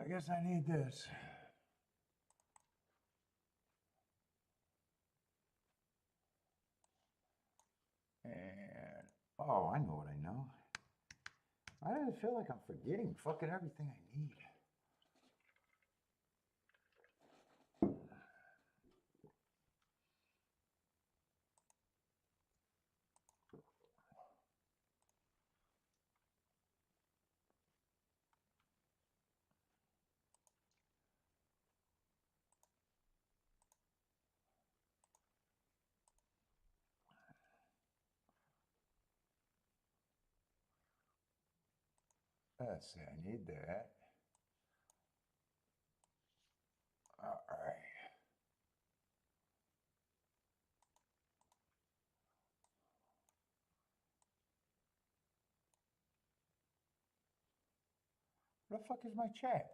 I guess I need this. And, oh, I know what I know. Why do I feel like I'm forgetting fucking everything I need? Let's see, I need that. All right. Where the fuck is my chat?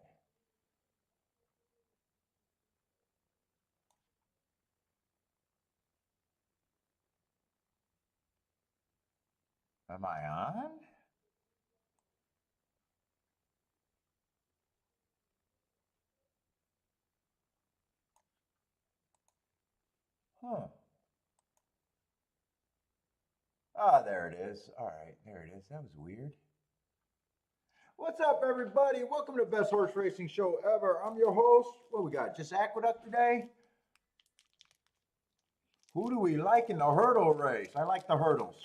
Am I on? Huh. Ah, there it is. All right, there it is. That was weird. What's up, everybody? Welcome to the best horse racing show ever. I'm your host. What we got? Just Aqueduct today? Who do we like in the hurdle race? I like the hurdles.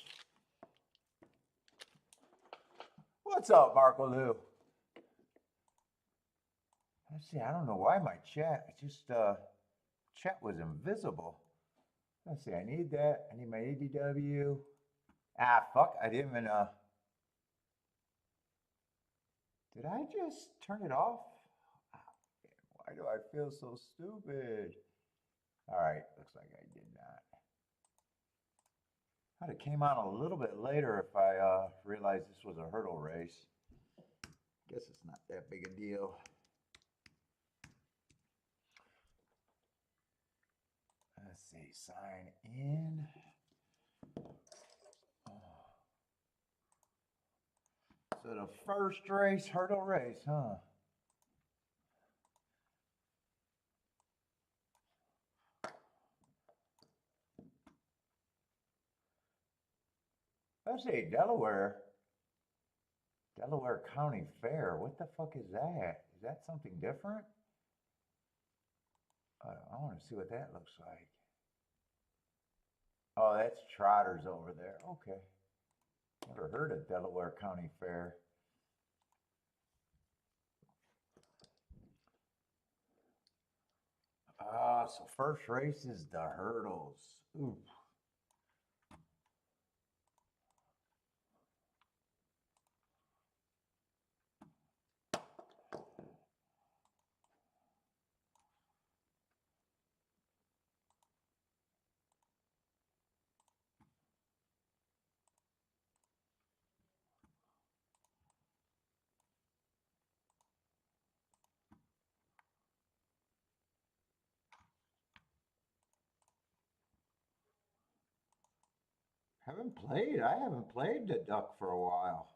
What's up, Marco Lou? Let's see. I don't know why my chat, chat was invisible. Let's see. I need that. I need my ADW. Ah, fuck. I didn't even, did I just turn it off? Ah, why do I feel so stupid? All right. Looks like I did not. I'd have came on a little bit later if I realized this was a hurdle race. Guess it's not that big a deal. Let's see, sign in. So the first race, hurdle race, huh? Let's see, Delaware County Fair. What the fuck is that? Is that something different? I want to see what that looks like. Oh, that's Trotters over there. Okay. Never heard of Delaware County Fair. So first race is the hurdles. Ooh. I haven't played the duck for a while.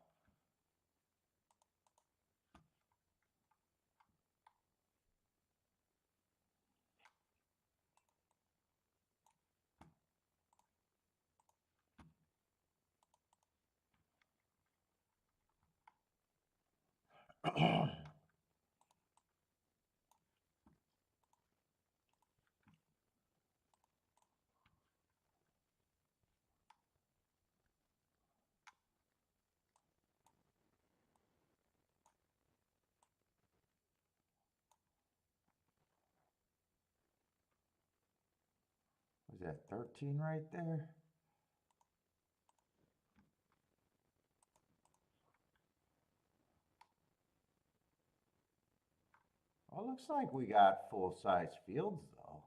Was that 13 right there? Well, looks like we got full-size fields, though.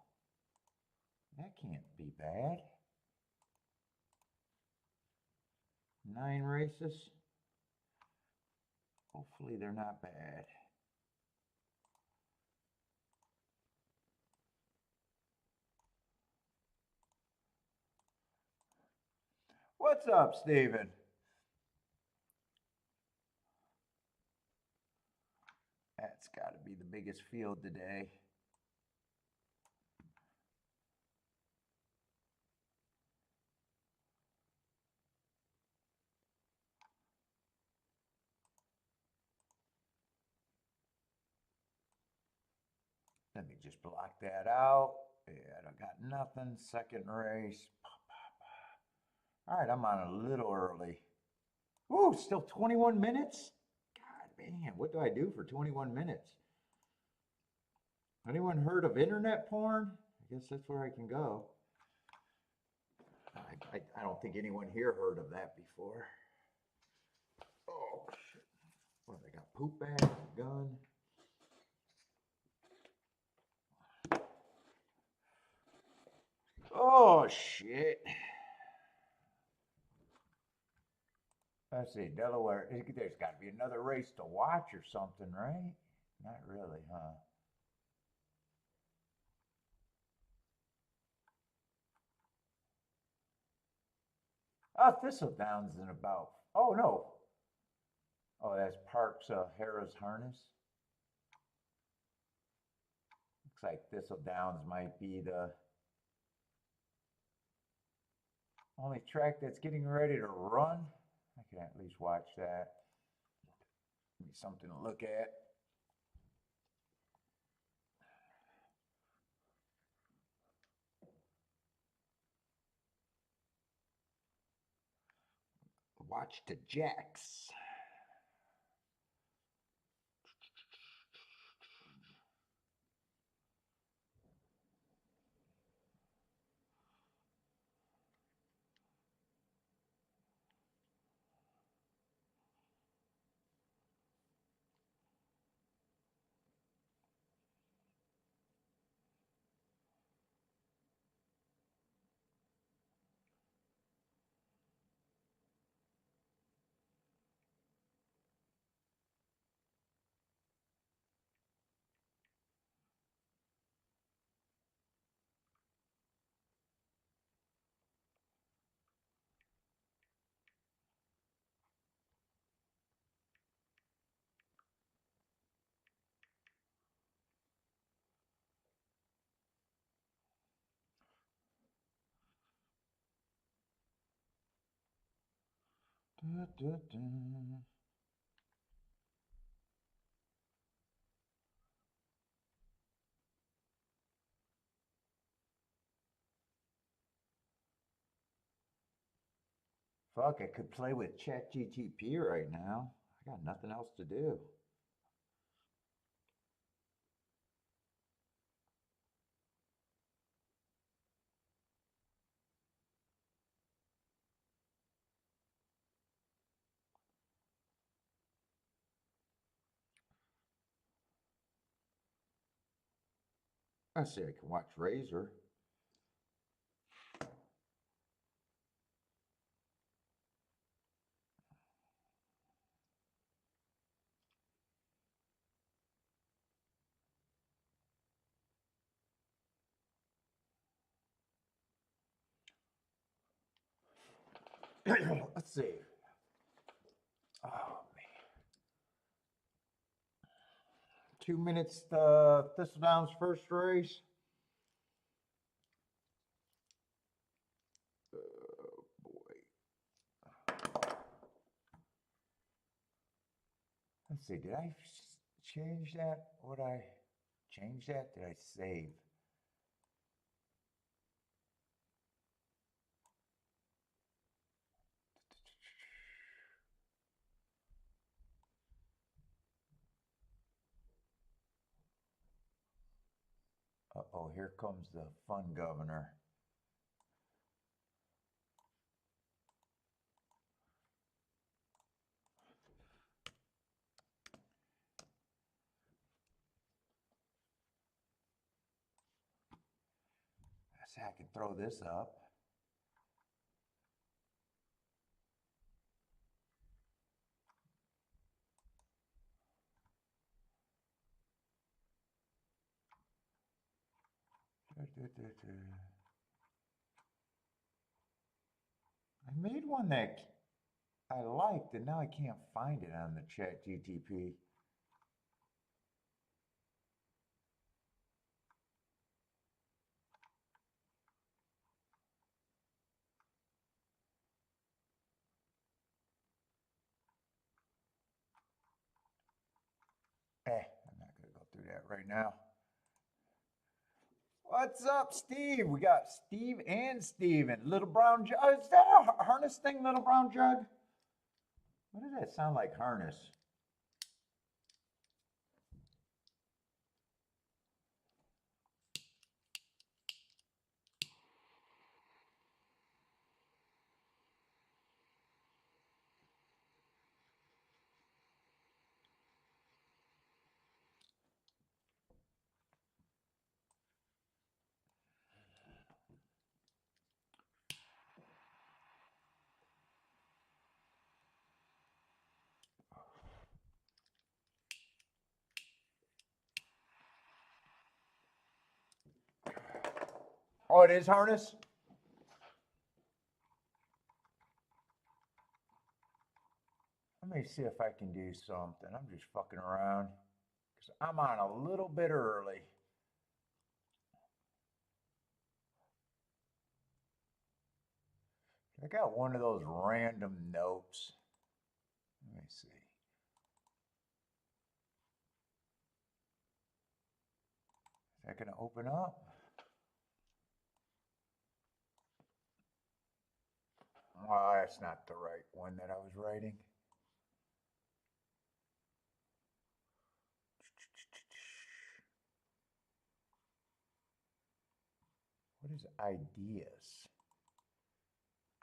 That can't be bad. 9 races. Hopefully they're not bad. What's up, Steven? Let's That's got to be the biggest field today. Let me just block that out. Yeah, I got nothing. Second race. All right, I'm on a little early. Ooh, still 21 minutes? God, man, what do I do for 21 minutes? Anyone heard of internet porn? I guess that's where I can go. I don't think anyone here heard of that before. Oh, shit. What, they got poop bags, a gun? Oh, shit. Let's see, Delaware. There's got to be another race to watch or something, right? Not really, huh? Oh, Thistledown's in about. Oh, no. Oh, that's Parks Harrah's Harness. Looks like Thistledowns might be the only track that's getting ready to run. I can at least watch that. Give me something to look at. Watch the Jacks. Da, da, da. Fuck, I could play with ChatGTP right now. I got nothing else to do. Let's see, I can watch Razor. Let's see. Oh, man. 2 minutes, Thistledown's first race. Oh, boy. Let's see, did I change that? Would I change that? Did I save? Uh-oh, here comes the fun governor. I say I can throw this up. I made one that I liked, and now I can't find it on the Chat GTP. that right now. What's up, Steve? We got Steve and Steven. Little Brown Jug. Is that a harness thing, Little Brown Jug? What does that sound like, harness? Oh, it is harness? Let me see if I can do something. I'm just fucking around. Because I'm on a little bit early. I got one of those random notes. Let me see. Is that going to open up? Oh, that's not the right one that I was writing. What is ideas?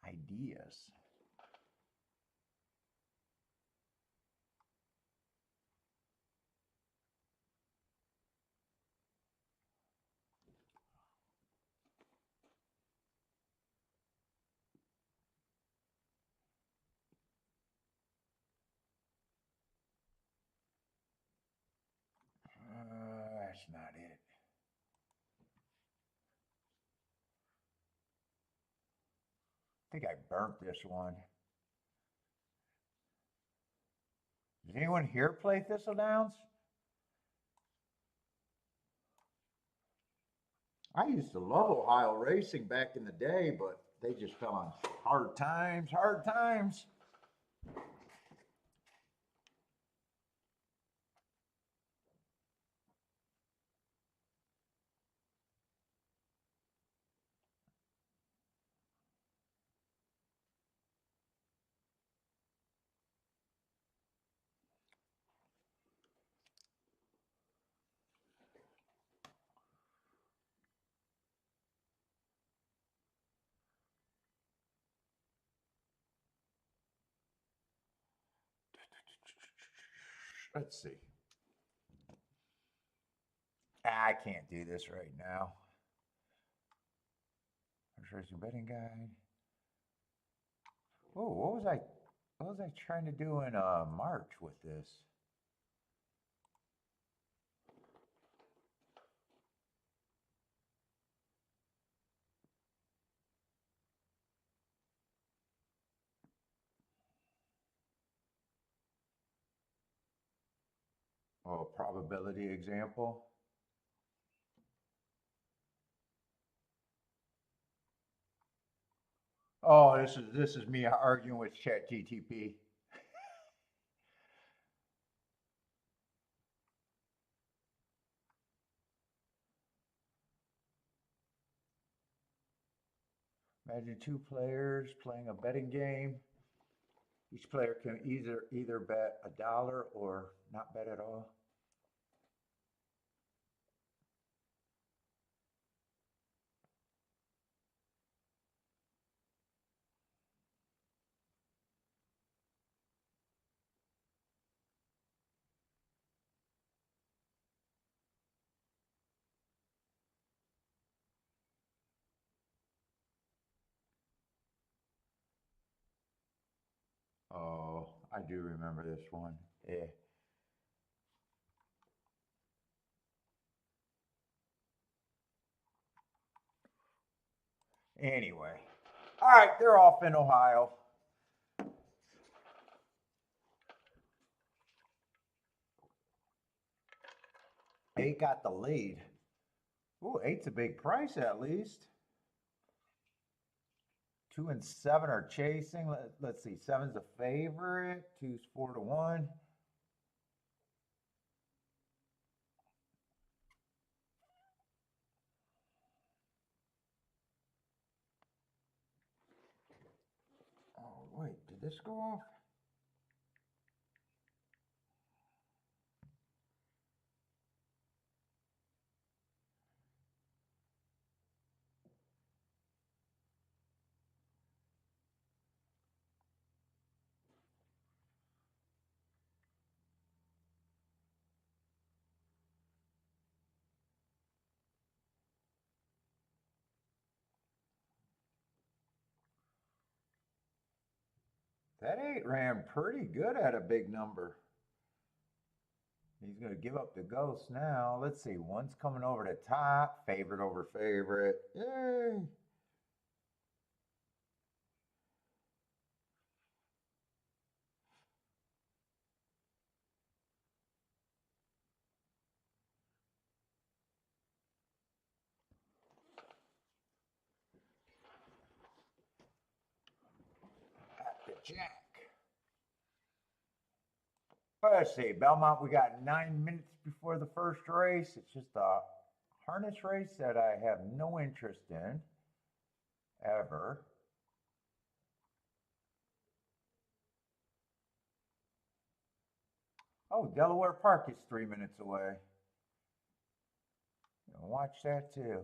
Ideas. That's not it. I think I burnt this one. Does anyone here play Thistledowns? I used to love Ohio racing back in the day, but they just fell on hard times, hard times. Let's see. I can't do this right now. Racing betting guide. Oh, what was I trying to do in March with this? Oh, probability example. Oh, this is me arguing with ChatGTP. Imagine two players playing a betting game. Each player can either bet $1 or not bet at all. Oh, I do remember this one. Yeah. Anyway, all right, they're off in Ohio. 8 got the lead. Ooh, 8's a big price at least. 2 and 7 are chasing. Let's see, 7's a favorite. 2's 4 to 1. this go off? That 8 ran pretty good at a big number. He's going to give up the ghost now. Let's see. One's coming over the top. Favorite over favorite. Yay. At the jack. Let's see. Belmont, we got 9 minutes before the first race. It's just a harness race that I have no interest in ever. Oh, Delaware Park is 3 minutes away. Watch that too.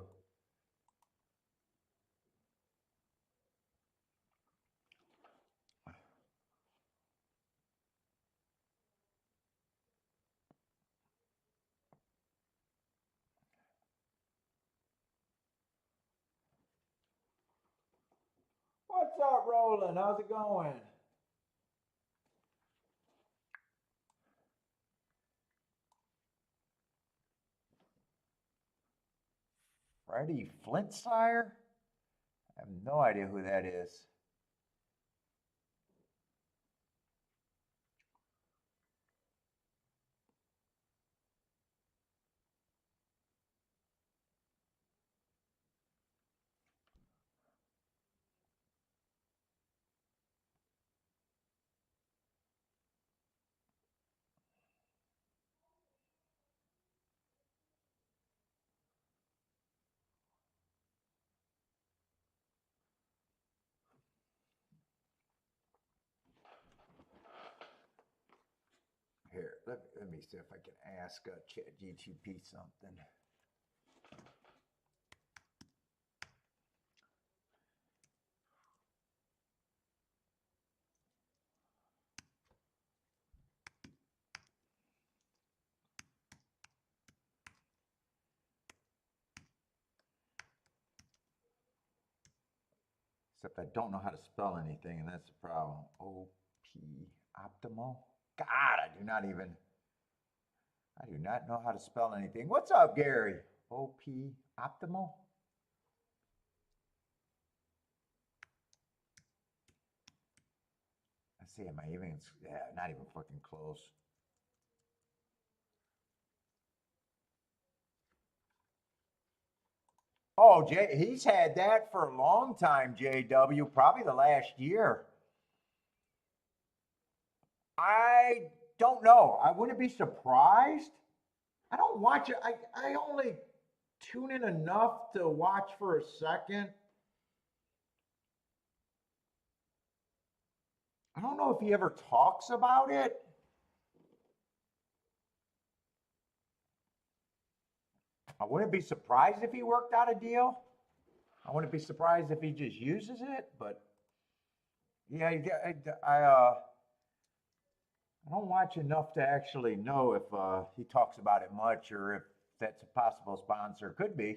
What's up, Roland? How's it going? Freddie Flintsire? I have no idea who that is. Here, let me see if I can ask ChatGTP something. Except I don't know how to spell anything, and that's the problem. OP optimal? God, I do not know how to spell anything. What's up, Gary? OP optimal? Let's see, am I even, yeah, not even fucking close. Oh, he's had that for a long time, JW, probably the last year. I don't know. I wouldn't be surprised. I don't watch it. I only tune in enough to watch for a second. I don't know if he ever talks about it. I wouldn't be surprised if he worked out a deal. I wouldn't be surprised if he just uses it, but yeah, I don't watch enough to actually know if he talks about it much or if that's a possible sponsor. Could be.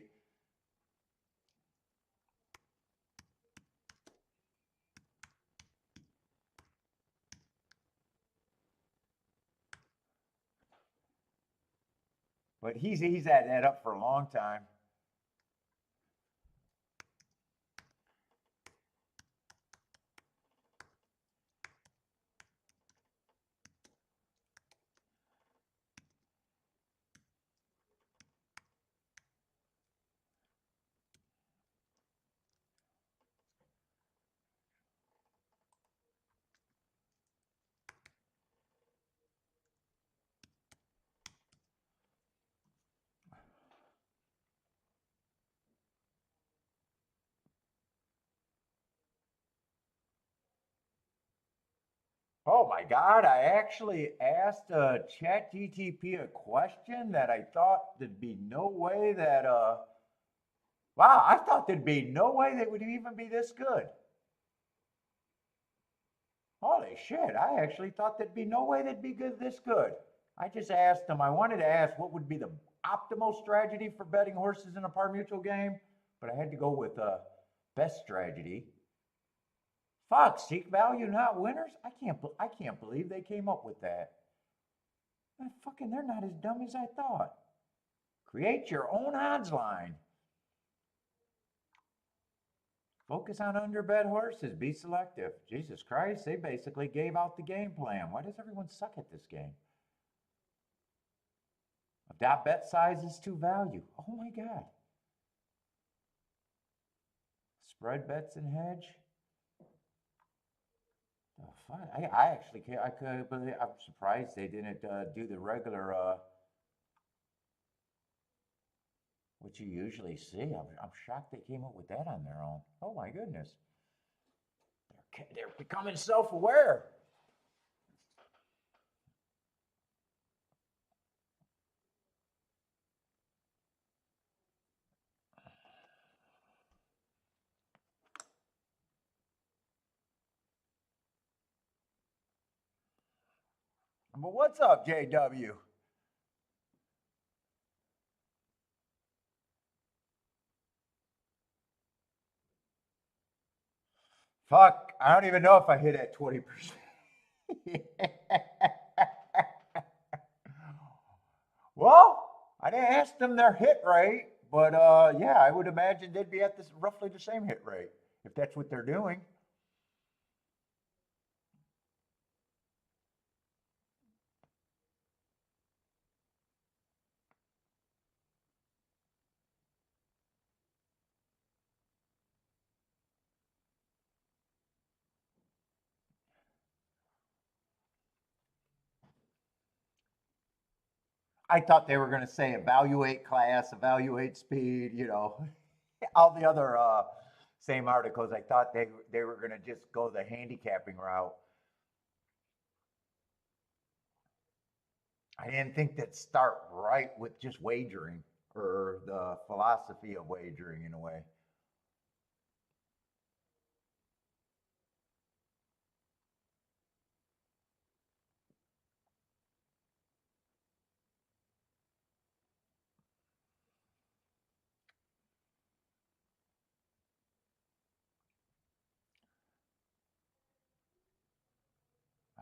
But he's had that up for a long time. Oh my God, I actually asked ChatGTP a question that I thought there'd be no way that, wow, I thought there'd be no way they would even be this good. Holy shit, I actually thought there'd be no way they'd be good this good. I just asked them, I wanted to ask what would be the optimal strategy for betting horses in a par mutual game, but I had to go with best strategy. Fuck, seek value, not winners. I can't believe they came up with that. They're not as dumb as I thought. Create your own odds line. Focus on underbet horses. Be selective. Jesus Christ, they basically gave out the game plan. Why does everyone suck at this game? Adopt bet sizes to value. Oh my God. Spread bets and hedge. Oh, fine. I actually can't. I could believe. I'm surprised they didn't do the regular. What you usually see. I'm shocked they came up with that on their own. Oh my goodness. They're becoming self-aware. But what's up, JW? Fuck, I don't even know if I hit at 20%. Well, I didn't ask them their hit rate, but yeah, I would imagine they'd be at this roughly the same hit rate if that's what they're doing. I thought they were going to say evaluate class, evaluate speed, all the other same articles. I thought they were going to just go the handicapping route. I didn't think that start right with just wagering or the philosophy of wagering in a way.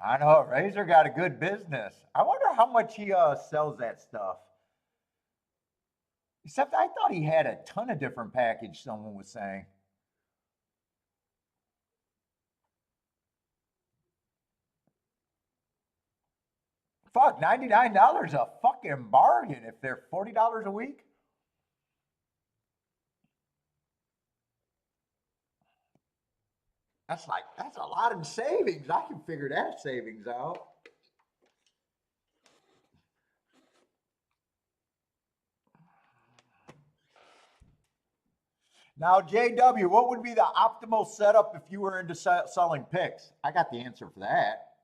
I know Razor got a good business. I wonder how much he sells that stuff. Except I thought he had a ton of different package. Someone was saying, "Fuck, $99 a fucking bargain if they're $40 a week." That's a lot in savings. I can figure that savings out. Now, JW, what would be the optimal setup if you were into selling picks? I got the answer for that.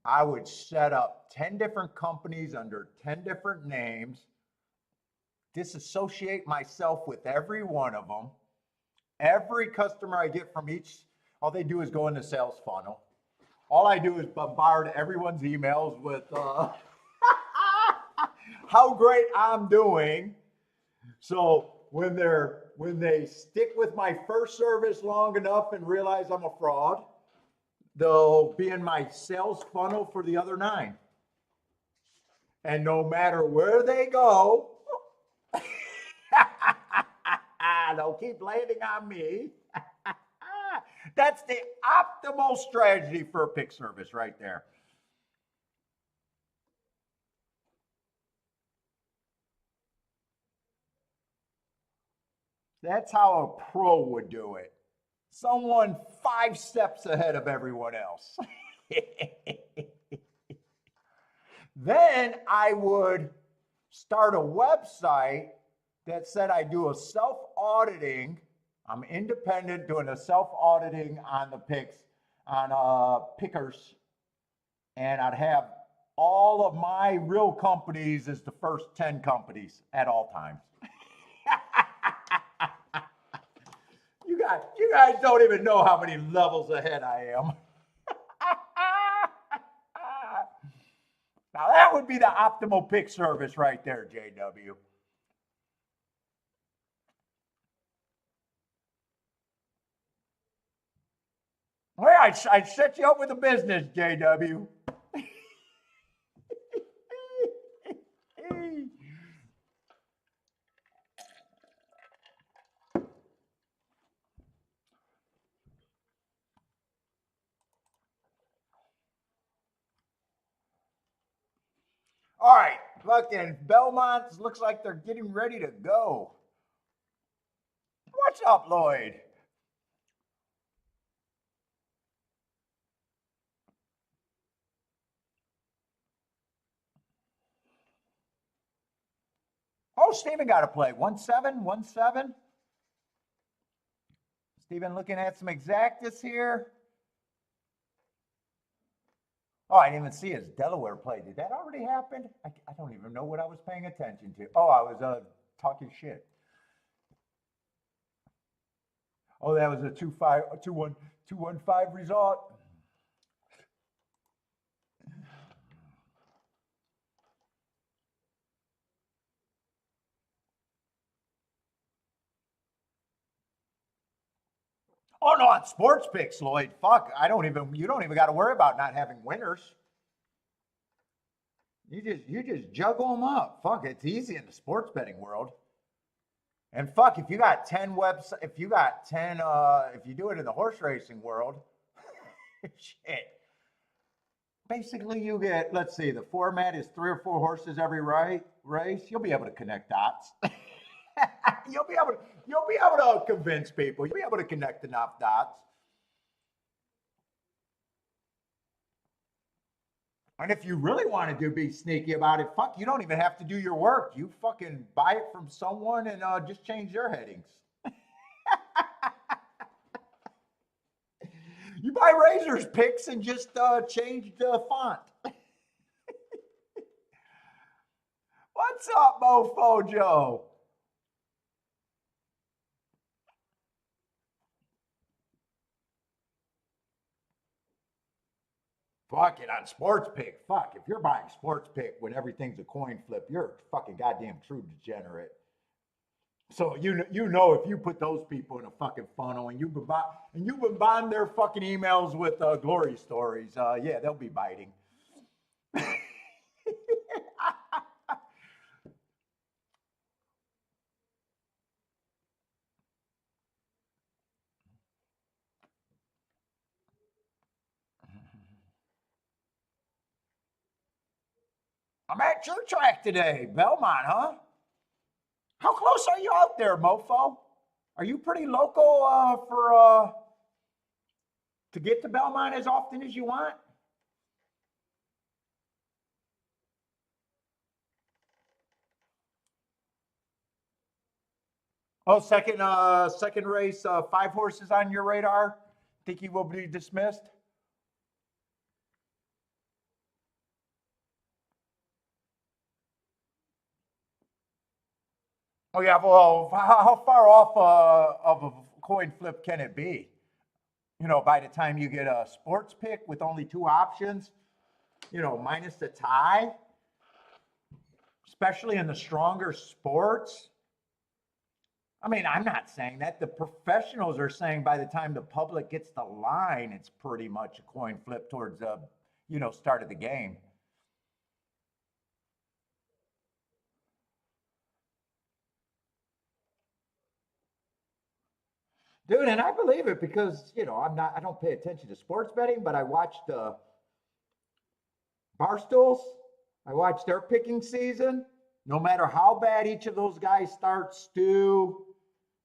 I would set up 10 different companies under 10 different names, disassociate myself with every one of them. Every customer I get from each, all they do is go in the sales funnel. All I do is bombard everyone's emails with how great I'm doing. So when they stick with my first service long enough and realize I'm a fraud, they'll be in my sales funnel for the other nine. And no matter where they go, they'll keep landing on me. That's the optimal strategy for a pick service right there. That's how a pro would do it. Someone 5 steps ahead of everyone else. Then I would start a website that said I do a self-auditing. I'm independent doing a self-auditing on the picks, on pickers, and I'd have all of my real companies as the first 10 companies at all times. You guys don't even know how many levels ahead I am. Now that would be the optimal pick service right there, JW. Well, I'd set you up with a business, JW. All right, fucking Belmont looks like they're getting ready to go. What's up, Lloyd? Oh, Steven got to play. 1-7, 1-7. Steven looking at some exactus here. Oh, I didn't even see his Delaware play. Did that already happen? I don't even know what I was paying attention to. Oh, I was talking shit. Oh, that was a 2-1-5 result. Oh no, on sports picks, Lloyd. Fuck, you don't even got to worry about not having winners. You just juggle them up. Fuck, it's easy in the sports betting world. And fuck, if you got 10 websites, if you do it in the horse racing world, shit. Basically, you get, let's see, the format is 3 or 4 horses every race. You'll be able to connect dots. You'll be able to convince people. You'll be able to connect enough dots. And if you really want to be sneaky about it, fuck, you don't even have to do your work. You fucking buy it from someone and just change their headings. You buy Razor's picks and just change the font. What's up, Mofo Joe? Fuck it, on sports pick. Fuck, if you're buying sports pick when everything's a coin flip, you're a fucking goddamn true degenerate. So you know if you put those people in a fucking funnel and you've been buying their fucking emails with glory stories, yeah, they'll be biting. I'm at your track today, Belmont, huh? How close are you out there, Mofo? Are you pretty local for to get to Belmont as often as you want? Oh, second race, 5 horses on your radar. Think he will be dismissed? Oh yeah. Well, how far off of a coin flip can it be? You know, by the time you get a sports pick with only 2 options, minus the tie, especially in the stronger sports. I mean, I'm not saying that. The professionals are saying by the time the public gets the line, it's pretty much a coin flip towards the, start of the game. Dude, and I believe it because, I don't pay attention to sports betting, but I watch the Barstools. I watch their picking season. No matter how bad each of those guys starts, Stu,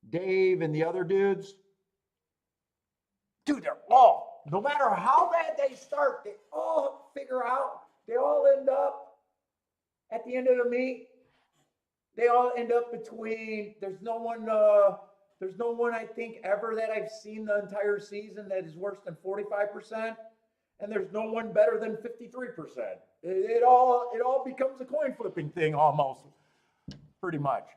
Dave, and the other dudes, dude, they're all, no matter how bad they start, they all figure out, they all end up at the end of the meet They all end up between. There's no one. There's no one I think ever that I've seen the entire season that is worse than 45%, and there's no one better than 53%. It all becomes a coin flipping thing almost, pretty much.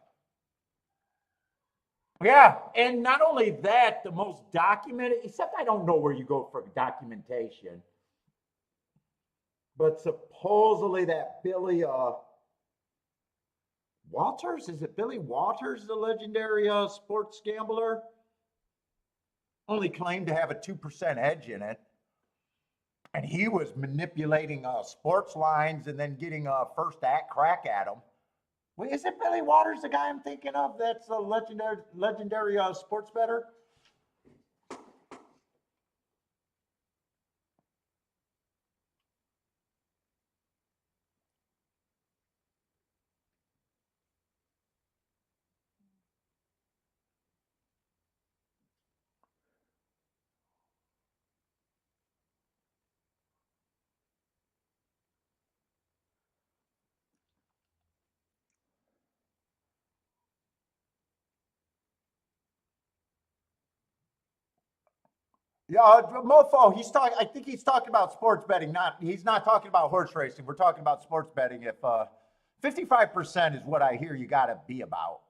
Yeah, and not only that, the most documented. Except I don't know where you go for documentation, but supposedly that Billy Walters, is it Billy Walters, the legendary sports gambler? Only claimed to have a 2% edge in it. And he was manipulating sports lines and then getting a first act crack at them. Wait, is it Billy Waters, the guy I'm thinking of? That's a legendary sports bettor. Yeah, Mofo. I think he's talking about sports betting. He's not talking about horse racing. We're talking about sports betting. If 55% is what I hear, you got to be about.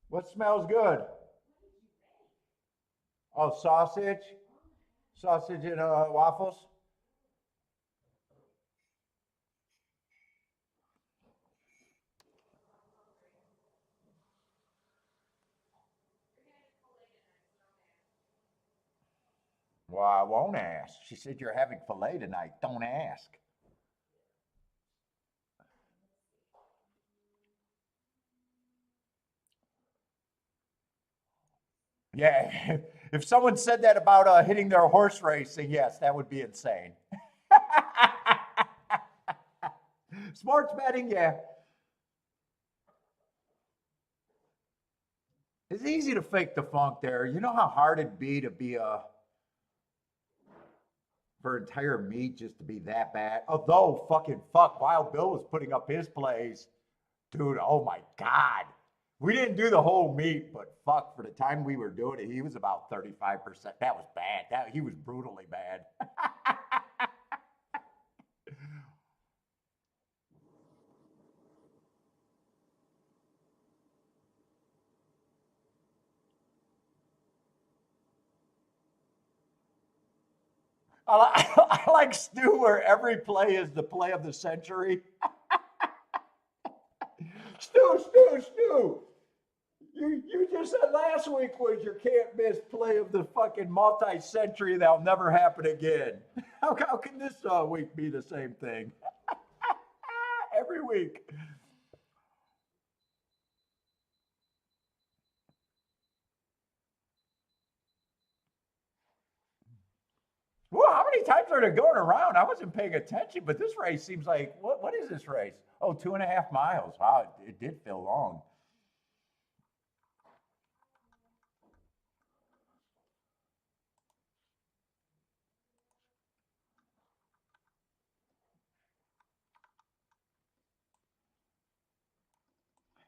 What smells good? Oh, sausage and waffles. Well, I won't ask. She said you're having filet tonight. Don't ask. Yeah, if someone said that about hitting their horse racing, yes, that would be insane. Sports betting, yeah. It's easy to fake the funk there. You know how hard it'd be for entire meat just to be that bad. Although fuck, Wild Bill was putting up his plays, dude. Oh my god, we didn't do the whole meat, but fuck, for the time we were doing it, he was about 35%. That was bad. That he was brutally bad. I like Stu where every play is the play of the century. Stu. You just said last week was your can't miss play of the fucking multi century that'll never happen again. How can this week be the same thing? Every week. Well, how many times are they going around? I wasn't paying attention, but this race seems like what is this race? Oh, 2.5 miles. Wow, it did feel long.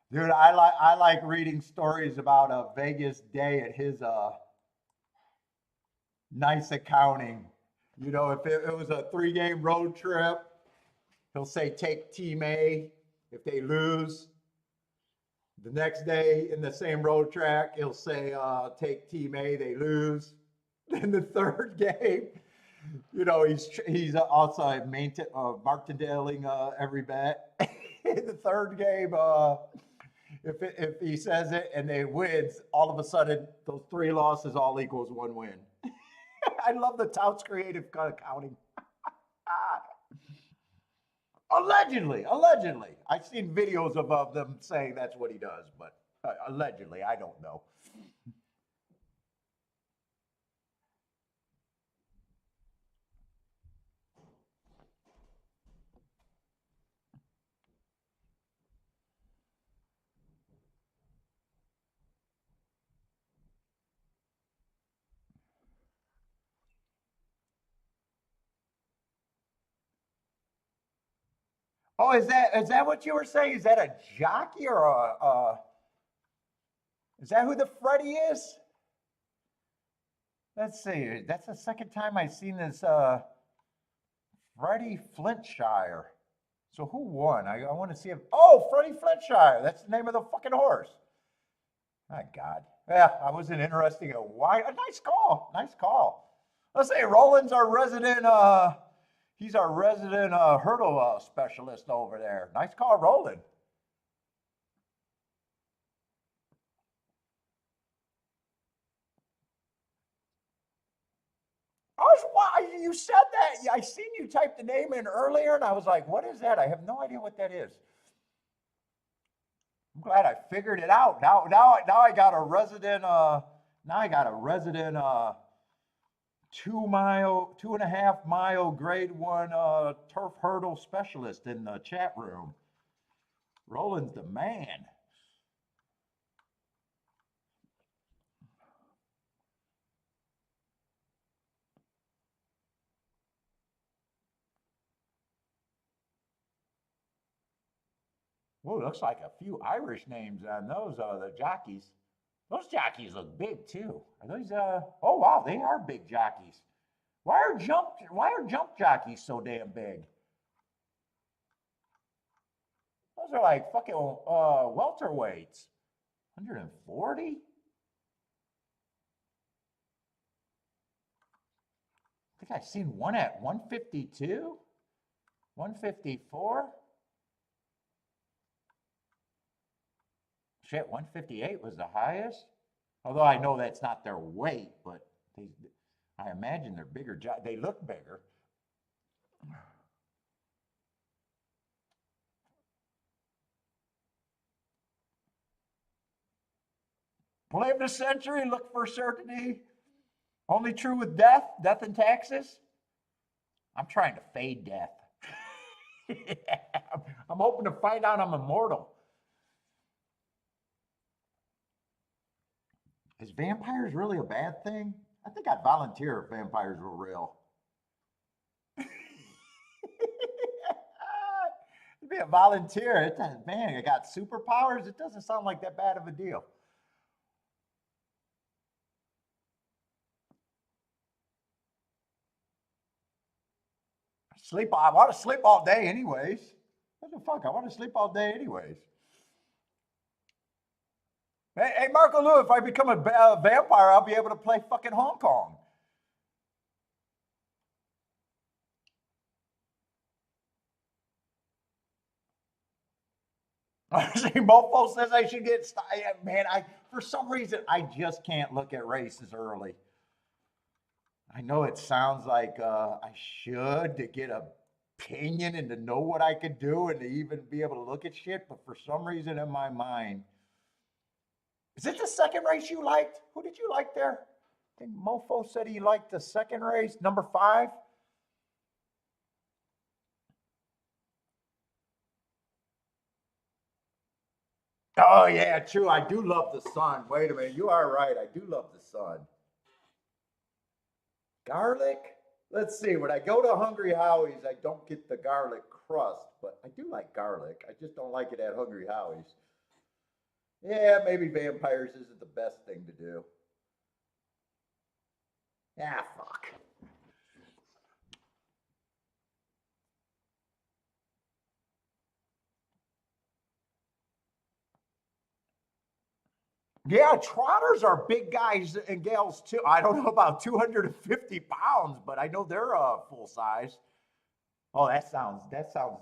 Dude, I like reading stories about a Vegas day at his nice accounting. You know, if it was a 3 game road trip, he'll say take Team A. If they lose, the next day in the same road track, he'll say take Team A. They lose. Then the third game, you know, he's also martindeling every bet. In the third game, if he says it and they wins, all of a sudden those 3 losses all equals 1 win. I love the town's creative kind of counting. Allegedly, I've seen videos of them saying that's what he does, but allegedly, I don't know. Oh, is that what you were saying? Is that a jockey or is that who the Freddy is? Let's see. That's the second time I've seen this Freddie Flintshire. So who won? I want to see if. Oh, Freddie Flintshire. That's the name of the fucking horse. My God. Yeah, I wasn't interested in why. A nice call. Nice call. Let's say Roland's our resident. He's our resident hurdle specialist over there. Nice call, Roland. I was why you said that. I seen you type the name in earlier, and I was like, "What is that?" I have no idea what that is. I'm glad I figured it out. Now I got a resident. Now I got a resident. 2 mile, 2.5 mile grade one turf hurdle specialist in the chat room. Roland's the man. Whoa, looks like a few Irish names on those the jockeys. Those jockeys look big too. Are those oh wow, they are big jockeys. Why are jump jockeys so damn big? Those are like fucking welterweights. 140? I think I've seen one at 152, 154. Shit, 158 was the highest. Although I know that's not their weight, but I imagine they're bigger. They look bigger. Play of the century, look for certainty. Only true with death and taxes. I'm trying to fade death. I'm hoping to find out I'm immortal. Is vampires really a bad thing? I think I'd volunteer if vampires were real. Be a volunteer. Man, I got superpowers. It doesn't sound like that bad of a deal. I want to sleep all day anyways. What the fuck? I want to sleep all day anyways. Hey, Marco Lou, if I become a vampire, I'll be able to play fucking Hong Kong. See, Mofo says I should get. Man, for some reason I just can't look at races early. I know it sounds like I should to get a opinion and to know what I could do and to even be able to look at shit, but for some reason in my mind, is it the second race you liked? Who did you like there? I think Mofo said he liked the second race, number 5. Oh yeah, true. I do love the sun. Wait a minute, you are right. I do love the sun. Garlic? Let's see. When I go to Hungry Howie's, I don't get the garlic crust, but I do like garlic. I just don't like it at Hungry Howie's. Yeah, maybe vampires isn't the best thing to do. Ah, fuck. Yeah, trotters are big guys and gals too. I don't know about 250 pounds, but I know they're full size. Oh, that sounds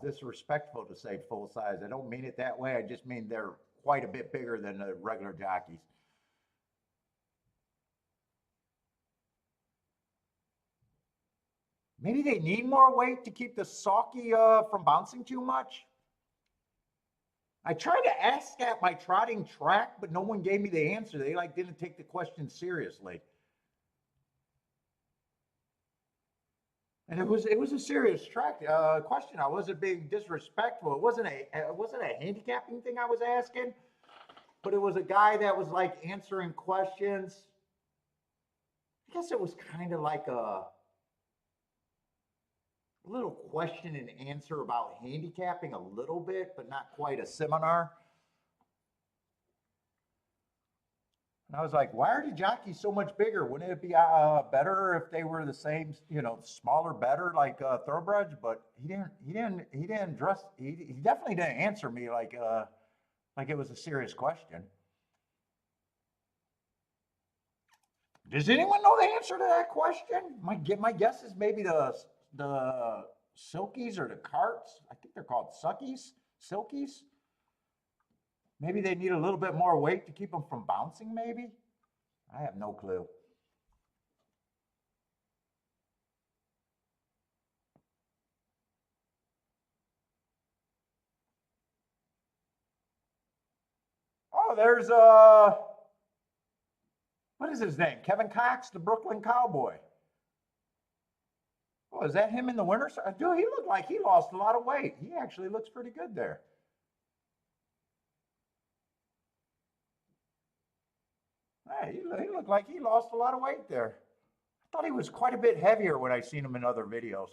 disrespectful to say full size. I don't mean it that way. I just mean they're quite a bit bigger than the regular jockeys. Maybe they need more weight to keep the sulky from bouncing too much. I tried to ask at my trotting track, but no one gave me the answer. They like didn't take the question seriously. And it was a serious track question. I wasn't being disrespectful. It wasn't a handicapping thing I was asking, but it was a guy that was like answering questions. I guess it was kind of like a a little question and answer about handicapping a little bit, but not quite a seminar. And I was like, why are the jockeys so much bigger? Wouldn't it be better if they were the same, you know, smaller, better like thoroughbreds? But he didn't dress. He definitely didn't answer me like it was a serious question. Does anyone know the answer to that question? My guess is maybe the silkies or the carts. I think they're called suckies, silkies. Maybe they need a little bit more weight to keep them from bouncing, maybe? I have no clue. Oh, there's what is his name? Kevin Cox, the Brooklyn Cowboy. Oh, is that him in the winter? Dude, he looked like he lost a lot of weight. He actually looks pretty good there. Hey, he looked like he lost a lot of weight there. I thought he was quite a bit heavier when I seen him in other videos.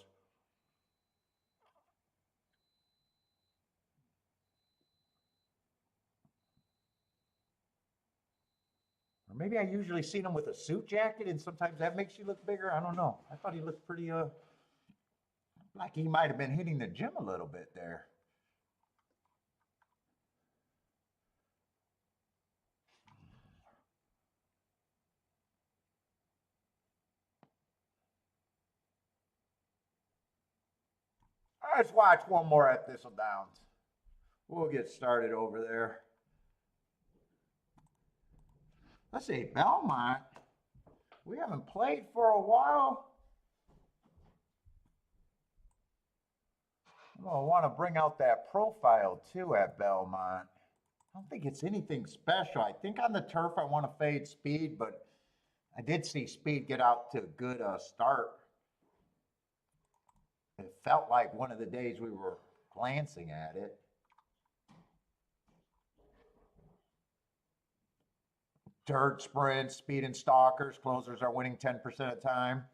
Or maybe I usually seen him with a suit jacket and sometimes that makes you look bigger. I don't know. I thought he looked pretty like he might have been hitting the gym a little bit there. Let's watch one more at Thistle Downs. We'll get started over there. Let's see, Belmont. We haven't played for a while. I want to bring out that profile too at Belmont. I don't think it's anything special. I think on the turf I want to fade Speed, but I did see Speed get out to a good start. It felt like one of the days we were glancing at it. Dirt sprints, speed and stalkers, closers are winning 10% of the time.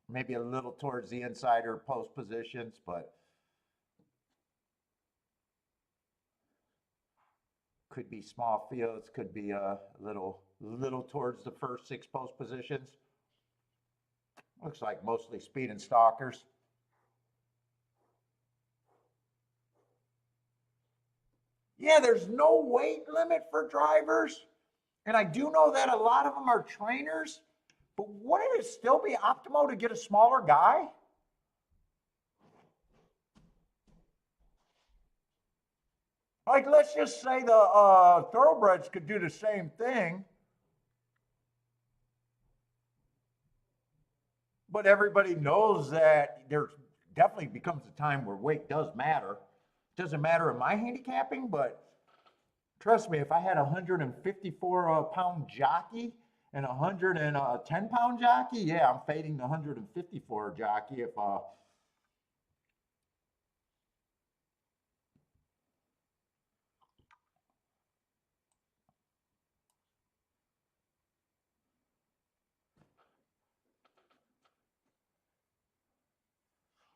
Maybe a little towards the insider post positions, but could be small fields, could be a little towards the first 6 post positions. Looks like mostly speed and stalkers. Yeah, there's no weight limit for drivers. And I do know that a lot of them are trainers, but wouldn't it still be optimal to get a smaller guy? Like, let's just say the thoroughbreds could do the same thing, but everybody knows that there definitely becomes a time where weight does matter. It doesn't matter in my handicapping, but trust me, if I had a 154-pound jockey and a 110-pound jockey, yeah, I'm fading the 154 jockey if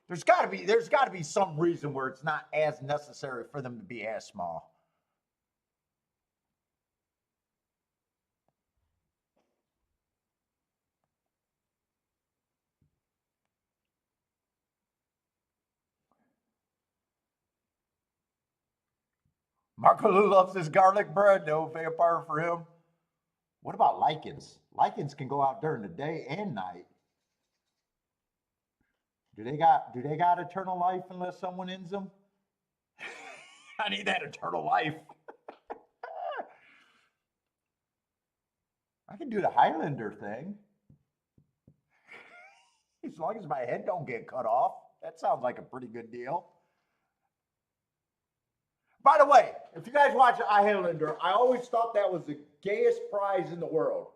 there's got to be some reason where it's not as necessary for them to be as small. Marco Lou loves his garlic bread. No vampire for him. What about lichens? Lichens can go out during the day and night. Do they got eternal life unless someone ends them? I need that eternal life. I can do the Highlander thing. As long as my head don't get cut off. That sounds like a pretty good deal. By the way, if you guys watch Highlander, I always thought that was the gayest prize in the world.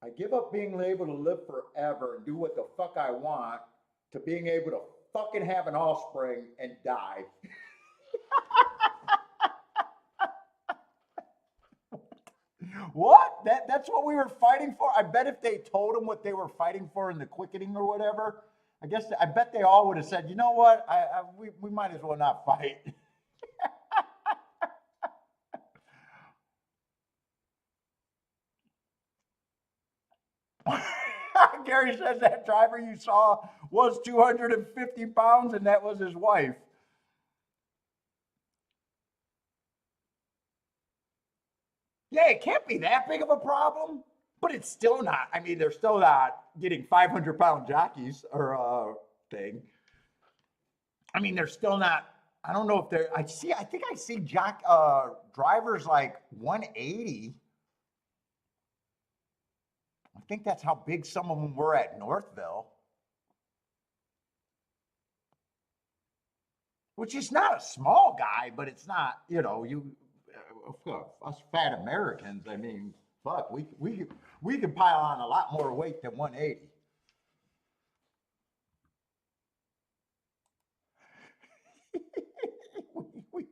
I give up being able to live forever and do what the fuck I want to being able to fucking have an offspring and die. What? That's what we were fighting for? I bet if they told them what they were fighting for in the quickening or whatever, I guess I bet they all would have said, you know what, we might as well not fight. Gary says that driver you saw was 250 pounds and that was his wife. Yeah, it can't be that big of a problem, but it's still not. I mean, they're still not getting 500-pound jockeys or thing. I mean, they're still not. I don't know if they're. I think I see drivers like 180. I think that's how big some of them were at Northville, which is not a small guy, but it's not. You know, us fat Americans. I mean, fuck, we can pile on a lot more weight than 180. we,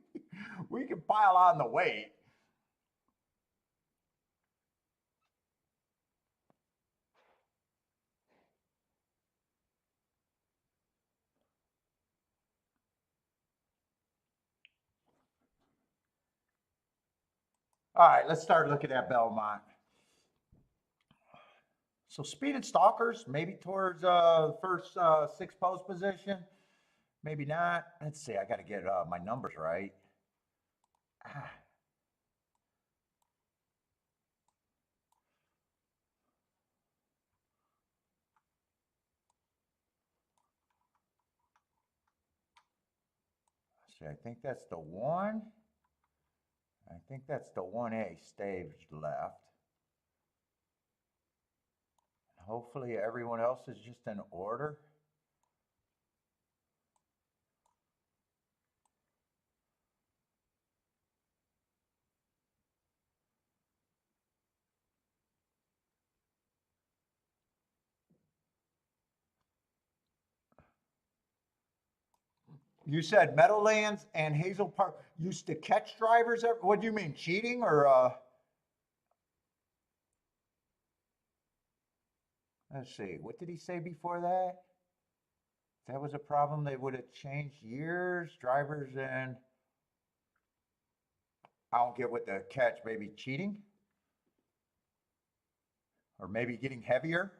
we can pile on the weight. All right, let's start looking at Belmont. So speed and stalkers, maybe towards first six post position, maybe not. Let's see, I got to get my numbers right. Ah. See, I think that's the one. I think that's the 1A stage left. Hopefully everyone else is just in order. You said Meadowlands and Hazel Park used to catch drivers. What do you mean, cheating or? Let's see. What did he say before that? If that was a problem, they would have changed years. Drivers and I don't get what the catch. Maybe cheating, or maybe getting heavier.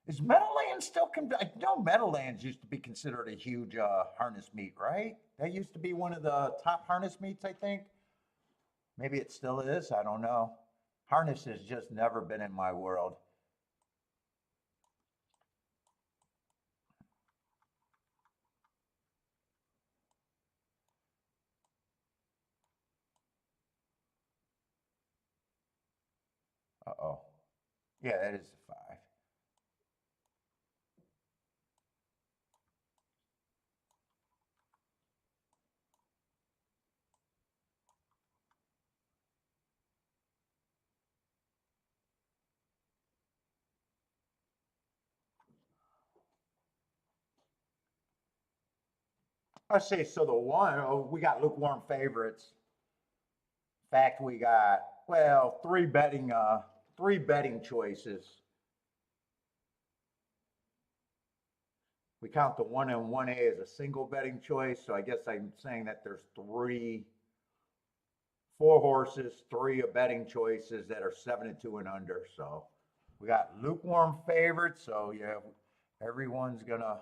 Is Meadowlands still? I know Meadowlands used to be considered a huge harness meet, right? That used to be one of the top harness meets, I think. Maybe it still is. I don't know. Harness has just never been in my world. Uh-oh. Yeah, that is a 5. I see. So the one, oh, we got lukewarm favorites. In fact, we got, well, three betting choices. We count the 1 and 1A as a single betting choice. So I guess I'm saying that there's 4 horses, 3 betting choices that are 7 and 2 and under. So we got lukewarm favorites. So yeah, everyone's gonna.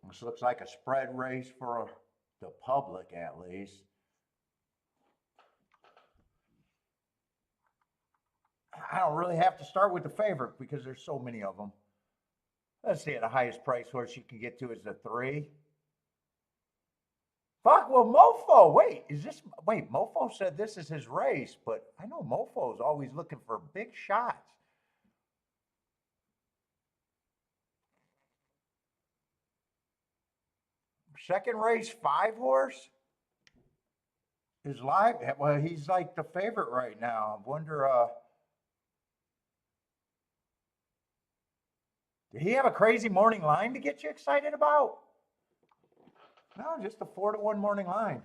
This looks like a spread race for the public at least. I don't really have to start with the favorite because there's so many of them. Let's see, the highest price horse you can get to is the 3. Fuck, well, Mofo, wait, Mofo said this is his race, but I know Mofo's always looking for big shots. Second race, 5 horse is live. Well, he's like the favorite right now. I wonder, did he have a crazy morning line to get you excited about? No, just a 4-1 morning line.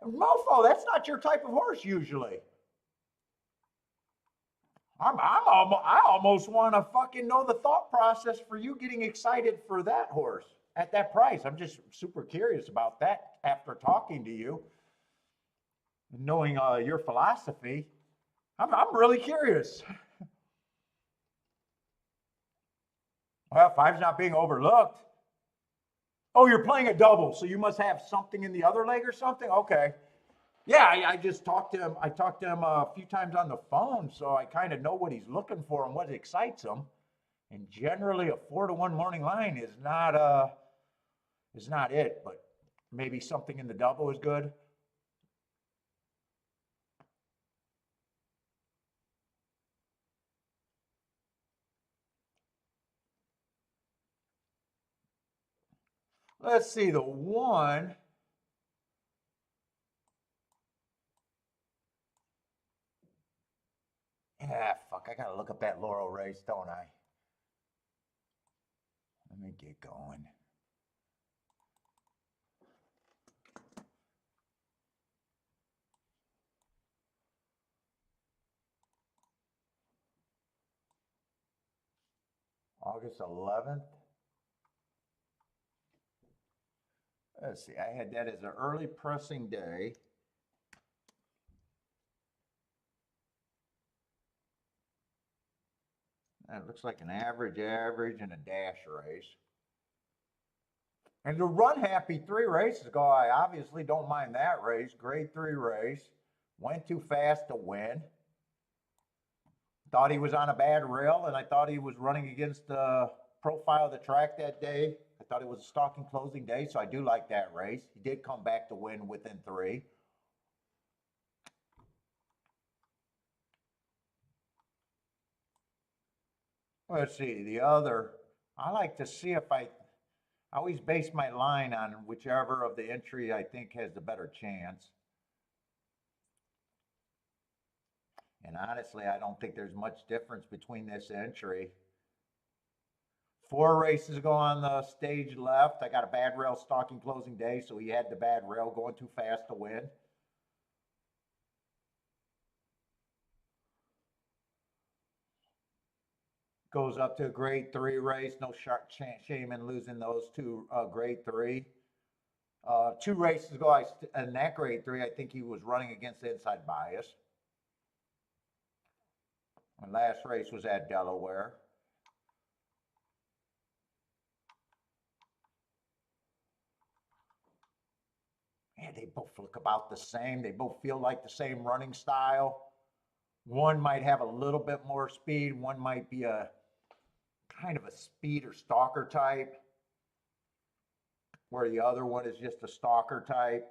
Mofo, that's not your type of horse usually. I almost want to fucking know the thought process for you getting excited for that horse at that price. I'm just super curious about that after talking to you, knowing your philosophy. I'm really curious. Well, five's not being overlooked. Oh, you're playing a double, so you must have something in the other leg or something? Okay. Yeah, I just talked to him. I talked to him a few times on the phone, so I kind of know what he's looking for and what excites him. And generally, a 4-1 morning line is not it, but maybe something in the double is good. Let's see, the one. Yeah, fuck, I gotta look up that Laurel race, don't I? Let me get going. August 11th. Let's see, I had that as an early pressing day. That looks like an average and a dash race. And the run happy 3 races ago, I obviously don't mind that race. Grade 3 race. Went too fast to win. Thought he was on a bad rail, and I thought he was running against the profile of the track that day. I thought it was a stalking closing day, so I do like that race. He did come back to win within 3. Let's see, the other, I like to see if I always base my line on whichever of the entry I think has the better chance. And honestly, I don't think there's much difference between this entry. 4 races ago on the stage left, I got a bad rail stalking closing day, so he had the bad rail going too fast to win. Goes up to a grade 3 race, no shame in losing those 2 grade 3. 2 races ago, in that grade 3, I think he was running against the inside bias. And last race was at Delaware. Man, they both look about the same. They both feel like the same running style. One might have a little bit more speed. One might be a kind of a speed or stalker type, where the other one is just a stalker type.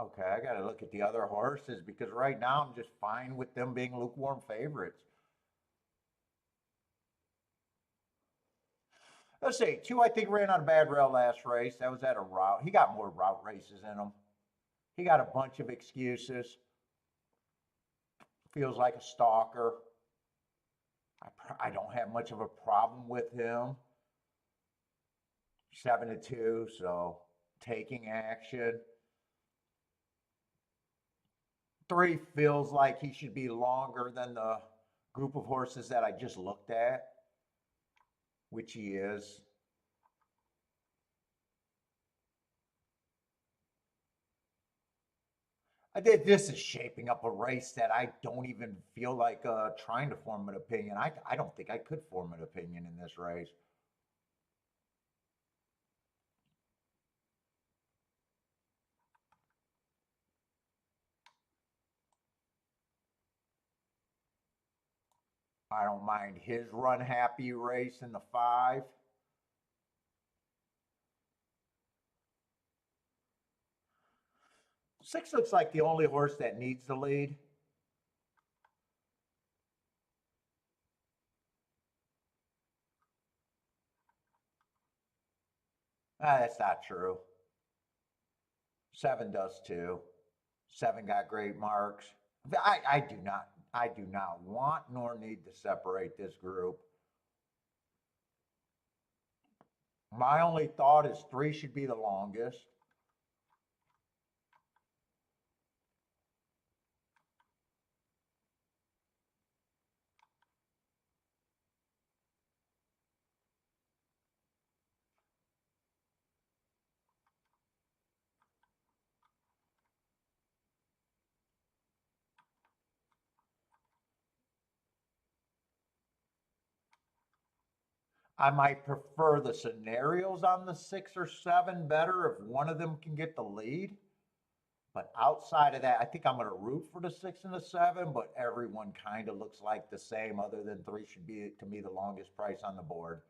Okay, I got to look at the other horses because right now I'm just fine with them being lukewarm favorites. Let's see, 2 I think ran on a bad rail last race. That was at a route. He got more route races in him. He got a bunch of excuses. Feels like a stalker. I don't have much of a problem with him. 7-2, so taking action. 3 feels like he should be longer than the group of horses that I just looked at, which he is. I think this is shaping up a race that I don't even feel like trying to form an opinion. I don't think I could form an opinion in this race. I don't mind his run happy race in the 5. 6 looks like the only horse that needs the lead. That's not true. 7 does too. 7 got great marks. I do not want nor need to separate this group. My only thought is 3 should be the longest. I might prefer the scenarios on the 6 or 7 better if one of them can get the lead. But outside of that, I think I'm going to root for the 6 and the 7, but everyone kind of looks like the same, other than 3 should be, to me, the longest price on the board.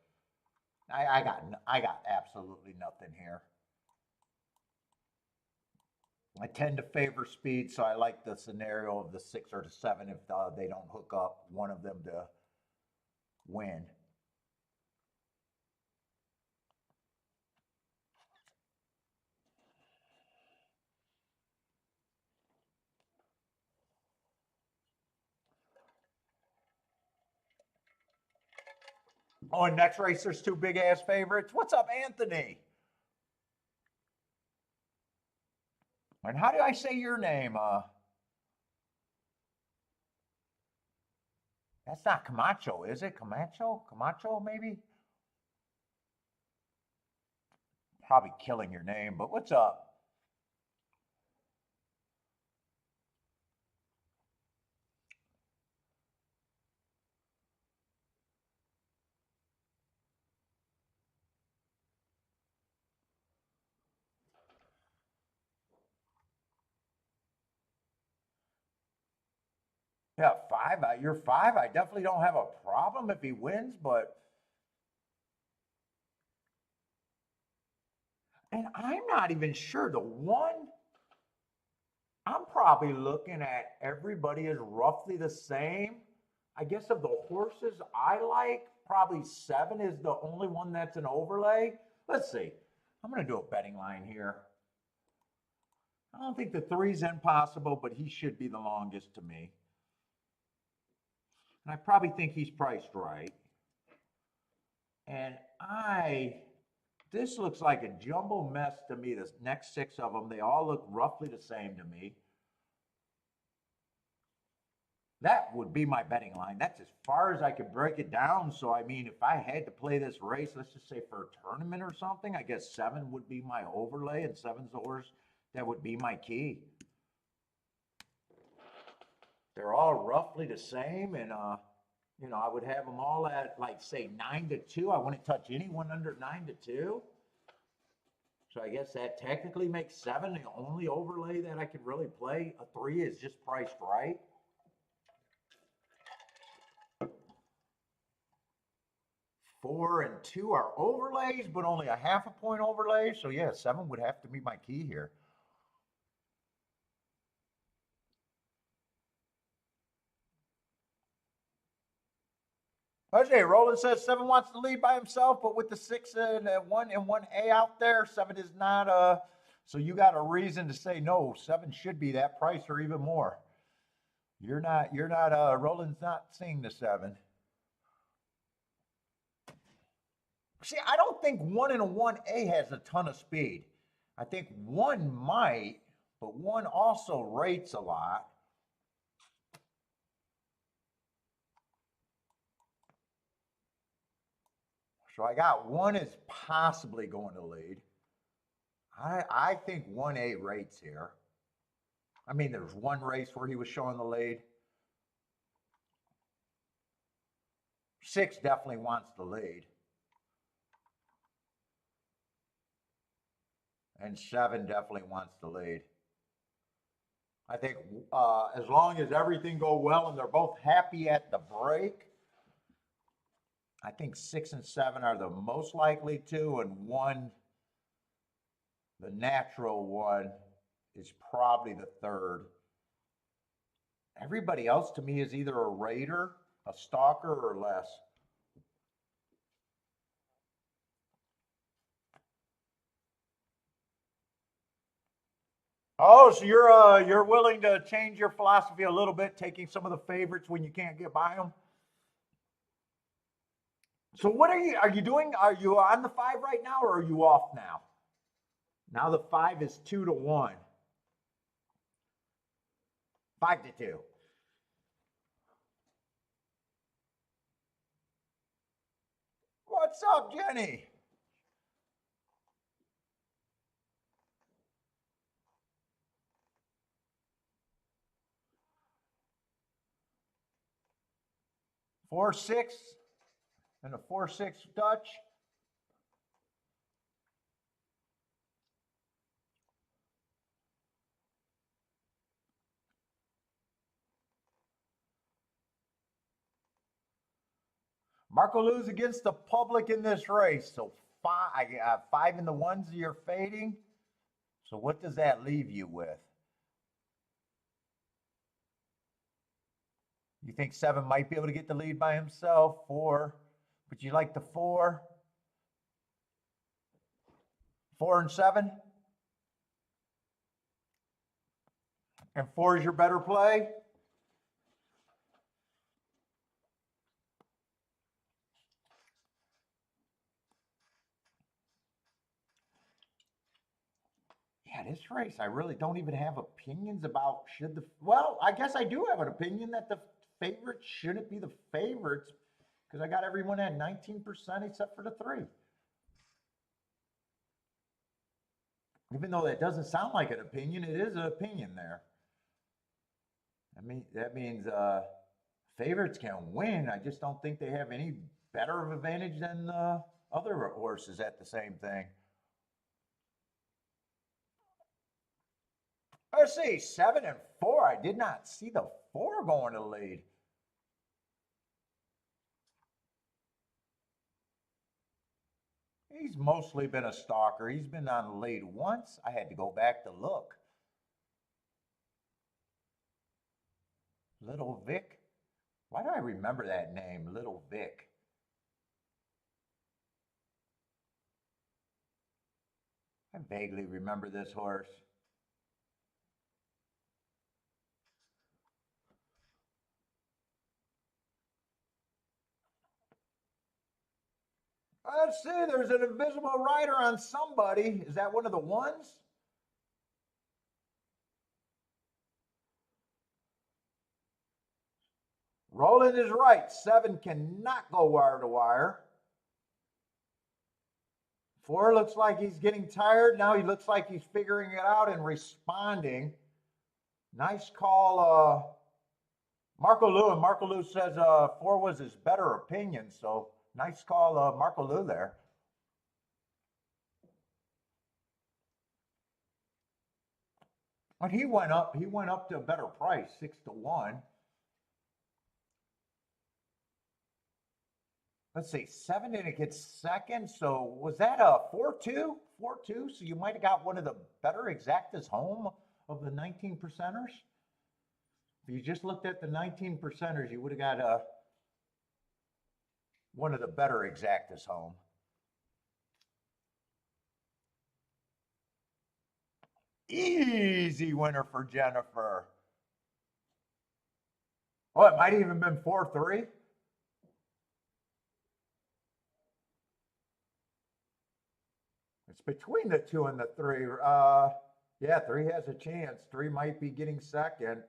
I got absolutely nothing here. I tend to favor speed, so I like the scenario of the 6 or the 7 if they don't hook up one of them to win. Oh, and next race, there's 2 big ass favorites. What's up, Anthony? And how do I say your name? That's not Camacho, is it? Camacho? Camacho, maybe? Probably killing your name, but what's up? Yeah, 5. You're 5. I definitely don't have a problem if he wins, but. And I'm not even sure. The one, I'm probably looking at everybody is roughly the same. I guess of the horses I like, probably 7 is the only one that's an overlay. Let's see. I'm going to do a betting line here. I don't think the 3's impossible, but he should be the longest to me. And I probably think he's priced right. And this looks like a jumble mess to me. This next 6 of them, they all look roughly the same to me. That would be my betting line. That's as far as I could break it down. So, I mean, if I had to play this race, let's just say for a tournament or something, I guess 7 would be my overlay, and 7's the horse that would be my key. They're all roughly the same, and I would have them all at, like, say 9-2. I wouldn't touch anyone under 9-2. So I guess that technically makes 7 the only overlay that I could really play. A 3 is just priced right. 4 and 2 are overlays, but only a half a point overlay. So yeah, 7 would have to be my key here. Okay, Roland says 7 wants to lead by himself, but with the 6 and 1A out there, 7 is not so you got a reason to say no. 7 should be that price or even more. Roland's not seeing the 7. See, I don't think 1 and a 1A has a ton of speed. I think 1 might, but 1 also rates a lot. So I got 1 is possibly going to lead. I think 1A rates here. I mean, there's 1 race where he was showing the lead. 6 definitely wants the lead. And 7 definitely wants the lead. I think as long as everything go well and they're both happy at the break, I think 6 and 7 are the most likely to, and 1, the natural one, is probably the 3rd. Everybody else to me is either a raider, a stalker, or less. Oh, so you're willing to change your philosophy a little bit, taking some of the favorites when you can't get by them? So what are you doing? Are you on the 5 right now or are you off now? Now the 5 is 2-1. 5-2. What's up, Jenny? Four six and a 4-6 Dutch. Marco Lou's against the public in this race. So I got 5 in the ones you're fading. So what does that leave you with? You think 7 might be able to get the lead by himself? 4, but you like the 4? 4 and 7? And 4 is your better play? Yeah, this race, I really don't even have opinions about well, I guess I do have an opinion that the favorites shouldn't be the favorites because I got everyone at 19% except for the 3. Even though that doesn't sound like an opinion, it is an opinion there. That means favorites can win. I just don't think they have any better of advantage than other horses at the same thing. Let's see, 7 and 4. I did not see the 4 going to the lead. He's mostly been a stalker. He's been on the lead once. I had to go back to look. Little Vic. Why do I remember that name, Little Vic? I vaguely remember this horse. Let's see, there's an invisible rider on somebody. Is that one of the ones? Roland is right. 7 cannot go wire to wire. 4 looks like he's getting tired. Now he looks like he's figuring it out and responding. Nice call, Marco Lou. And Marco Lou says 4 was his better opinion. So nice call, Marco Lou there. But he went up to a better price, 6-1. Let's see, 7 didn't get second. So was that a 4-2? 4-2? So you might have got one of the better exactas home of the 19 percenters. If you just looked at the 19 percenters, you would have got one of the better exactas home. Easy winner for Jennifer. Oh, it might have even been 4-3. It's between the 2 and the 3. Yeah, 3 has a chance. 3 might be getting second.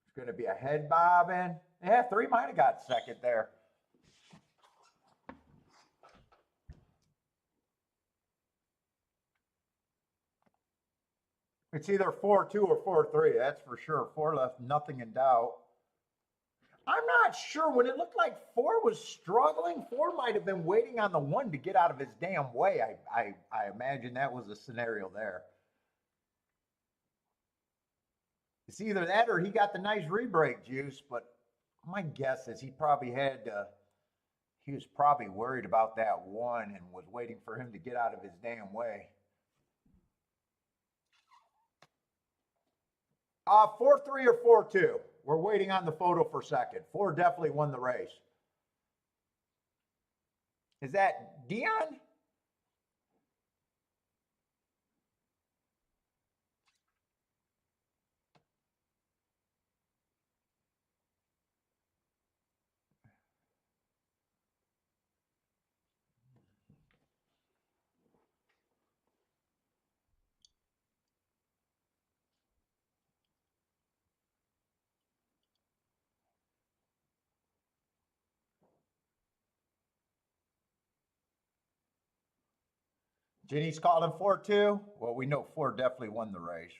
It's going to be a head bobbing. Yeah, 3 might have got second there. It's either 4-2 or 4-3. That's for sure. 4 left nothing in doubt. I'm not sure. When it looked like 4 was struggling, 4 might have been waiting on the 1 to get out of his damn way. I imagine that was the scenario there. It's either that or he got the nice re-break juice, but my guess is he was probably worried about that 1 and was waiting for him to get out of his damn way. 4-3 or 4-2. We're waiting on the photo for second. 4 definitely won the race. Is that Dion? Ginny's calling 4-2. Well, we know 4 definitely won the race.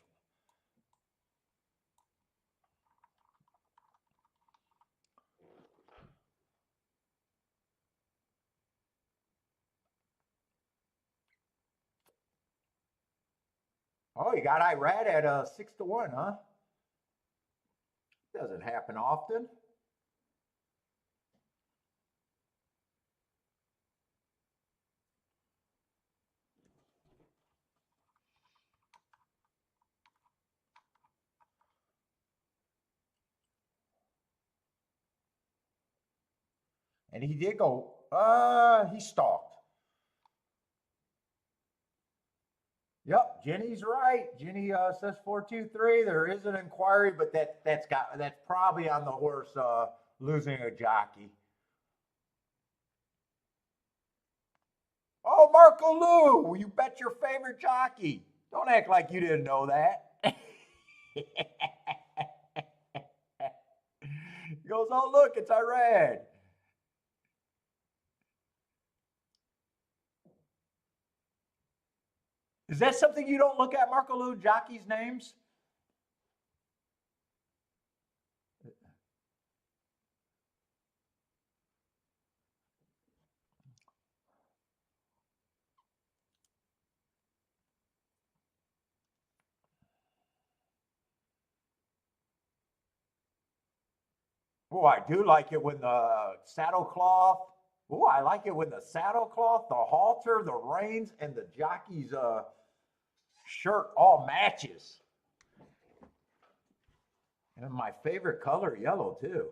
Oh, you got Irad at 6-1, huh? Doesn't happen often. And he did go, he stalked. Yep, Jenny's right. Jenny says 4-2-3. There is an inquiry, but that's probably on the horse losing a jockey. Oh, Marco Lou, you bet your favorite jockey. Don't act like you didn't know that. He goes, oh, look, it's Irad. Is that something you don't look at, Marco Lou, jockeys' names? Oh, I do like it when the saddlecloth. Oh, I like it when the saddlecloth, the halter, the reins, and the jockey's shirt all matches. And my favorite color, yellow, too.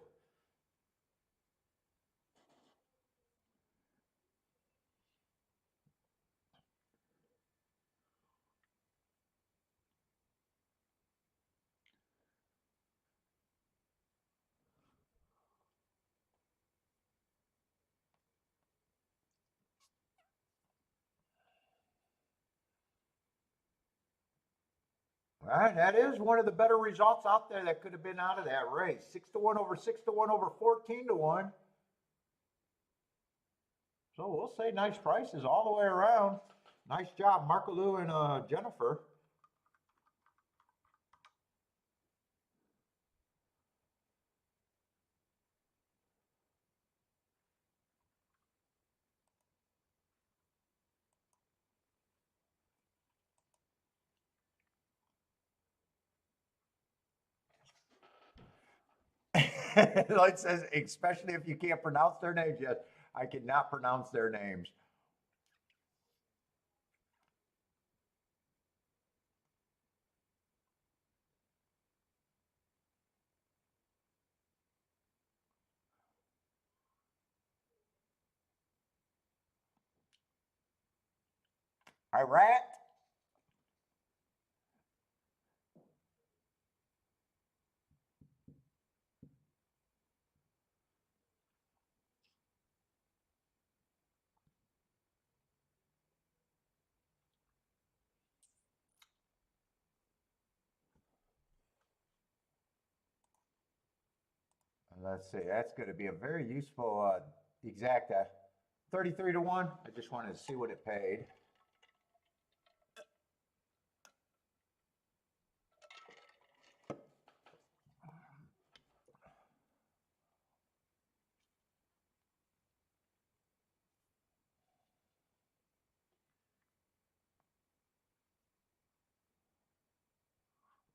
All right, that is one of the better results out there that could have been out of that race. 6-1 over 6-1 over 14-1. So we'll say nice prices all the way around. Nice job, Marco Lou and Jennifer. Like it says, especially if you can't pronounce their names. Yes, I cannot pronounce their names. Iraq. Let's see. That's going to be a very useful exact 33-1. I just wanted to see what it paid.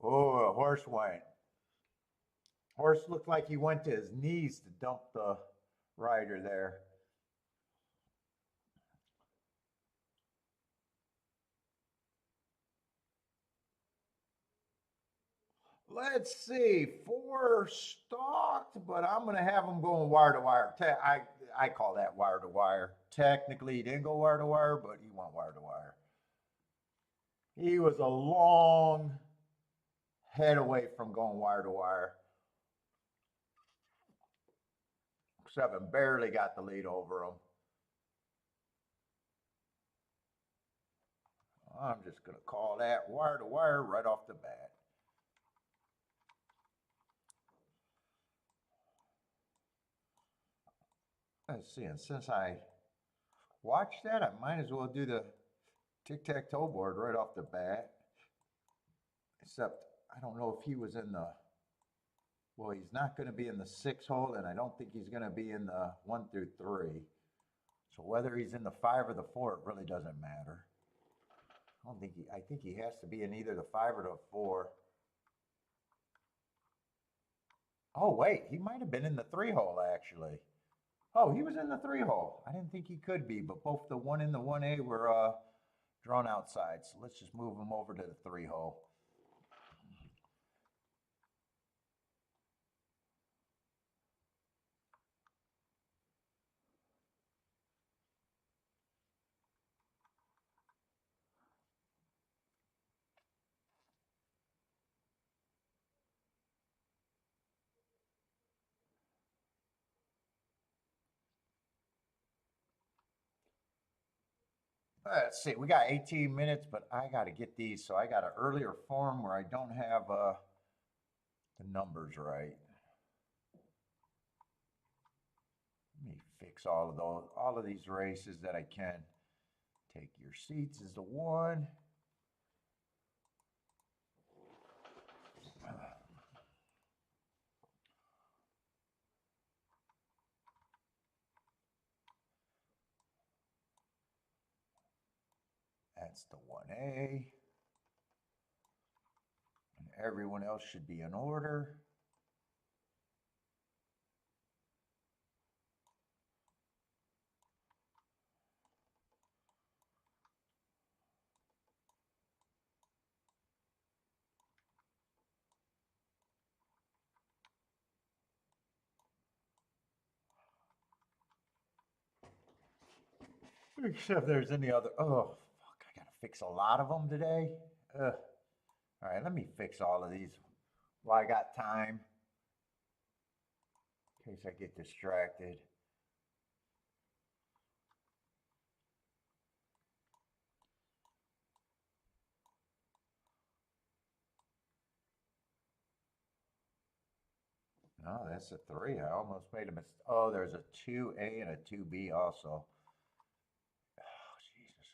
Oh, a horse went. Horse looked like he went to his knees to dump the rider there. Let's see, 4 stalked, but I'm going to have him going wire to wire. I call that wire to wire. Technically, he didn't go wire to wire, but he went wire to wire. He was a long head away from going wire to wire. 7 barely got the lead over him. I'm just going to call that wire to wire right off the bat. Let's see, and since I watched that, I might as well do the tic-tac-toe board right off the bat. Except I don't know if he was in the, well, he's not going to be in the 6 hole, and I don't think he's going to be in the 1 through 3. So whether he's in the 5 or the 4, it really doesn't matter. I think he has to be in either the 5 or the 4. Oh, wait, he might have been in the 3 hole, actually. Oh, he was in the 3 hole. I didn't think he could be, but both the 1 and the 1A were drawn outside. So let's just move him over to the 3 hole. Let's see, we got 18 minutes, but I got to get these. So I got an earlier form where I don't have the numbers right. Let me fix all of those, all of these races that I can. Take your seats is the 1. That's the 1A. And everyone else should be in order. Except if there's any other, oh, fuck, I gotta fix a lot of them today. All right, let me fix all of these while I got time, in case I get distracted. No, that's a 3. I almost made a mistake. Oh, there's a 2A and a 2B also. Oh, Jesus.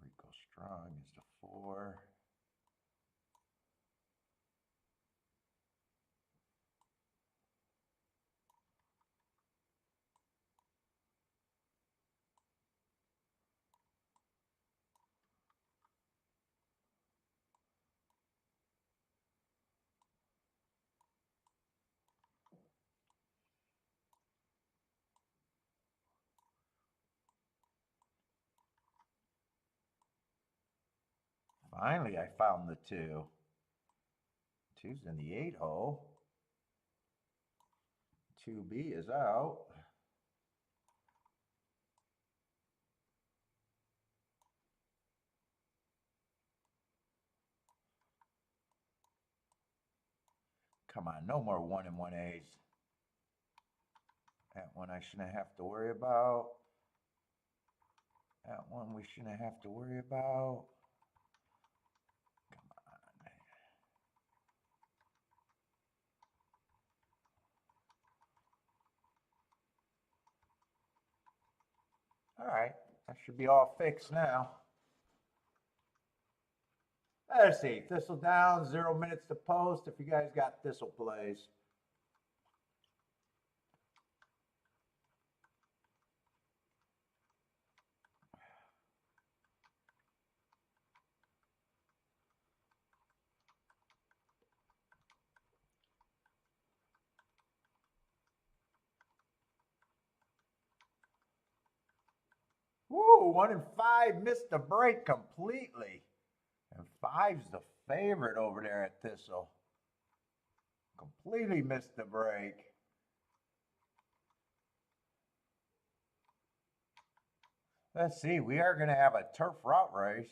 Rico Strong is the 4. Finally, I found the 2. 2's in the 8 hole. 2B is out. Come on, no more 1 and 1As. That one I shouldn't have to worry about. That one we shouldn't have to worry about. Come on. All right, that should be all fixed now. Let's see, thistle down, 0 minutes to post if you guys got thistle plays. Woo, 1 and 5 missed the break completely. And 5's the favorite over there at Thistle. Completely missed the break. Let's see, we are going to have a turf route race.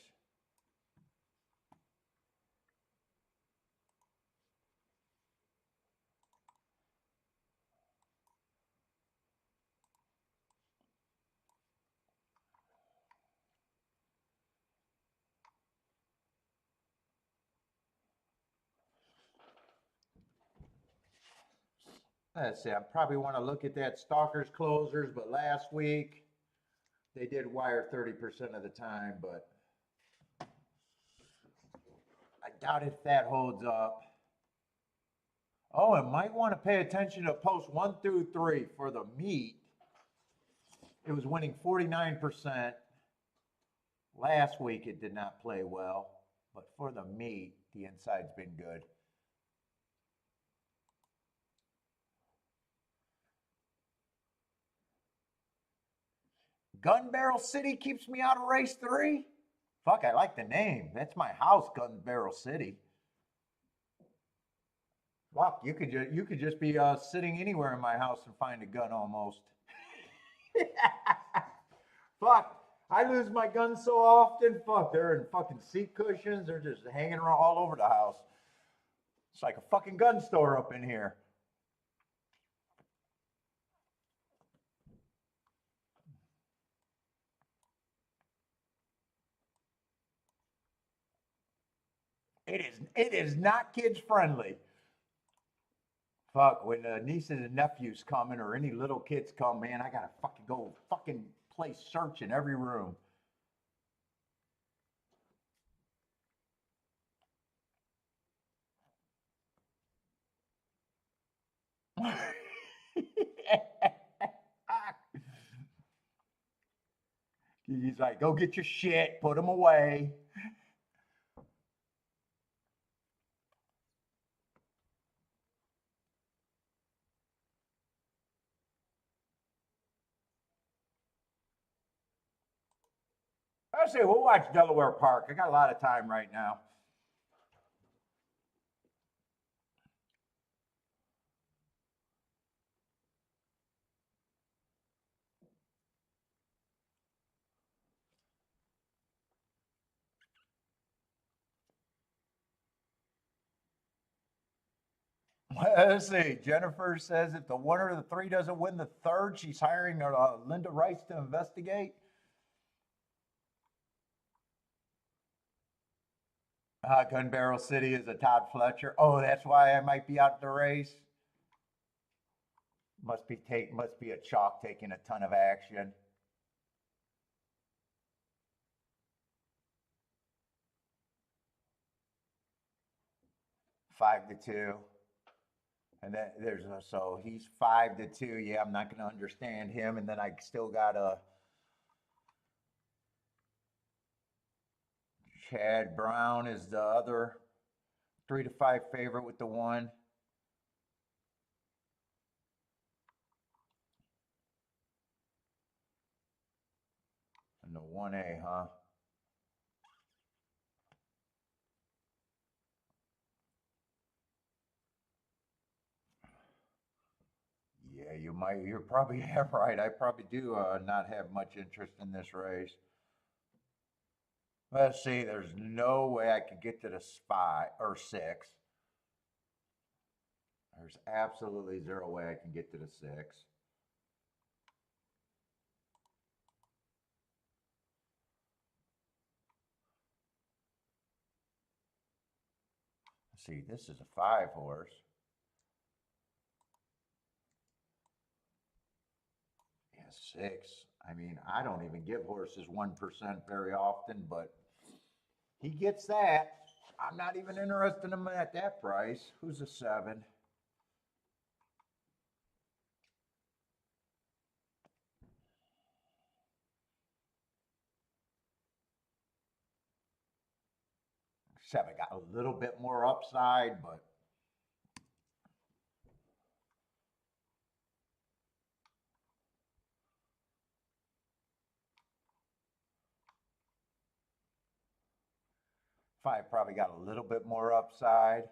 Let's see, I probably want to look at that Stalkers Closers, but last week They did wire 30% of the time, but I doubt if that holds up. Oh, and might want to pay attention to post 1 through 3 for the meat. It was winning 49%. Last week it did not play well, but for the meat, the inside's been good. Gun Barrel City keeps me out of race 3. Fuck, I like the name. That's my house, Gun Barrel City. Fuck, you could just be sitting anywhere in my house and find a gun almost. Fuck, I lose my guns so often. Fuck, they're in fucking seat cushions. They're just hanging around all over the house. It's like a fucking gun store up in here. It is not kids friendly. Fuck, when nieces and nephews coming or any little kids come, man, I gotta fucking go fucking play search in every room. He's like, go get your shit, put them away. I say, we'll watch Delaware Park. I got a lot of time right now. Let's see. Jennifer says if the winner of the 3 doesn't win the 3rd, she's hiring Linda Rice to investigate. Gun Barrel City is a Todd Fletcher. Oh, that's why I might be out the race. Must be a chalk taking a ton of action. Five to two. And then there's so he's 5-2. Yeah, I'm not going to understand him. And then I still got a Chad Brown is the other 3-5 favorite with the 1. And the 1A, huh? Yeah, you're probably right. I probably do not have much interest in this race. Let's see, there's no way I could get to the 5 or 6. There's absolutely zero way I can get to the 6. See, this is a 5 horse. Yeah, 6. I mean, I don't even give horses 1% very often, but he gets that. I'm not even interested in him at that price. Who's a 7? Seven got a little bit more upside, but five probably got a little bit more upside.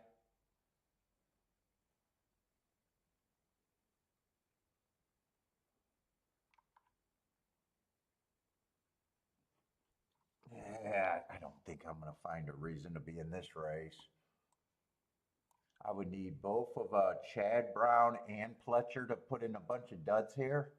Yeah, I don't think I'm going to find a reason to be in this race. I would need both of Chad Brown and Pletcher to put in a bunch of duds here.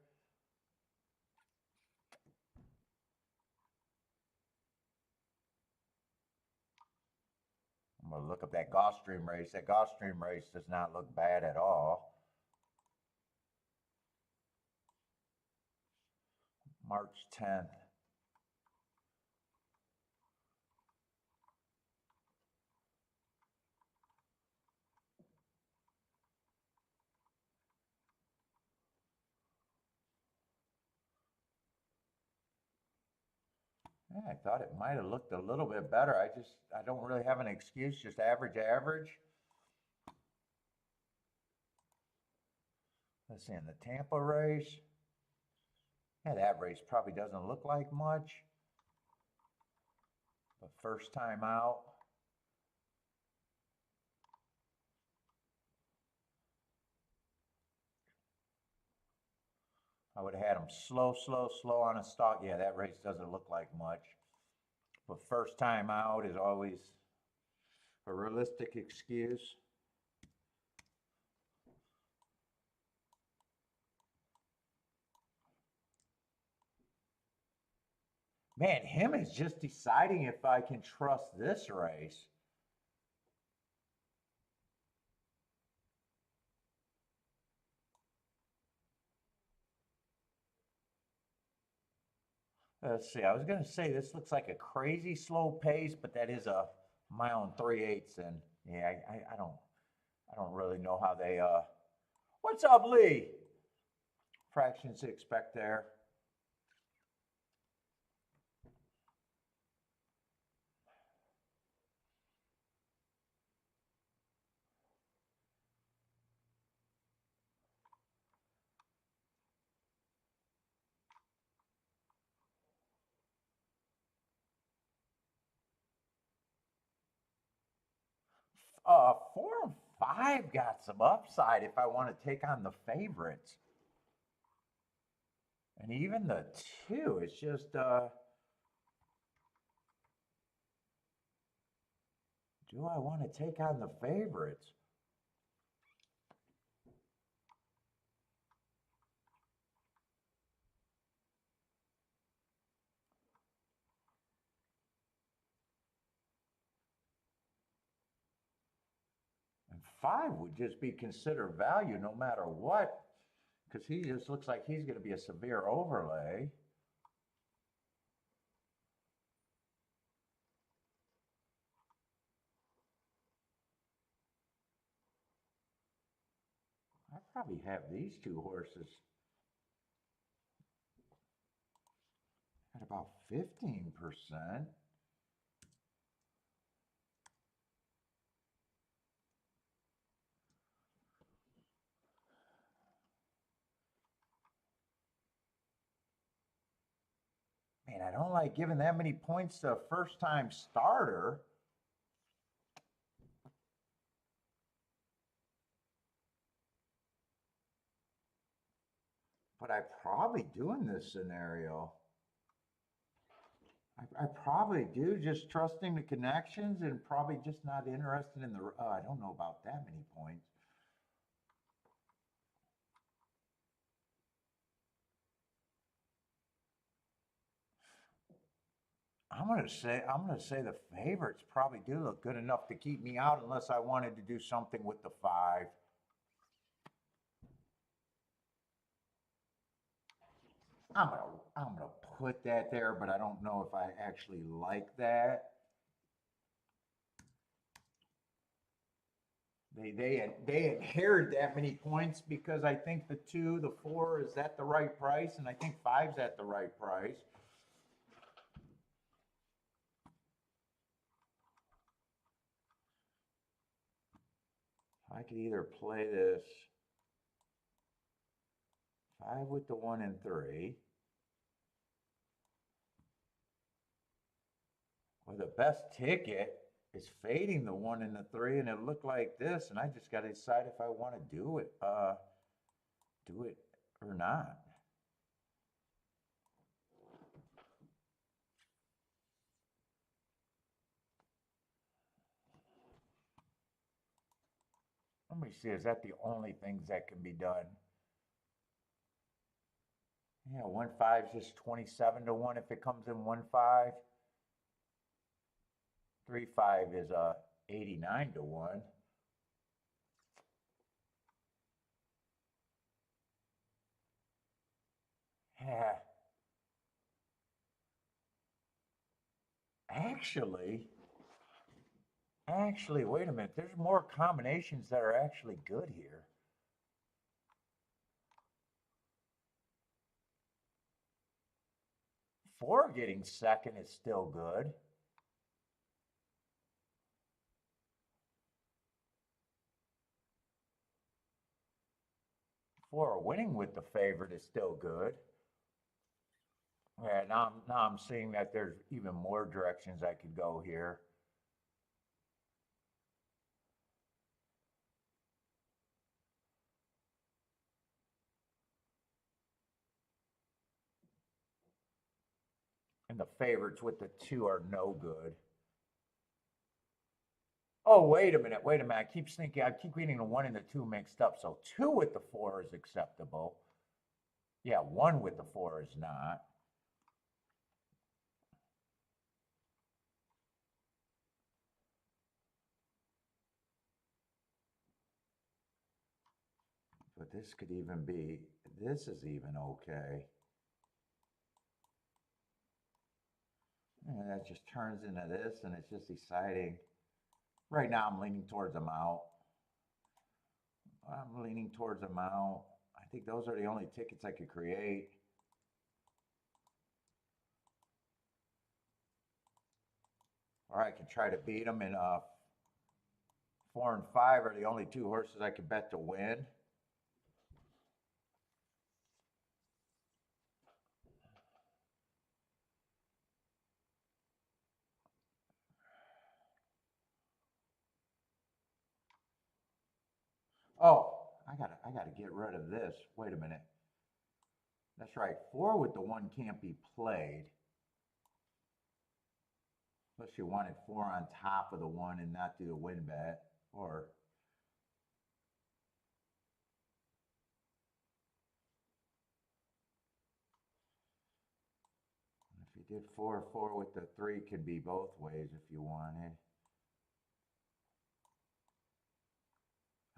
I'm going to look up that Gulfstream race. That Gulfstream race does not look bad at all. March 10th. Yeah, I thought it might have looked a little bit better. I don't really have an excuse, just average, average. Let's see, in the Tampa race, yeah, that race probably doesn't look like much. But first time out. I would have had him slow, slow, slow on a stalk. Yeah, that race doesn't look like much. But first time out is always a realistic excuse. Man, him is just deciding if I can trust this race. Let's see. I was going to say this looks like a crazy slow pace, but that is a mile and 3/8. And yeah, I don't really know how they. What's up, Lee? Fractions to expect there. Four and five got some upside if I want to take on the favorites. And even the two, it's just, do I want to take on the favorites? And five would just be considered value no matter what, because he just looks like he's going to be a severe overlay. I probably have these two horses at about 15%. Man, I don't like giving that many points to a first-time starter. But I probably do in this scenario. I probably do, just trusting the connections and probably just not interested in the, I don't know about that many points. I'm gonna say the favorites probably do look good enough to keep me out unless I wanted to do something with the five. I'm gonna put that there, but I don't know if I actually like that. They inherit that many points because I think the two, the four is at the right price, and I think five's at the right price. I could either play this five with the one and three, or the best ticket is fading the one and the three, and it looked like this, and I just got to decide if I want to do it or not. Let me see, is that the only things that can be done? Yeah, 1-5 is just 27 to 1 if it comes in 1-5. 3-5 is 89 to 1. Yeah. actually, wait a minute. There's more combinations that are actually good here. Four getting second is still good. Four winning with the favorite is still good. Yeah, now I'm seeing that there's even more directions I could go here. And the favorites with the two are no good. Oh, wait a minute, wait a minute. I keep getting the one and the two mixed up. So two with the four is acceptable. Yeah, one with the four is not. But this could even be, this is even okay. And that just turns into this, and it's just deciding. Right now, I'm leaning towards them out. I'm leaning towards them out. I think those are the only tickets I could create. Or I could try to beat them in 4 and 5 are the only two horses I could bet to win. Oh, I gotta get rid of this. Wait a minute. That's right. 4 with the 1 can't be played. Unless you wanted 4 on top of the 1 and not do the win bet. Or if you did 4 with the 3 could be both ways if you wanted.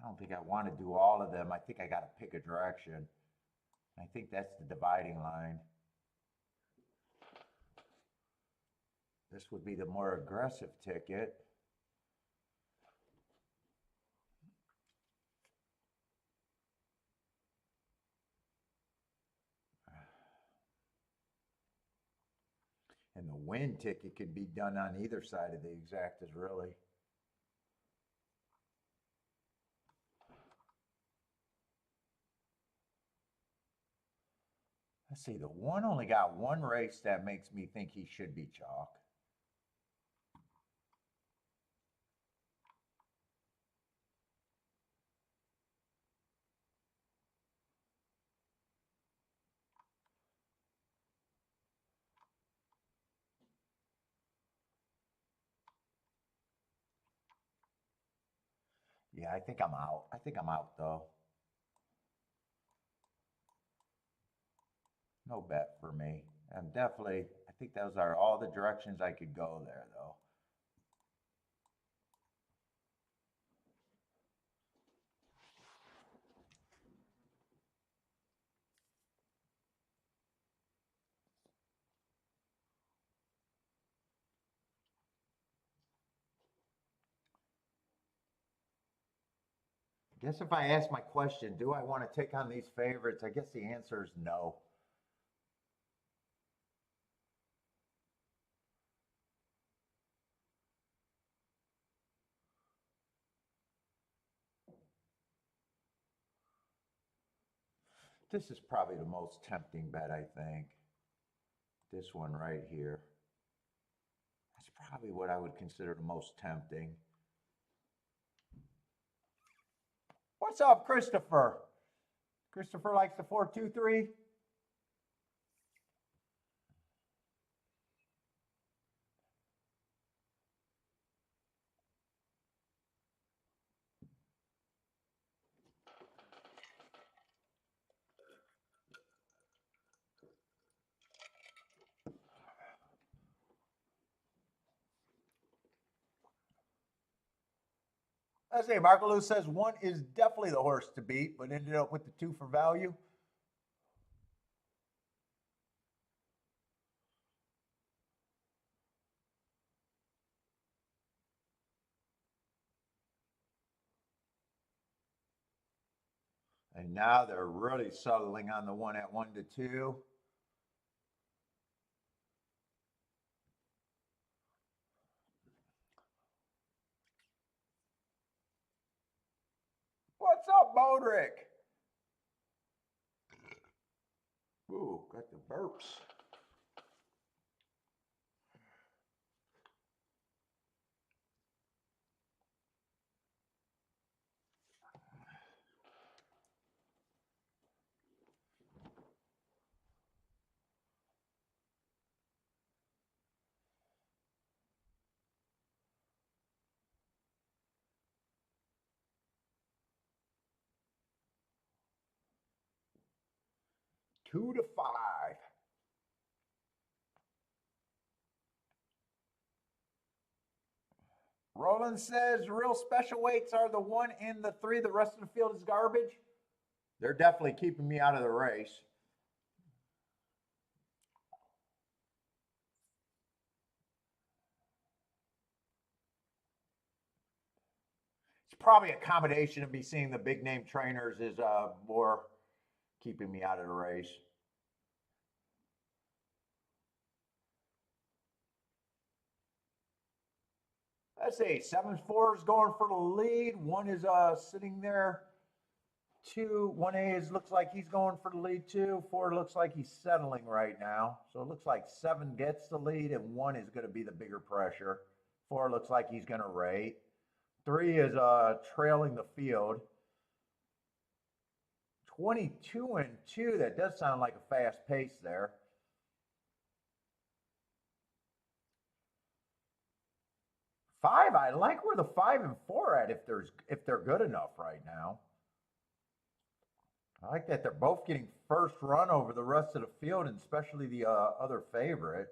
I don't think I want to do all of them. I think I got to pick a direction. I think that's the dividing line. This would be the more aggressive ticket. And the win ticket could be done on either side of the exactas, really. Let's see, the one only got one race that makes me think he should be chalk. Yeah, I think I'm out. I think I'm out, though. No bet for me. I'm definitely, I think those are all the directions I could go there, though. I guess if I ask my question, do I want to take on these favorites? I guess the answer is no. This is probably the most tempting bet, I think. This one right here. That's probably what I would consider the most tempting. What's up, Christopher? Christopher likes the 4-2-3. I say, Marco Lewis says 1 is definitely the horse to beat, but ended up with the 2 for value. And now they're really settling on the one at 1-2. What's up, Modric? Ooh, got the burps. Two to five. Roland says real special weights are the 1 and the 3. The rest of the field is garbage. They're definitely keeping me out of the race. It's probably a combination of me seeing the big name trainers is more keeping me out of the race. Let's see, 7-4 is going for the lead. 1 is sitting there. 2, 1A is looks like he's going for the lead too. 4 looks like he's settling right now. So it looks like 7 gets the lead and 1 is going to be the bigger pressure. 4 looks like he's going to rate. 3 is trailing the field. 22-2, that does sound like a fast pace there. 5, I like where the 5 and 4 at if they're good enough right now. I like that they're both getting first run over the rest of the field, and especially the other favorite.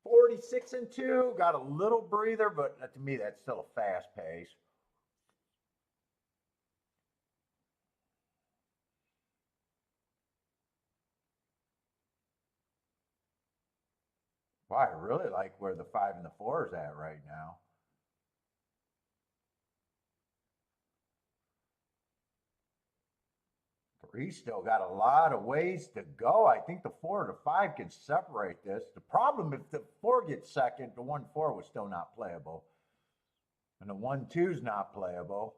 46-2, got a little breather, but to me that's still a fast pace. Wow, I really like where the 5 and the 4 is at right now. He's still got a lot of ways to go. I think the 4 to 5 can separate this. The problem, if the 4 gets second, the 1-4 was still not playable. And the 1-2 is not playable.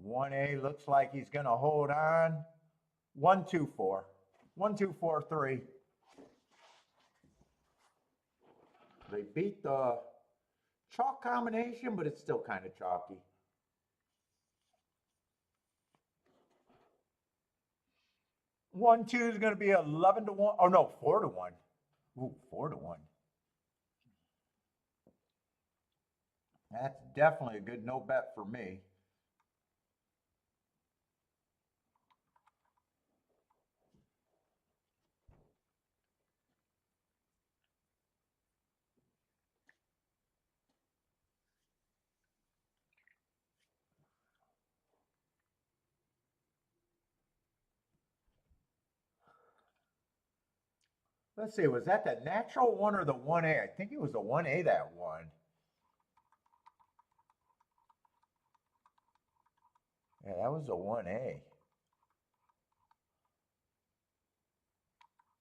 One A looks like he's going to hold on. 1-2-4. 1-2-4-3. They beat the chalk combination, but it's still kind of chalky. One two is going to be 11-1. Oh no, 4-1. Ooh, 4-1. That's definitely a good no bet for me. Let's see, was that the natural one or the 1A? I think it was the 1A that won. Yeah, that was the 1A.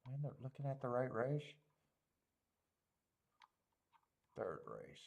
And they're looking at the right race. Third race.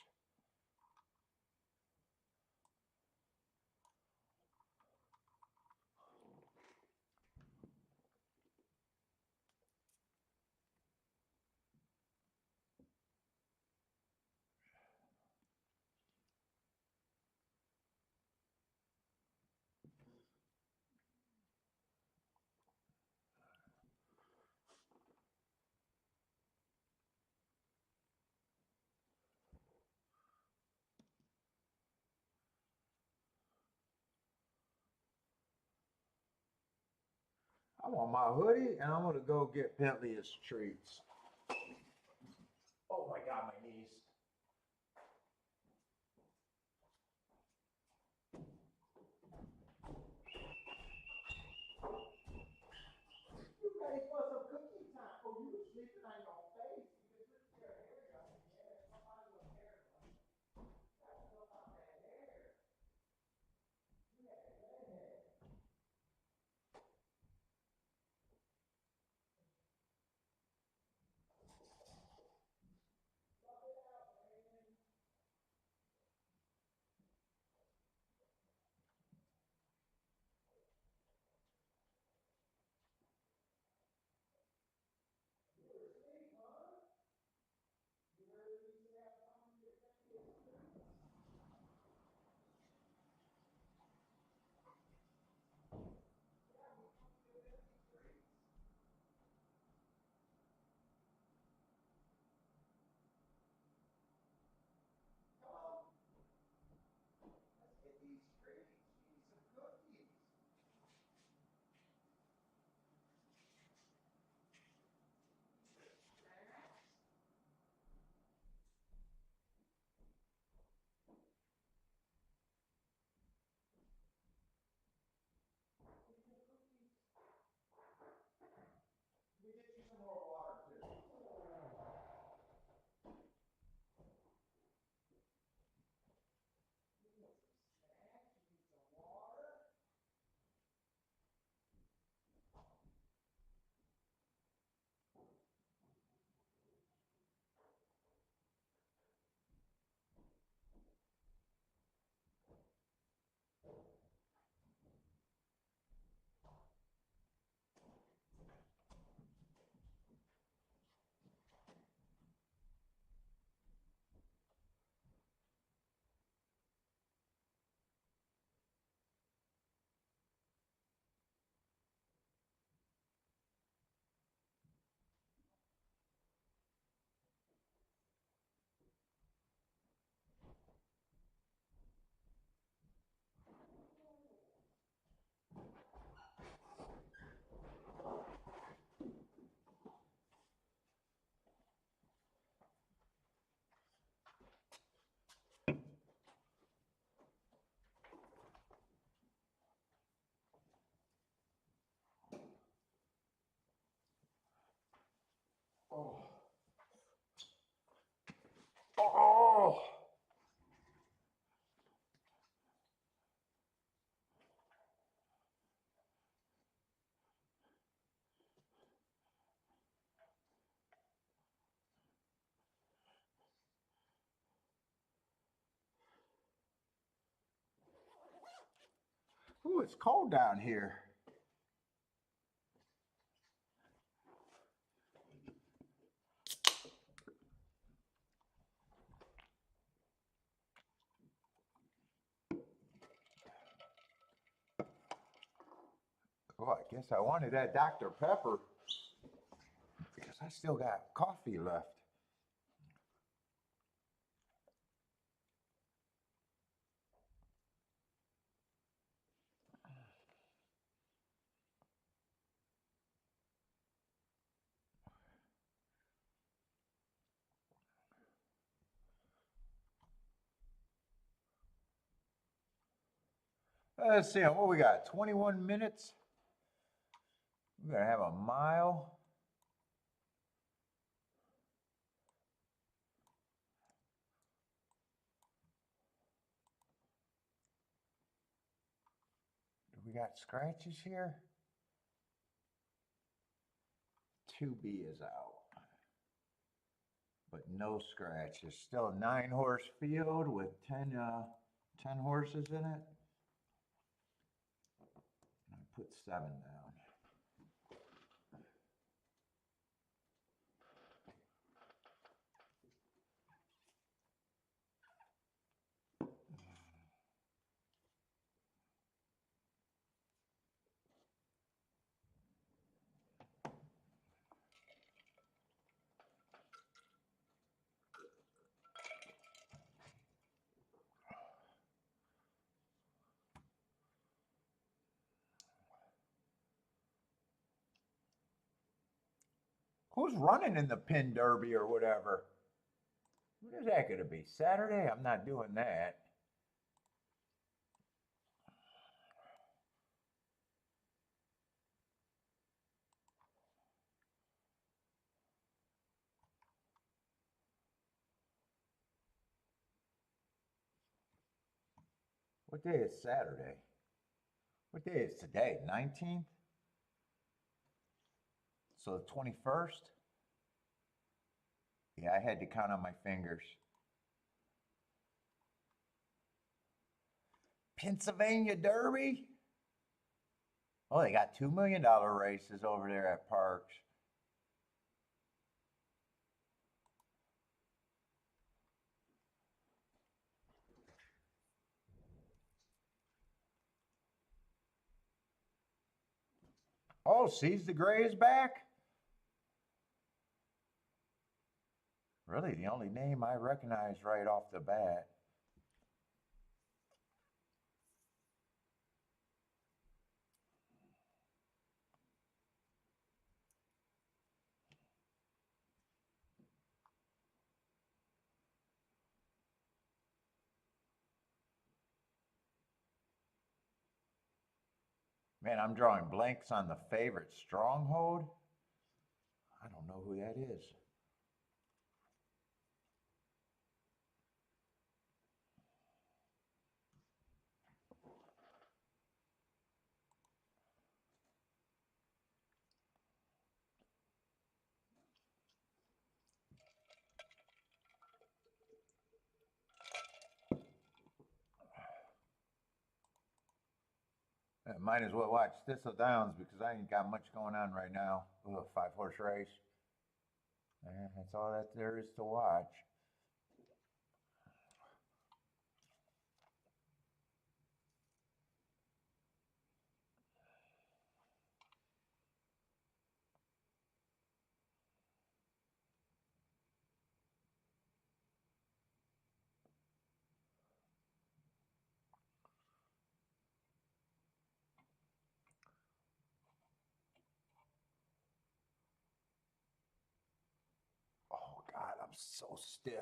I want my hoodie and I'm gonna go get Bentley his treats. Oh my God, my knees. Oh! Ooh, it's cold down here. Oh, I guess I wanted that Dr. Pepper because I still got coffee left. Let's see, what we got? 21 minutes. We're gonna have a mile. Do we got scratches here? 2B is out, but no scratches. Still a 9-horse field with 10 horses in it. I put 7 down. Who's running in the pin derby or whatever? What is that going to be? Saturday? I'm not doing that. What day is Saturday? What day is today? 19th? So the 21st? Yeah, I had to count on my fingers. Pennsylvania Derby? Oh, they got $2 million races over there at Parks. Oh, Seize the Gray is back? Really, the only name I recognize right off the bat. Man, I'm drawing blanks on the favorite Stronghold. I don't know who that is. Might as well watch Thistle Downs because I ain't got much going on right now. Ugh, 5-horse race. That's all that there is to watch. Oh God, I'm so stiff.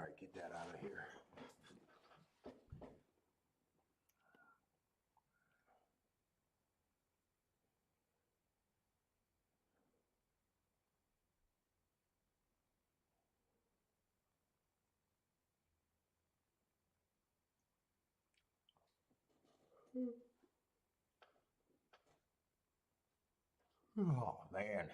right, get that out of here. Oh, man.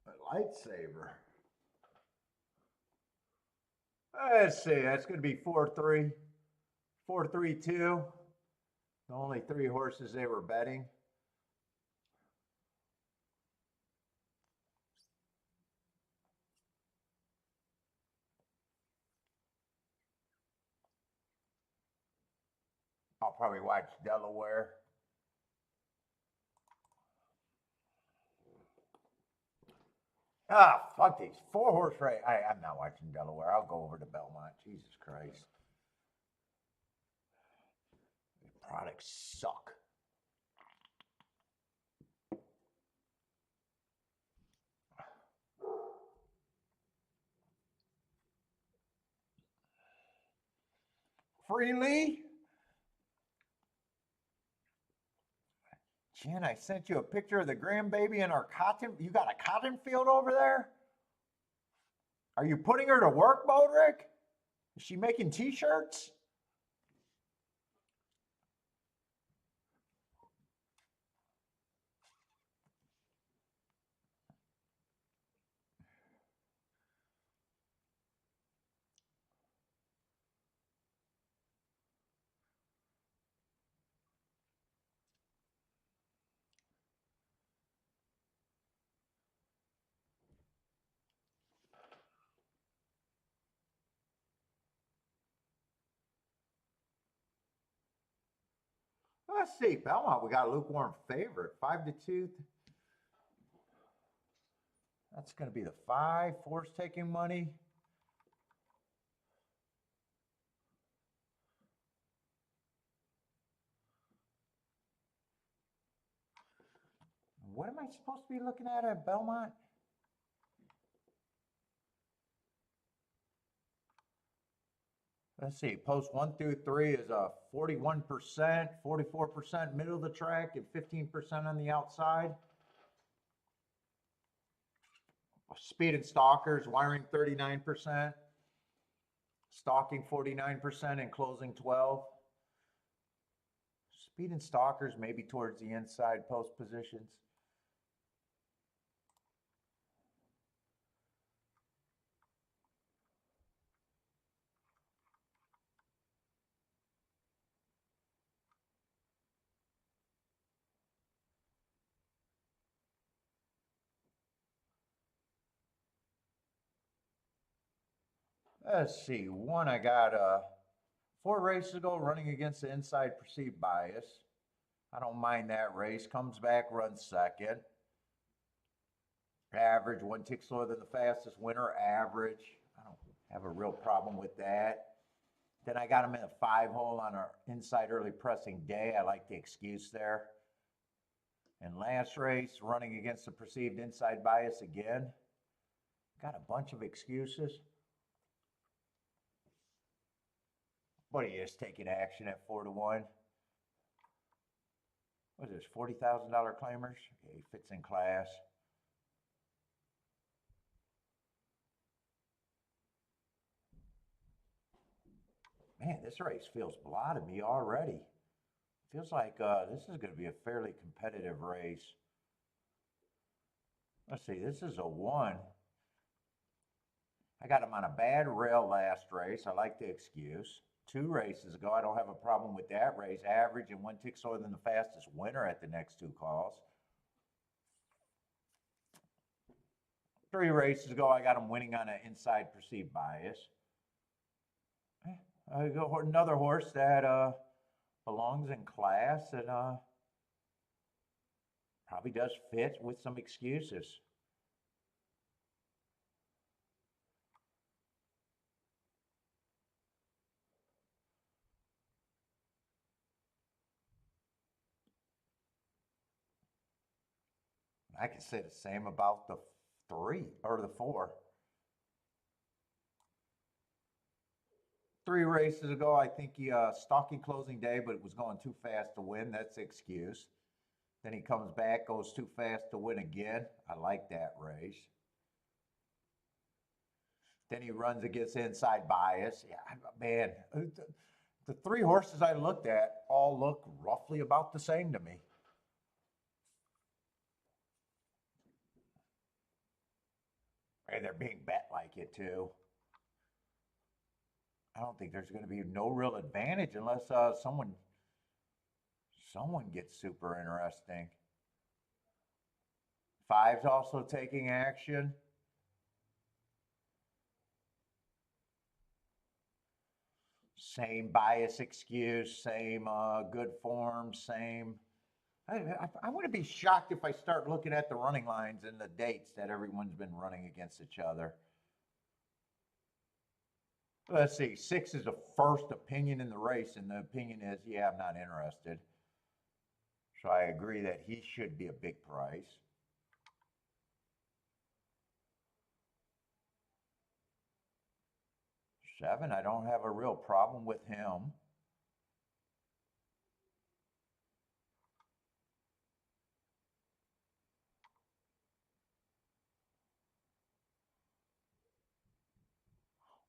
A lightsaber. Let's see, that's going to be 4-3. 4-3-2. The only 3 horses they were betting. I'll probably watch Delaware. Ah, fuck these 4-horse race. I'm not watching Delaware. I'll go over to Belmont. Jesus Christ. These products suck. Freely? Jen, I sent you a picture of the grandbaby in our cotton. You got a cotton field over there? Are you putting her to work, Bodrick? Is she making t-shirts? Let's see, Belmont, we got a lukewarm favorite, 5-2. That's going to be the 5. 4's taking money. What am I supposed to be looking at Belmont? Let's see, post 1 through 3 is a 41%, 44% middle of the track, and 15% on the outside. Speed and stalkers, wiring 39%, stalking 49%, and closing 12. Speed and stalkers maybe towards the inside post positions. Let's see, I got 4 races ago running against the inside perceived bias. I don't mind that race. Comes back, runs second. Average, 1 tick slower than the fastest winner, average. I don't have a real problem with that. Then I got him in a 5-hole on our inside early pressing day. I like the excuse there. And last race, running against the perceived inside bias again. Got a bunch of excuses. But he is taking action at 4-1. What is this, $40,000 claimers? Yeah, he fits in class. Man, this race feels blah to me already. Feels like this is going to be a fairly competitive race. Let's see, this is a 1. I got him on a bad rail last race. I like the excuse. 2 races ago, I don't have a problem with that race. Average and 1 tick slower than the fastest winner at the next 2 calls. 3 races ago, I got him winning on an inside perceived bias. I go another horse that belongs in class and probably does fit with some excuses. I can say the same about the 3 or the 4. 3 races ago, I think he stalking closing day, but it was going too fast to win. That's the excuse. Then he comes back, goes too fast to win again. I like that race. Then he runs against inside bias. Yeah, man, the 3 horses I looked at all look roughly about the same to me. And they're being bet like it too. I don't think there's going to be no real advantage unless someone gets super interesting. 5's also taking action. Same bias excuse, same good form, same. I wouldn't be shocked if I start looking at the running lines and the dates that everyone's been running against each other. Let's see, 6 is the first opinion in the race, and the opinion is, yeah, I'm not interested. So I agree that he should be a big price. 7, I don't have a real problem with him.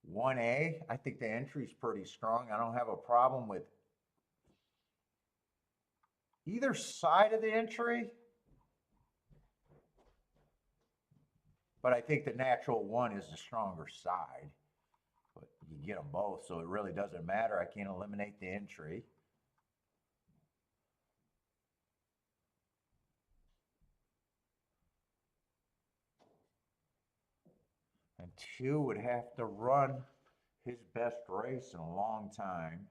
One A, I think the entry's pretty strong. I don't have a problem with either side of the entry. But I think the natural 1 is the stronger side. But you get them both, so it really doesn't matter. I can't eliminate the entry. And 2 would have to run his best race in a long time.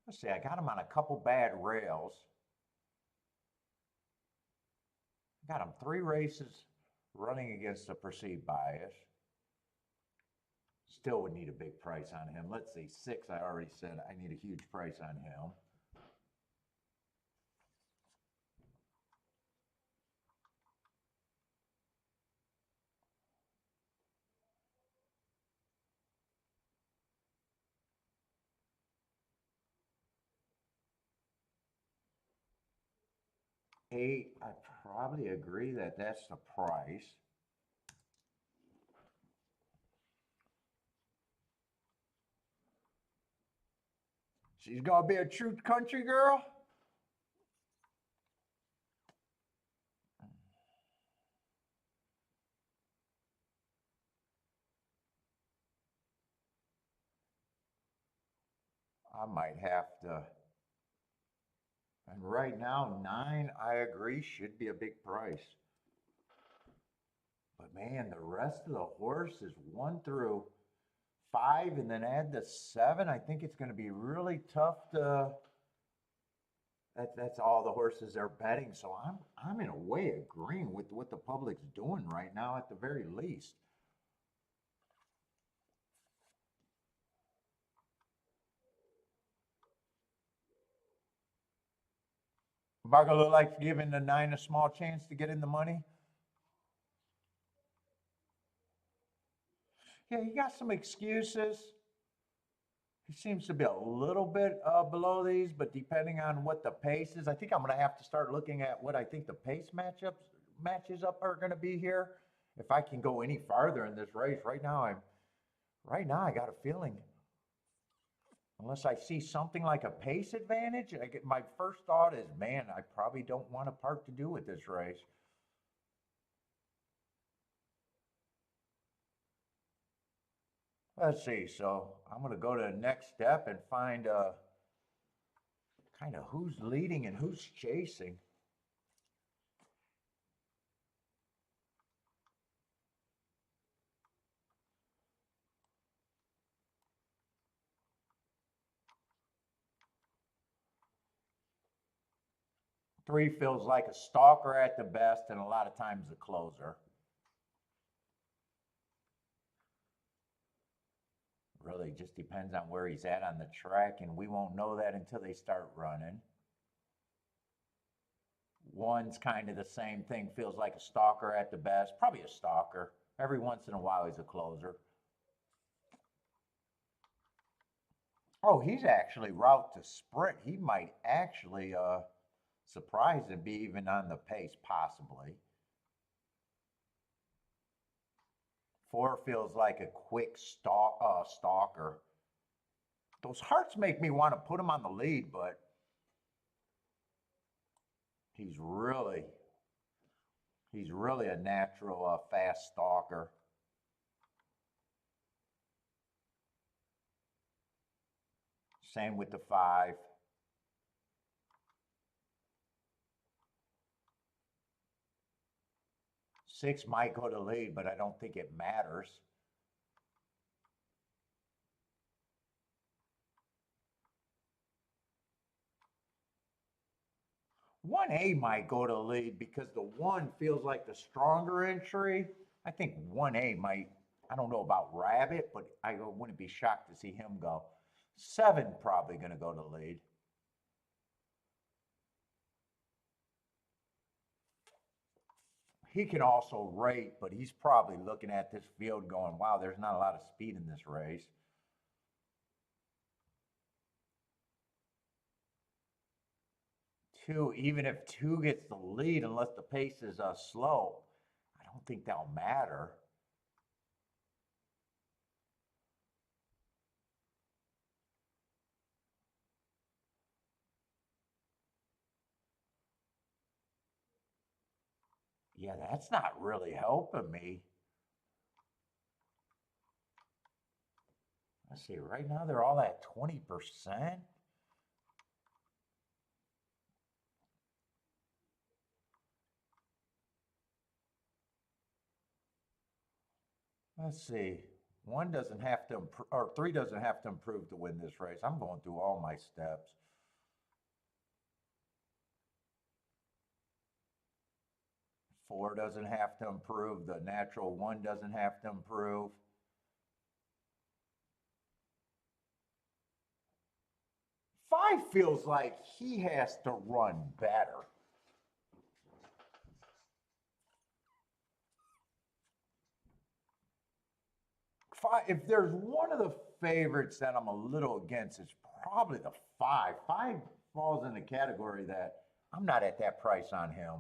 Let's see, I got him on a couple bad rails. I got him 3 races running against a perceived bias. Still would need a big price on him. Let's see, 6, I already said I need a huge price on him. Eight, I probably agree that that's the price. She's gonna be a true country girl. I might have to. And right now, 9, I agree, should be a big price. But man, the rest of the horses, 1 through 5, and then add the 7, I think it's going to be really tough to. That's all the horses they're betting. So I'm in a way agreeing with what the public's doing right now, at the very least. Marco look like giving the 9 a small chance to get in the money. Yeah, he got some excuses. He seems to be a little bit below these, but depending on what the pace is, I think I'm going to have to start looking at what I think the pace matches up are going to be here. If I can go any farther in this race, right now I got a feeling Unless I see something like a pace advantage, my first thought is, man, I probably don't want a part to do with this race. Let's see. So I'm going to go to the next step and find kind of who's leading and who's chasing. Three feels like a stalker at the best and a lot of times a closer. Really just depends on where he's at on the track, and we won't know that until they start running. One's kind of the same thing, feels like a stalker at the best, probably a stalker. Every once in a while he's a closer. Oh, he's actually route to sprint. He might actually surprise and be even on the pace, possibly. Four feels like a quick stalker. Those hearts make me want to put him on the lead, but he's really a natural fast stalker. Same with the five. Six might go to lead, but I don't think it matters. One A might go to lead because the one feels like the stronger entry. I think 1A might, I don't know about Rabbit, but I wouldn't be shocked to see him go. Seven probably going to go to lead. He can also rate, but he's probably looking at this field going, wow, there's not a lot of speed in this race. Two, even if two gets the lead, unless the pace is slow, I don't think that'll matter. Yeah, that's not really helping me. Let's see, right now they're all at 20%. Let's see. One doesn't have to improve, or three doesn't have to improve to win this race. I'm going through all my steps. Four doesn't have to improve. The natural one doesn't have to improve. Five feels like he has to run better. Five, if there's one of the favorites that I'm a little against, it's probably the five. Five falls in the category that I'm not at that price on him.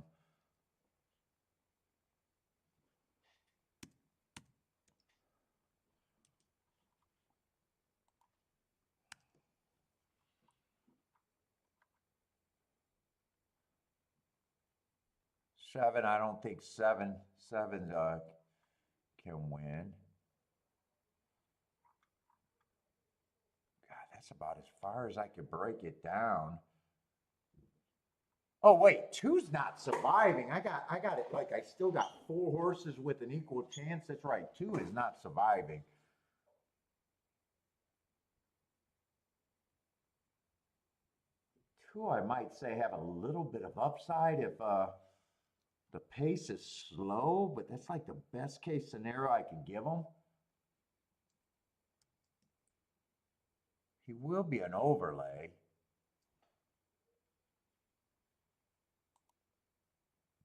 Seven, I don't think seven can win. God, that's about as far as I could break it down. Oh wait, two's not surviving. I got it like I still got four horses with an equal chance. That's right. Two is not surviving. Two, I might say, have a little bit of upside if the pace is slow, but that's like the best case scenario I can give him. He will be an overlay.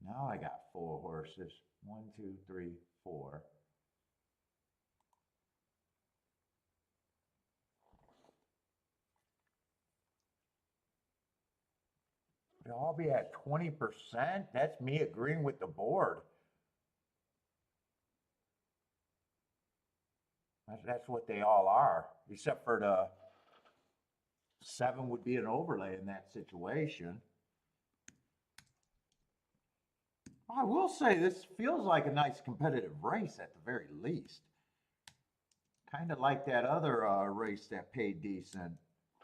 Now I got four horses. One, two, three, four. They'll all be at 20%. That's me agreeing with the board. That's what they all are, except for 7 would be an overlay in that situation. I will say this feels like a nice competitive race at the very least. Kind of like that other race that paid decent.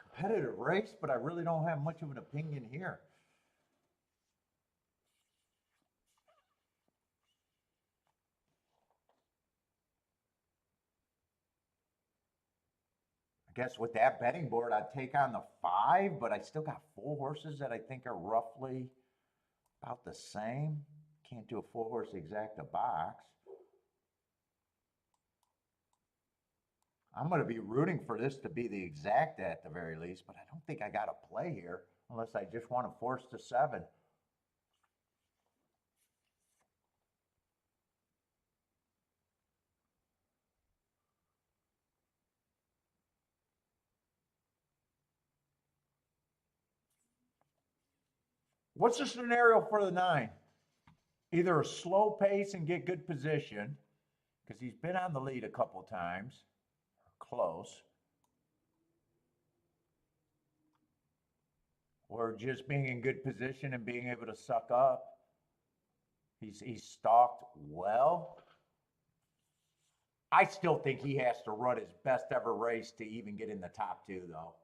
Competitive race, but I really don't have much of an opinion here. I guess with that betting board, I'd take on the 5, but I still got 4 horses that I think are roughly about the same. Can't do a 4-horse exacta box. I'm going to be rooting for this to be the exacta at the very least, but I don't think I got a play here unless I just want to force the 7. What's the scenario for the 9? Either a slow pace and get good position, because he's been on the lead a couple times, close, or just being in good position and being able to suck up. He's stalked well. I still think he has to run his best ever race to even get in the top 2, though.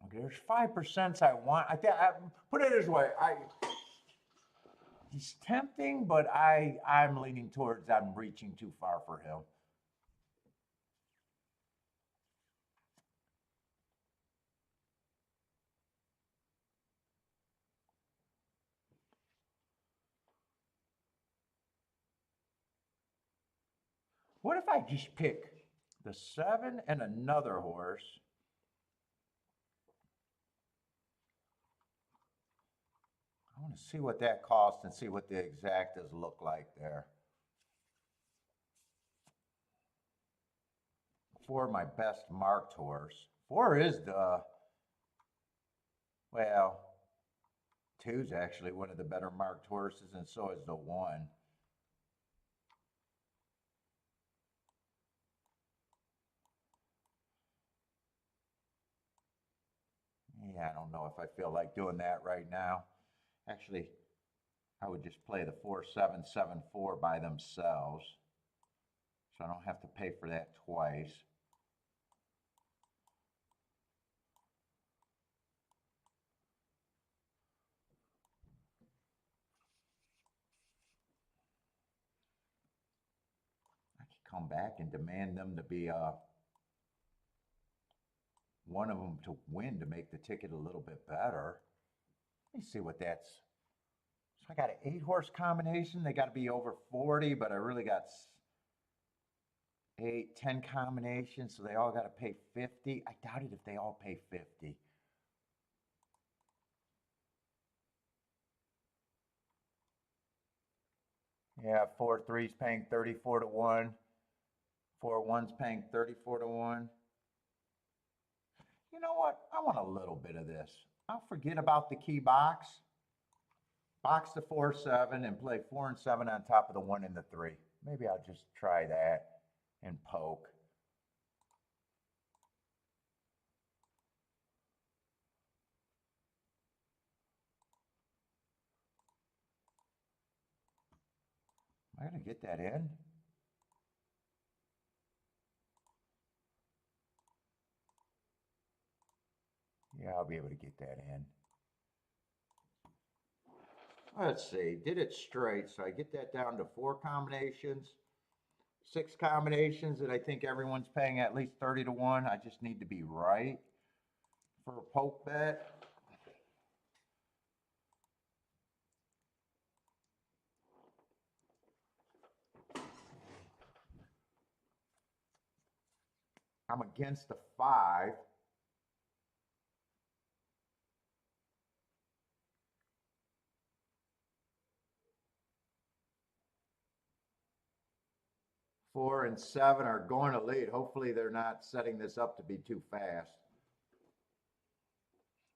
Okay, there's 5% I want. I put it this way. He's tempting, but I'm leaning towards I'm reaching too far for him. What if I just pick the 7 and another horse? I want to see what that costs and see what the exactas look like there. For my best marked horse. 4 is the, well, 2's actually one of the better marked horses, and so is the 1. Yeah, I don't know if I feel like doing that right now. Actually, I would just play the 4, 7, 7, 4 by themselves. So I don't have to pay for that twice. I could come back and demand them to be one of them to win to make the ticket a little bit better. Let me see what that's. So I got an 8-horse combination. They got to be over 40, but I really got 8, 10 combinations, so they all got to pay 50. I doubt it if they all pay 50. Yeah, 4 3's paying 34 to 1. 4 1's paying 34 to 1. You know what? I want a little bit of this. I'll forget about the key box. Box the 4 7 and play 4 and 7 on top of the 1 and the 3. Maybe I'll just try that and poke. Am I going to get that in? Yeah, I'll be able to get that in. Let's see, did it straight, so I get that down to 4 combinations, 6 combinations, and I think everyone's paying at least 30 to 1. I just need to be right for a poke bet. I'm against the 5. Four and 7 are going to lead. Hopefully they're not setting this up to be too fast.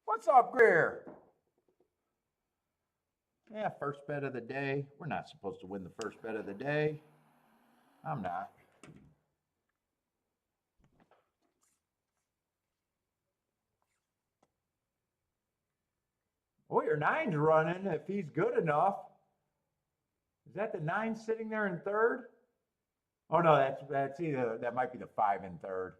What's up, Greer? Yeah, first bet of the day. We're not supposed to win the first bet of the day. I'm not. Oh, your nine's running if he's good enough. Is that the nine sitting there in third? Oh no, that's either that might be the five in third.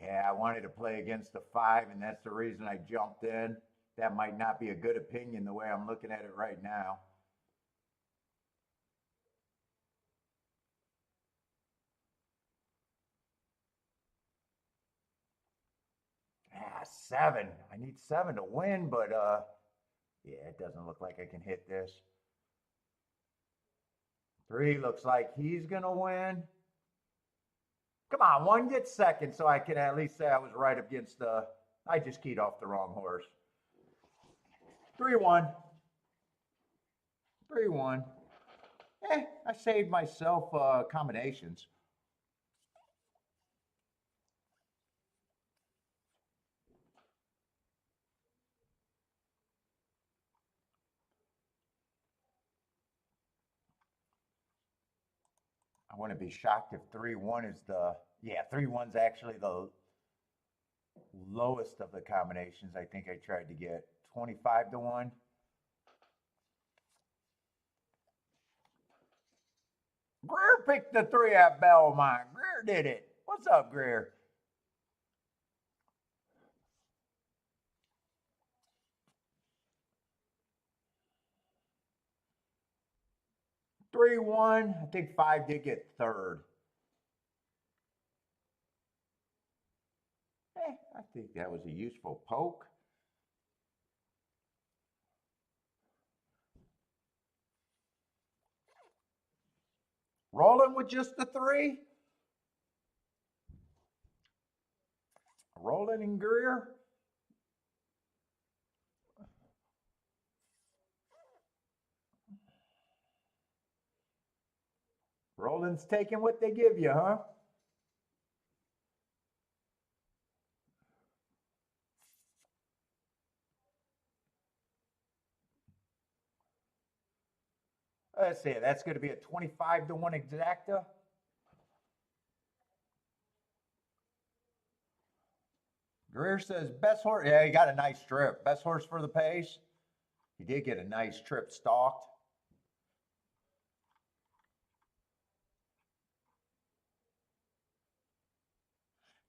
Yeah, I wanted to play against the five, and that's the reason I jumped in. That might not be a good opinion the way I'm looking at it right now. Ah, seven. I need seven to win, but yeah, it doesn't look like I can hit this. Three looks like he's gonna win. Come on, one gets second, so I can at least say I was right against the. I just keyed off the wrong horse. 3-1. 3-1. I saved myself combinations. I wouldn't be shocked if 3-1 is the. Yeah, 3-1's actually the lowest of the combinations. I think I tried to get 25 to 1. Greer picked the three at Belmont. Greer did it. What's up, Greer? 3-1. I think five did get third. I think that was a useful poke. Rolling with just the three. Rolling and Greer. Rolling's taking what they give you, huh? Let's see. That's going to be a 25 to 1 exacta. Greer says best horse. Yeah, he got a nice trip. Best horse for the pace. He did get a nice trip stalked.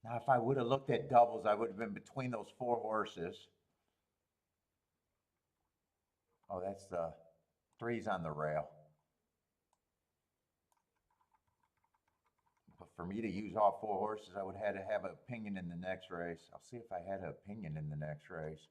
Now, if I would have looked at doubles, I would have been between those four horses. Oh, that's the threes on the rail. But for me to use all four horses, I would have had to have an opinion in the next race. I'll see if I had an opinion in the next race.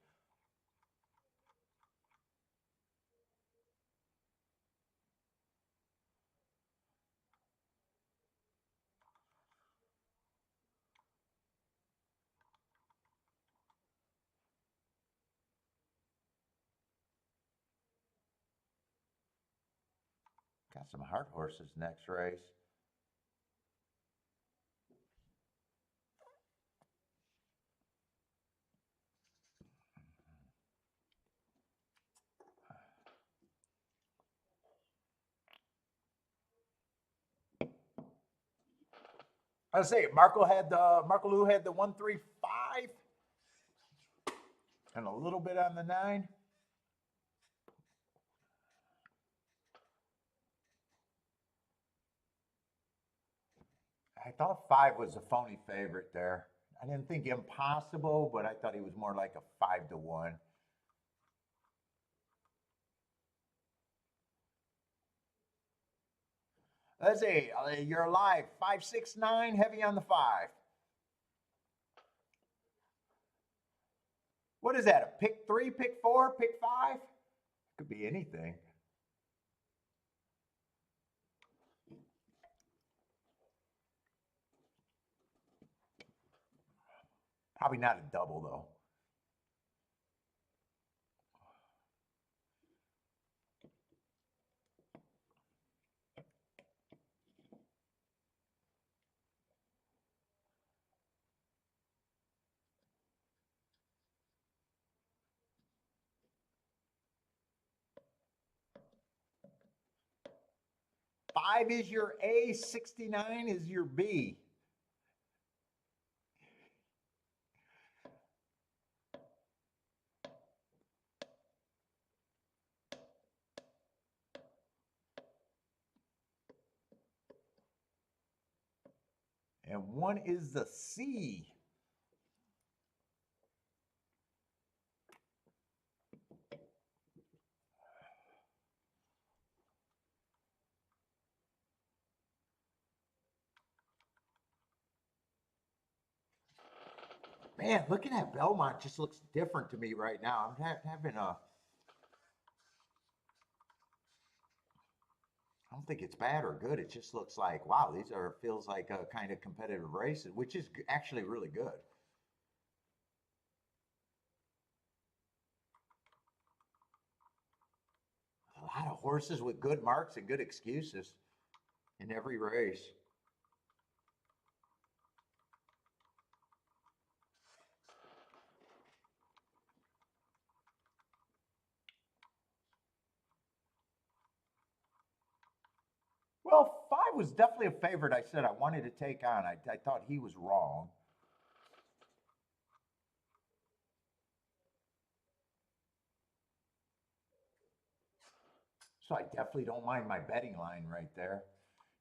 Got some hard horses next race. I say Marco Lou had the 135 and a little bit on the nine. I thought five was a phony favorite there. I didn't think impossible, but I thought he was more like a 5 to 1. Let's see. You're alive. 569, heavy on the five. What is that? A pick three, pick four, pick five? Could be anything. Probably not a double, though. 5 is your A, 69 is your B. And 1 is the C. Man, looking at Belmont just looks different to me right now. I'm having a... I don't think it's bad or good. It just looks like, wow, these are, feels like a kind of competitive races, which is actually really good. A lot of horses with good marks and good excuses in every race. Well, 5 was definitely a favorite I said I wanted to take on. I thought he was wrong. So I definitely don't mind my betting line right there.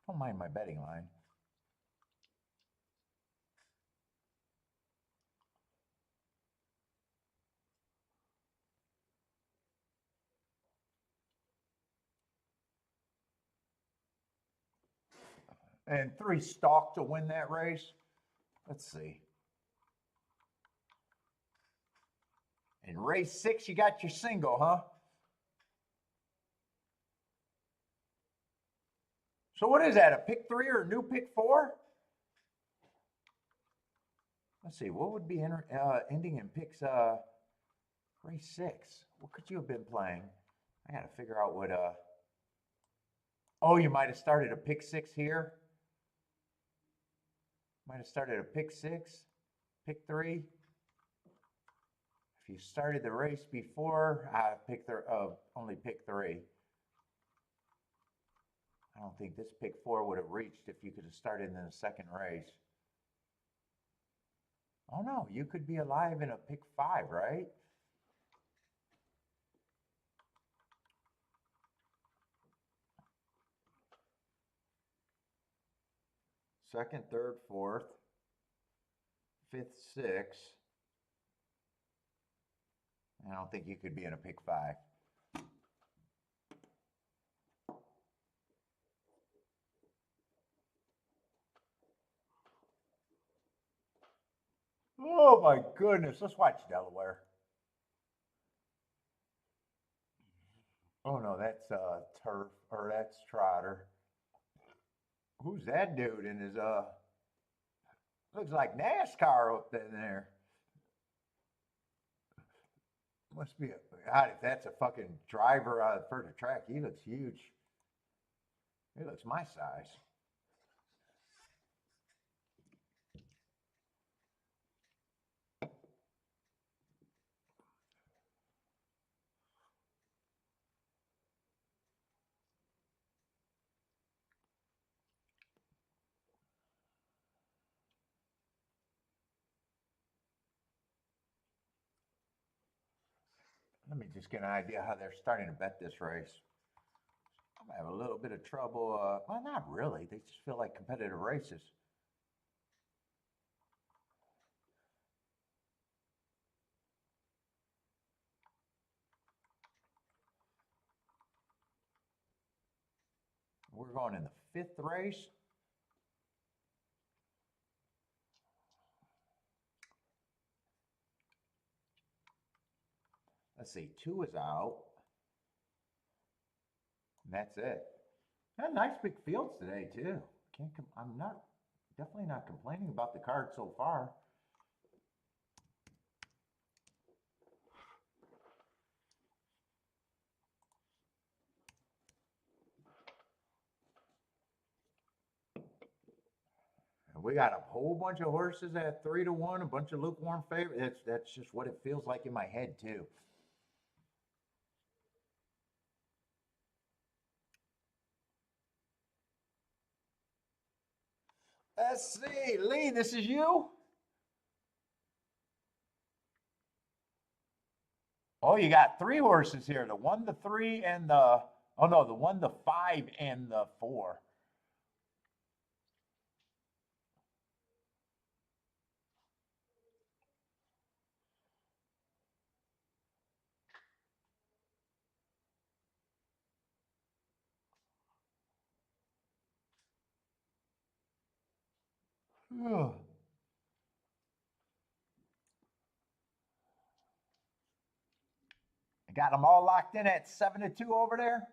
Don't mind my betting line. And 3 stalked to win that race. Let's see. In race 6, you got your single, huh? So what is that, a pick 3 or a new pick 4? Let's see, what would be ending in picks race 6? What could you have been playing? I gotta figure out what oh, you might have started a pick 6 here. Might have started a pick 6, pick 3. If you started the race before, only pick 3. I don't think this pick 4 would have reached if you could have started in the second race. Oh no, you could be alive in a pick 5, right? Second, third, fourth, fifth, sixth. I don't think you could be in a pick 5. Oh my goodness, let's watch Delaware. Oh no, that's Turf, or that's Trotter. Who's that dude in his looks like NASCAR up in there. Must be God, if that's a fucking driver for the track, he looks huge. He looks my size. Let me just get an idea how they're starting to bet this race. I'm gonna have a little bit of trouble. Well, not really. They just feel like competitive races. We're going in the 5th race. Let's see, 2 is out. And that's it. Got nice big fields today too. I'm not definitely not complaining about the card so far. And we got a whole bunch of horses at 3 to 1, a bunch of lukewarm favorites. That's just what it feels like in my head too. Let's see, Lee, this is you? Oh, you got 3 horses here. The 1, the 3, and the, oh no, the 1, the 5, and the 4. Ugh. I got them all locked in at 7-2 over there.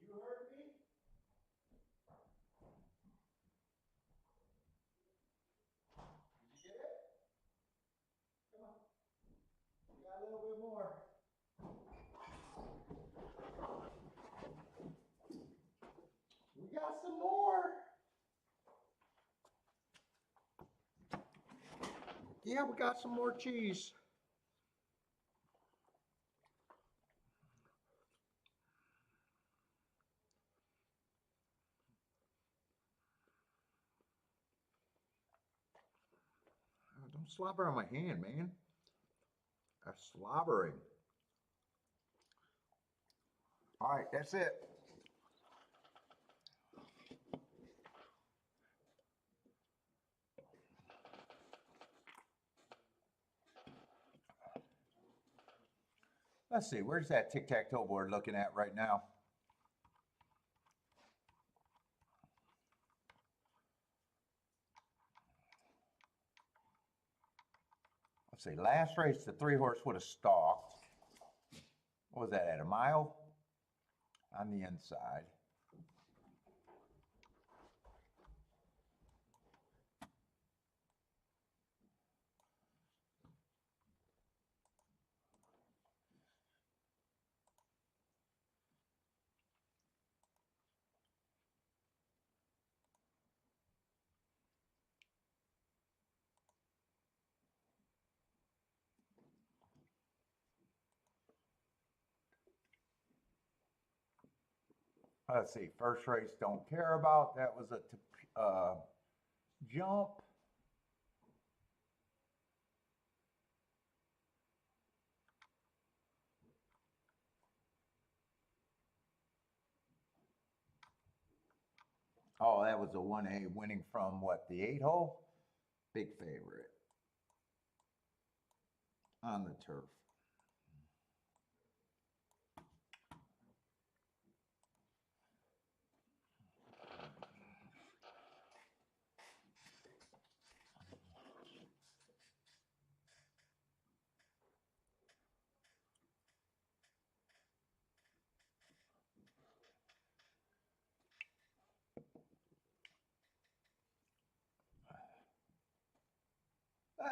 You heard me? Did you get it? Come on. We got a little bit more. We got some more. Yeah, we got some more cheese. Oh, don't slobber on my hand, man. That's slobbering. All right, that's it. Let's see, where's that tic-tac-toe board looking at right now? Let's see, last race, the 3 horse would have stalked. What was that, at a mile? On the inside. Let's see, first race don't care about. That was a jump. Oh, that was a 1A winning from what, the 8 hole? Big favorite on the turf.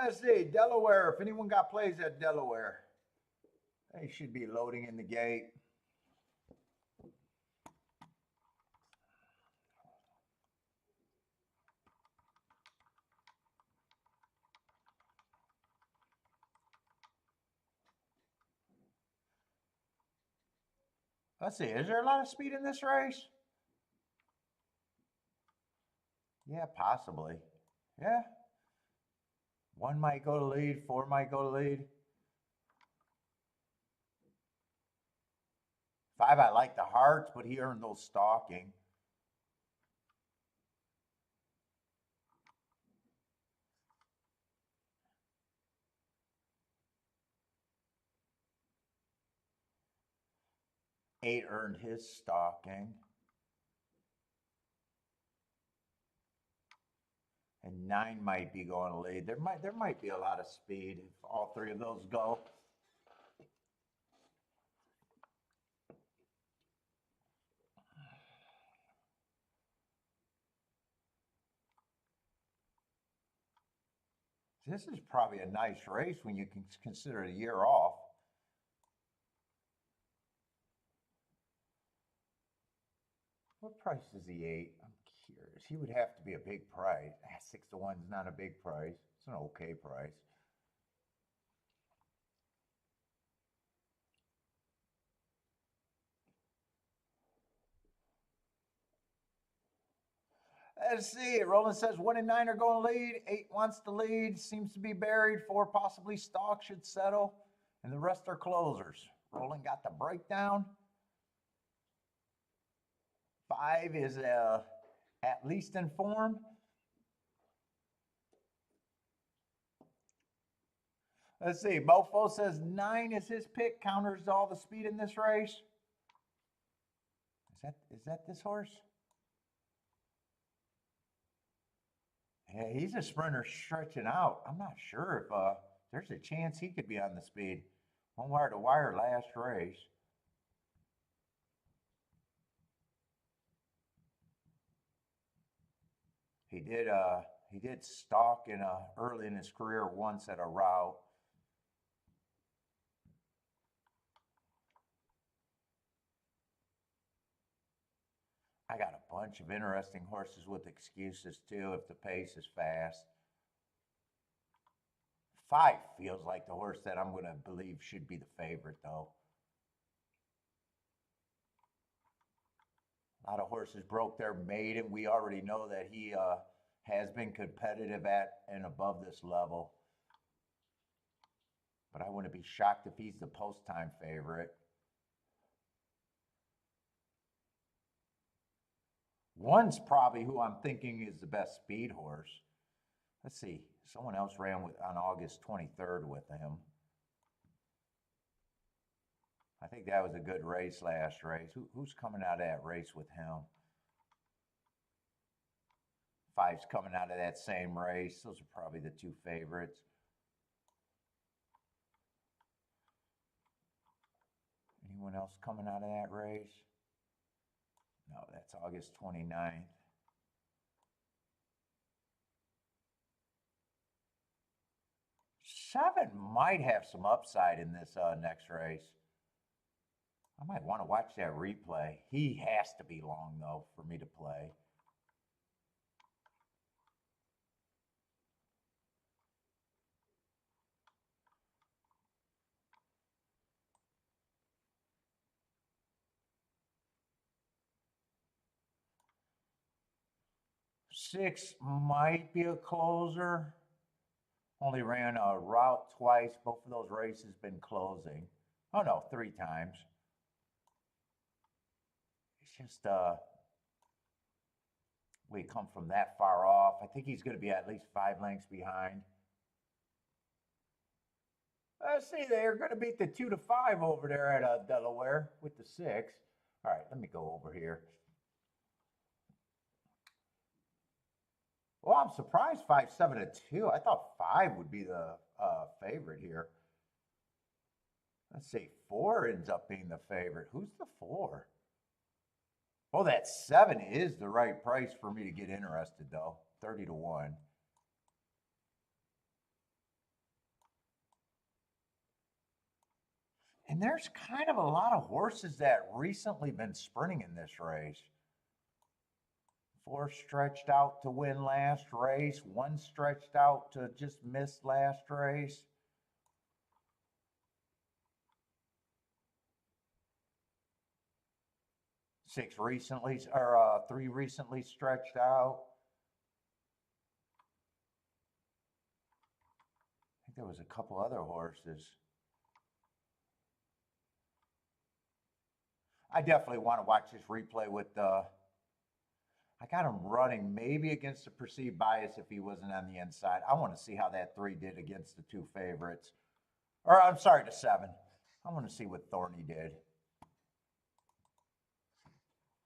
Let's see, Delaware. If anyone got plays at Delaware, they should be loading in the gate. Let's see, is there a lot of speed in this race? Yeah, possibly. Yeah. 1 might go to lead, 4 might go to lead. 5, I like the hearts, but he earned those stalking. Eight earned his stalking. And 9 might be going to lead. There might be a lot of speed if all 3 of those go. This is probably a nice race when you can consider a year off. What price is the 8? I'm curious. He would have to be a big price. 6 to 1 is not a big price. It's an okay price. Let's see. Roland says 1 and 9 are going to lead. 8 wants to lead. Seems to be buried. 4 possibly stalk should settle. And the rest are closers. Roland got the breakdown. 5 is at least informed. Let's see. Mofo says 9 is his pick. Counters all the speed in this race. Is that this horse? Yeah, he's a sprinter stretching out. I'm not sure if there's a chance he could be on the speed. 1 wire to wire last race. He did stalk early in his career once at a route. I got a bunch of interesting horses with excuses too if the pace is fast. 5 feels like the horse that I'm going to believe should be the favorite though. A lot of horses broke their maiden. We already know that he has been competitive at and above this level. But I wouldn't be shocked if he's the post-time favorite. 1's probably who I'm thinking is the best speed horse. Let's see. Someone else ran on August 23rd with him. I think that was a good race last race. Who's coming out of that race with him? 5's coming out of that same race. Those are probably the 2 favorites. Anyone else coming out of that race? No, that's August 29th. 7 might have some upside in this next race. I might want to watch that replay. He has to be long, though, for me to play. Six might be a closer. Only ran a route twice. Both of those races been closing. Oh no, 3 times. It's just We come from that far off. I think he's going to be at least 5 lengths behind. Let's see, they're going to beat the 2-5 over there at Delaware with the 6. All right, let me go over here. Well, I'm surprised 5-7-2. I thought 5 would be the favorite here. Let's see, 4 ends up being the favorite. Who's the 4? Oh, that 7 is the right price for me to get interested, though. 30-1. And there's kind of a lot of horses that recently been sprinting in this race. 4 stretched out to win last race. 1 stretched out to just miss last race. Six recently, or 3 recently stretched out. I think there was a couple other horses. I definitely want to watch this replay with I got him running maybe against the perceived bias if he wasn't on the inside. I want to see how that 3 did against the 2 favorites. Or I'm sorry, the 7. I want to see what Thorny did.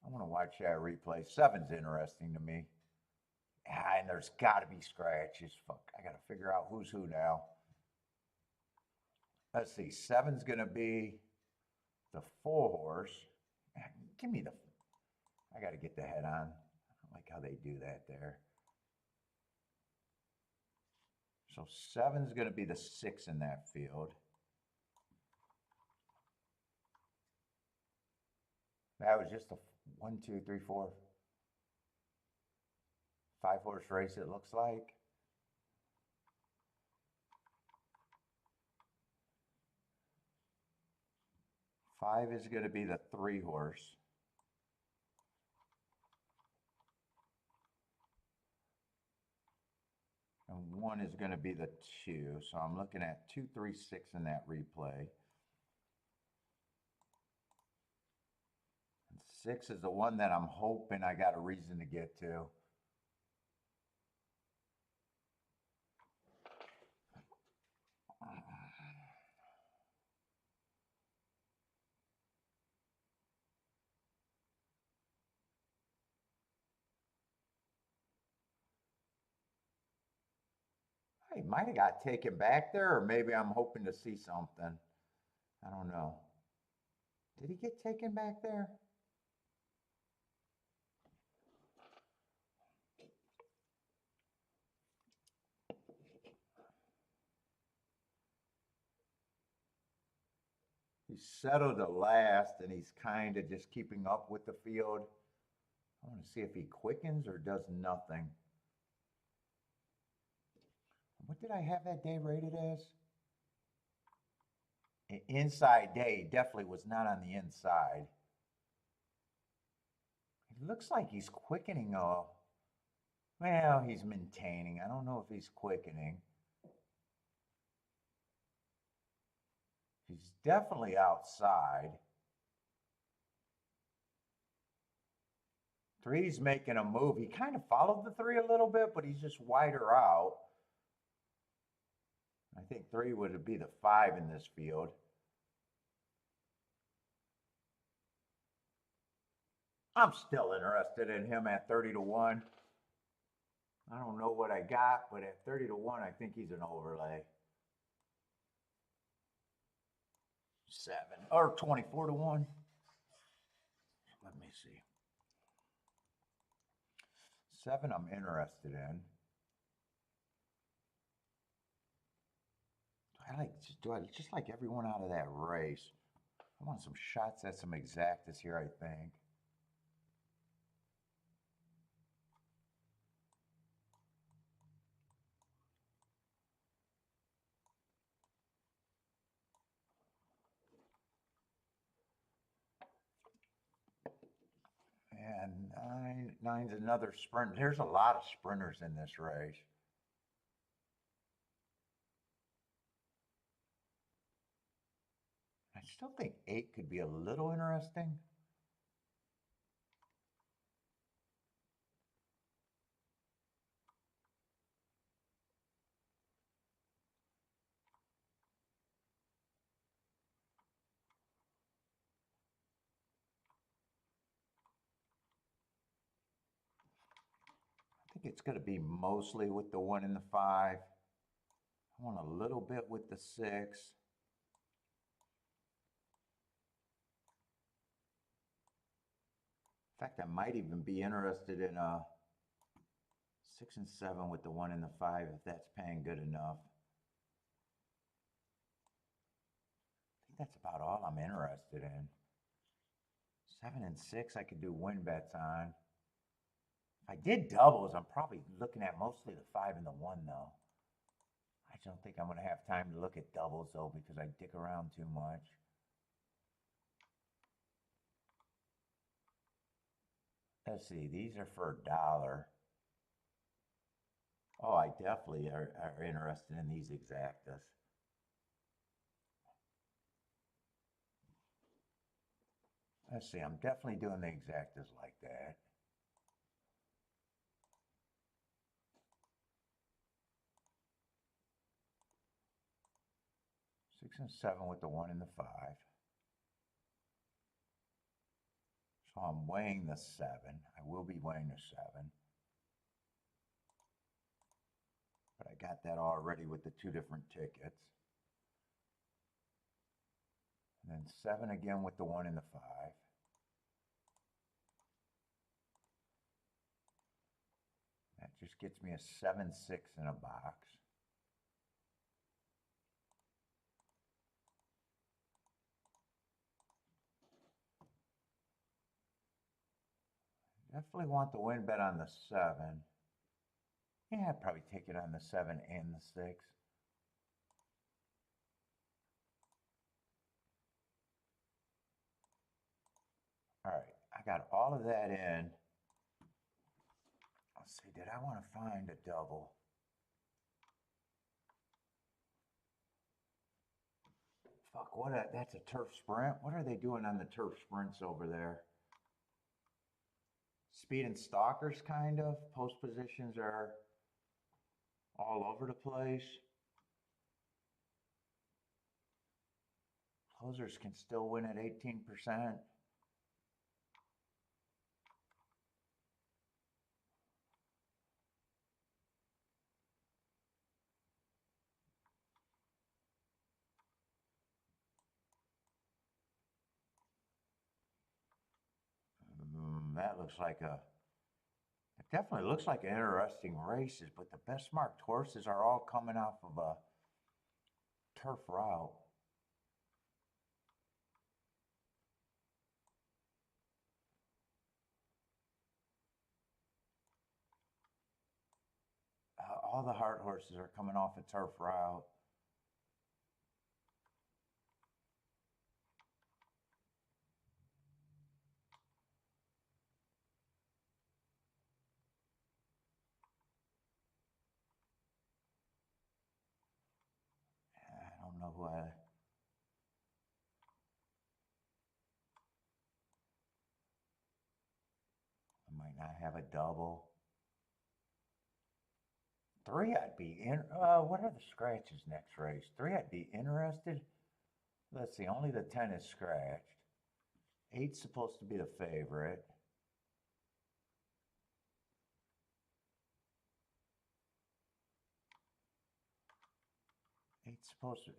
I want to watch that replay. 7's interesting to me. Ah, and there's got to be scratches. Fuck, I got to figure out who's who now. Let's see, 7's going to be the 4 horse. Give me the, I got to get the head on. I don't like how they do that there. So 7's going to be the 6 in that field. That was just a 1, 2, 3, 4, 5 horse race, it looks like. Five is going to be the 3 horse. And 1 is going to be the 2. So I'm looking at 2, 3, 6 in that replay. And 6 is the one that I'm hoping I got a reason to get to. He might have got taken back there, or maybe I'm hoping to see something. I don't know. Did he get taken back there? He's settled to last, and he's kind of just keeping up with the field. I want to see if he quickens or does nothing. What did I have that day rated as? An inside day. Definitely was not on the inside. It looks like he's quickening. Well, he's maintaining. I don't know if he's quickening. He's definitely outside. 3's making a move. He kind of followed the 3 a little bit, but he's just wider out. I think 3 would be the 5 in this field. I'm still interested in him at 30-1. I don't know what I got, but at 30-1, I think he's an overlay. 7 or 24-1. Let me see. 7 I'm interested in. Do I just like everyone out of that race? I want some shots at some exactas here, I think. And 9's another sprint. There's a lot of sprinters in this race. I still think 8 could be a little interesting. think it's going to be mostly with the 1 and the 5. I want a little bit with the 6. In fact, I might even be interested in a 6 and 7 with the 1 and the 5 if that's paying good enough. I think that's about all I'm interested in. 7 and 6 I could do win bets on. If I did doubles, I'm probably looking at mostly the 5 and the 1 though. I don't think I'm going to have time to look at doubles though because I dick around too much. Let's see, these are for $1. Oh, I definitely are interested in these exactas. Let's see, I'm definitely doing the exactas like that. Six and 7 with the 1 and the 5. So I'm weighing the 7. I will be weighing the 7. But I got that already with the 2 different tickets. And then 7 again with the 1 and the 5. That just gets me a 7-6 in a box. Definitely want the win bet on the 7. Yeah, I'd probably take it on the 7 and the 6. All right, I got all of that in. Let's see, did I want to find a double? Fuck, that's a turf sprint? What are they doing on the turf sprints over there? Speed and stalkers, kind of. Post positions are all over the place. Closers can still win at 18%. That looks like it definitely looks like interesting races, but the best marked horses are all coming off of a turf route. All the hard horses are coming off a turf route. I don't know who I might not have a double. 3, I'd be in. What are the scratches next race? 3, I'd be interested. Let's see, only the 10 is scratched. 8's supposed to be the favorite.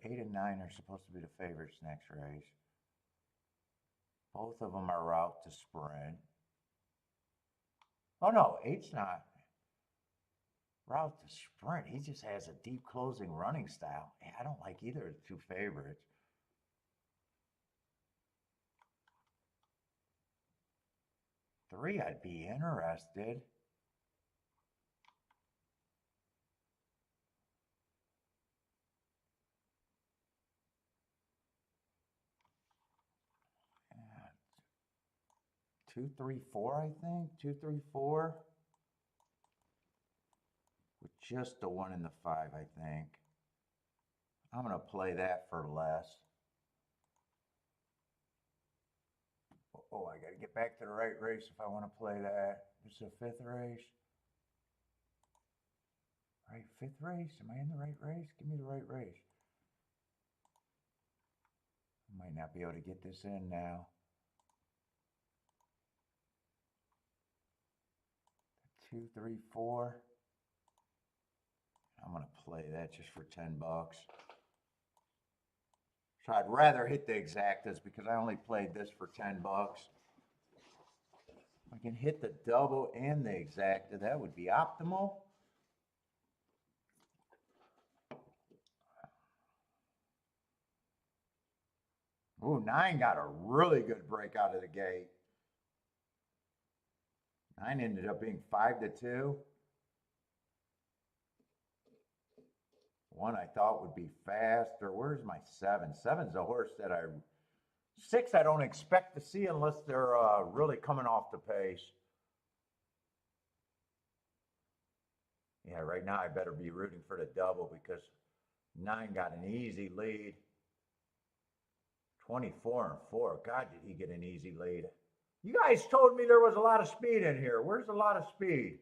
8 and 9 are supposed to be the favorites next race. Both of them are route to sprint. Oh no, 8's not route to sprint. He just has a deep closing running style. I don't like either of the 2 favorites. 3, I'd be interested. Yeah. 2, 3, 4, I think. 2, 3, 4. With just the 1 and the 5, I think. I'm going to play that for less. Oh, I got to get back to the right race if I want to play that. This is the 5th race. Right, 5th race? Am I in the right race? Give me the right race. I might not be able to get this in now. 2, 3, 4. I'm going to play that just for 10 bucks. So I'd rather hit the exactas because I only played this for 10 bucks. If I can hit the double and the exacta, that would be optimal. Ooh, 9 got a really good break out of the gate. 9 ended up being 5 to 2. 1 I thought would be faster. Where's my 7? 7's a horse that 6 I don't expect to see unless they're really coming off the pace. Yeah, right now I better be rooting for the double because 9 got an easy lead. 24 and 4. God, did he get an easy lead. You guys told me there was a lot of speed in here. Where's a lot of speed?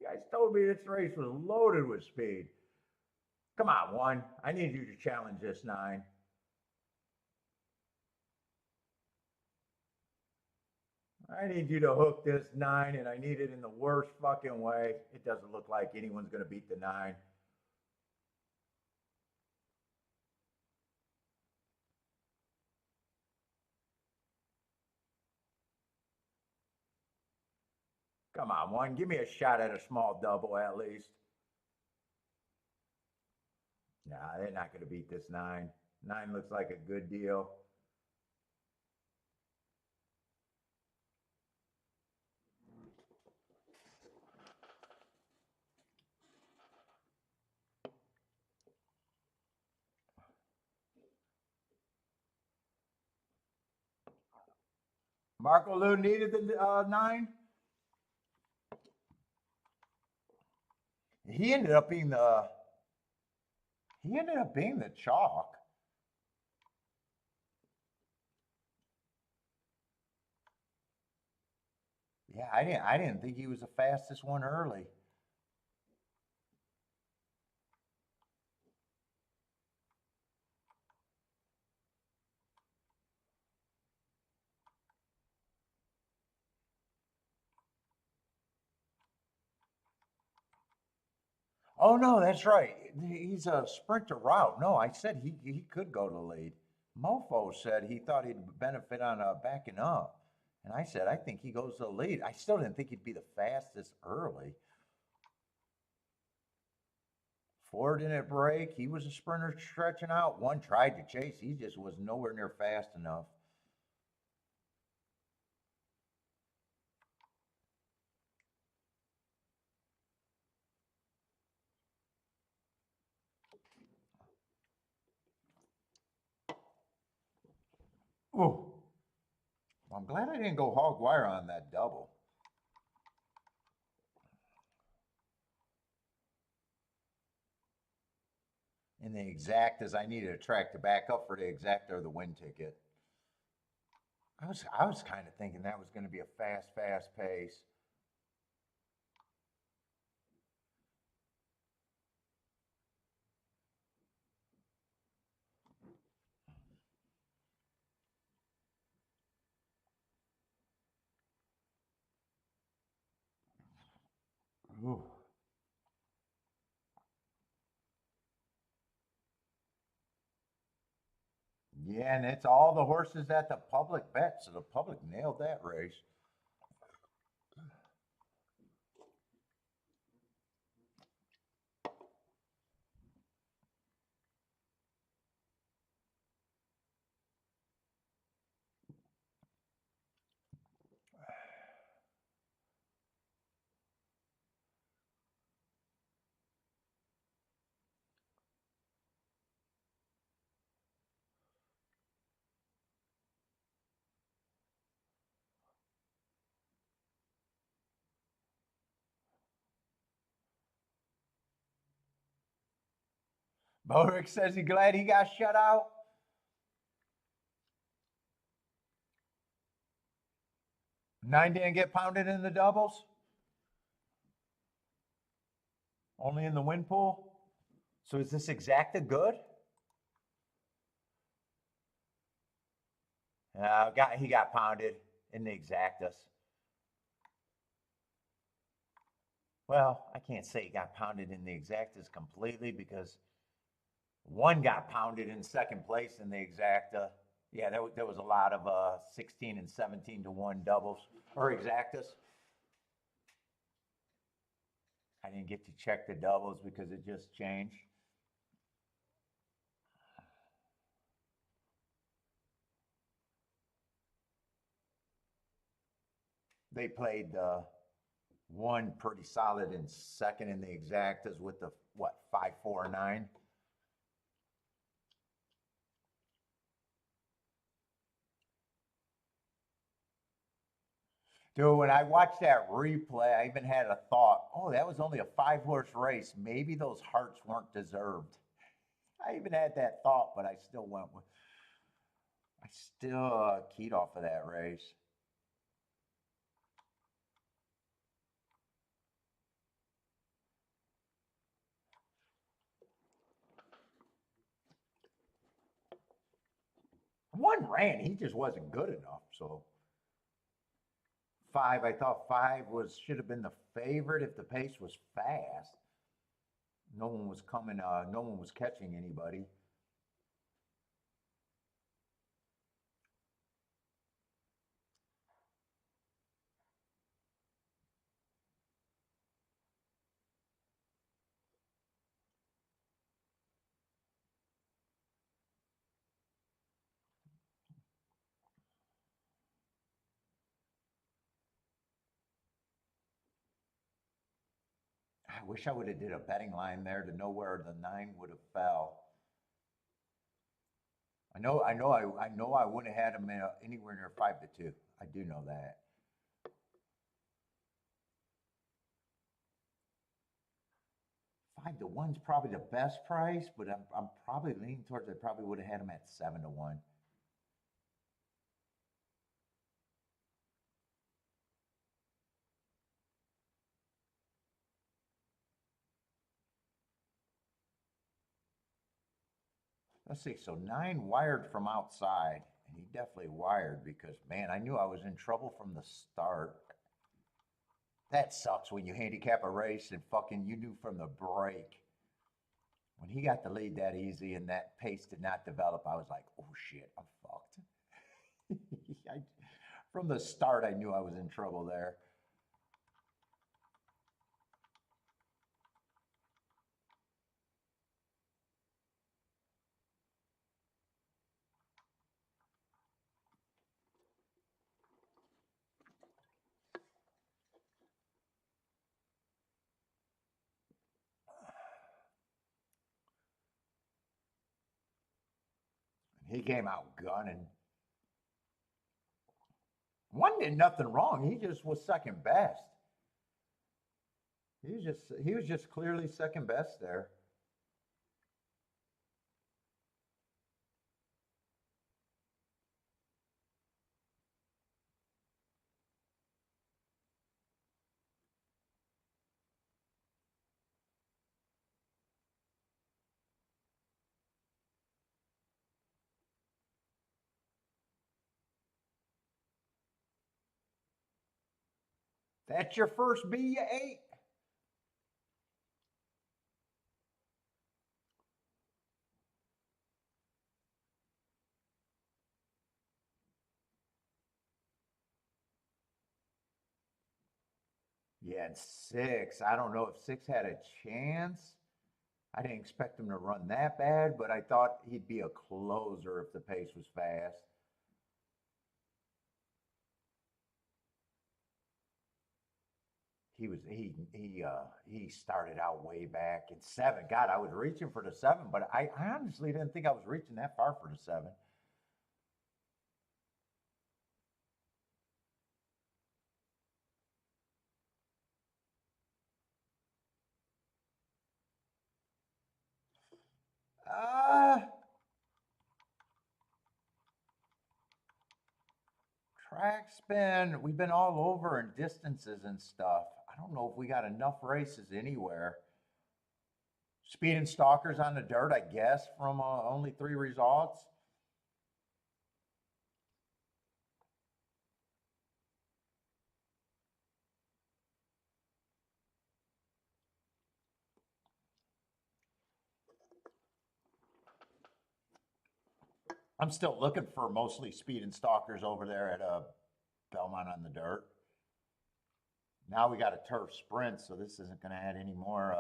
You guys told me this race was loaded with speed. Come on, 1. I need you to challenge this 9. I need you to hook this 9, and I need it in the worst fucking way. It doesn't look like anyone's going to beat the 9. Come on, 1. Give me a shot at a small double at least. Nah, they're not going to beat this 9. 9 looks like a good deal. Marco Lou needed the 9. He ended up being the chalk. Yeah, I didn't think he was the fastest one early. Oh no, that's right. He's a sprinter route. No, I said he could go to lead. Mofo said he thought he'd benefit on backing up. And I said, I think he goes to the lead. I still didn't think he'd be the fastest early. 4 didn't break. He was a sprinter stretching out. 1 tried to chase. He just was nowhere near fast enough. Oh, I'm glad I didn't go hog wire on that double. And the exactas, I needed a track to back up for the exacta or the win ticket. I was kind of thinking that was going to be a fast pace. Ooh. Yeah, and it's all the horses that the public bet, so the public nailed that race. Bodrick says he's glad he got shut out. Nine didn't get pounded in the doubles. Only in the win pool. So is this exacta good? He got pounded in the exactas. Well, I can't say he got pounded in the exactas completely because one got pounded in second place in the exacta. Yeah, there was a lot of 16 and 17 to 1 doubles or exactas. I didn't get to check the doubles because it just changed. They played one pretty solid in second in the exactas with the what 5-4-9. Dude, when I watched that replay, I even had a thought, oh, that was only a 5-horse race. Maybe those hearts weren't deserved. I even had that thought, but I still went with, I still keyed off of that race. One ran, he just wasn't good enough. So five, I thought five should have been the favorite if the pace was fast. No one was coming, no one was catching anybody. I wish I would have did a betting line there to know where the nine would have fell. I know I wouldn't have had him anywhere near 5-2. I do know that. 5-1's probably the best price, but I'm probably leaning towards I probably would have had him at 7-1. Let's see. So nine wired from outside, and he definitely wired because man, I knew I was in trouble from the start. That sucks when you handicap a race and fucking you knew from the break. When he got the lead that easy and that pace did not develop, I was like, oh shit, I'm fucked. From the start, I knew I was in trouble there. He came out gunning. One did nothing wrong. He just was second best. He was just clearly second best there. That's your first B, you ate. Yeah, and six. I don't know if six had a chance. I didn't expect him to run that bad, but I thought he'd be a closer if the pace was fast. He started out way back in seven. God, I was reaching for the seven, but I honestly didn't think I was reaching that far for the seven. Uh Track spin. We've been all over in distances and stuff. I don't know if we got enough races anywhere. Speed and stalkers on the dirt, I guess, from only three results. I'm still looking for mostly speed and stalkers over there at Belmont on the dirt. Now we got a turf sprint, so this isn't going to add any more.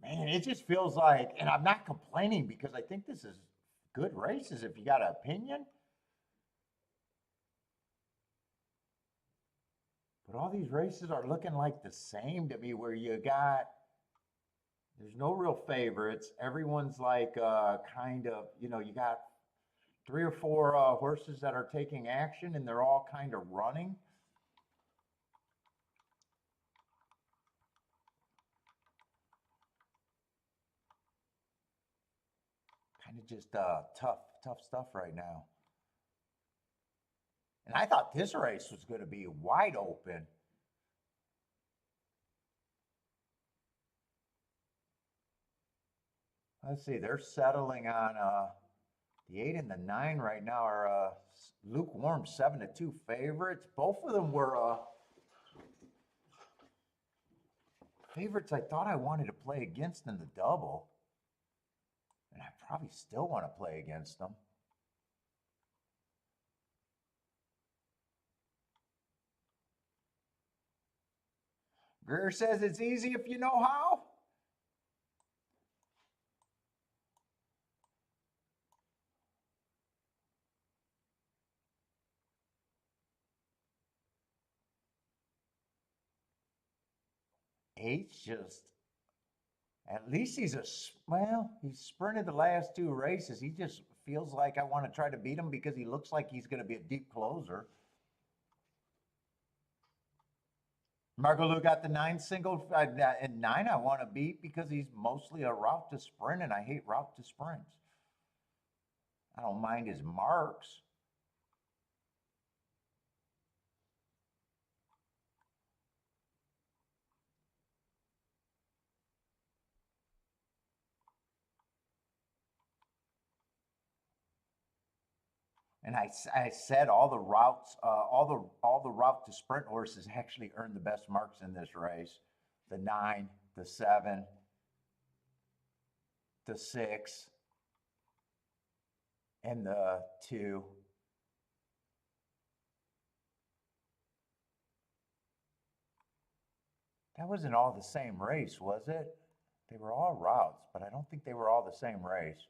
Man, it just feels like, and I'm not complaining because I think this is good races if you got an opinion. But all these races are looking like the same to me, where you got, there's no real favorites. Everyone's like kind of, you know, you got 3 or 4 horses that are taking action and they're all kind of running. Kind of just tough stuff right now. And I thought this race was going to be wide open. Let's see, they're settling on the 8 and the 9 right now are lukewarm 7-2 favorites. Both of them were favorites I thought I wanted to play against in the double. And I probably still want to play against them. Greer says it's easy if you know how. Eight's just, at least he's well, he's sprinted the last 2 races. He just feels like I want to try to beat him because he looks like he's going to be a deep closer. Margot Lou got the 9 single, and 9 I want to beat because he's mostly a route to sprint, and I hate route to sprints. I don't mind his marks. And I said all the routes, all the route to sprint horses actually earned the best marks in this race. The 9, the 7, the 6, and the 2. That wasn't all the same race, was it? They were all routes, but I don't think they were all the same race.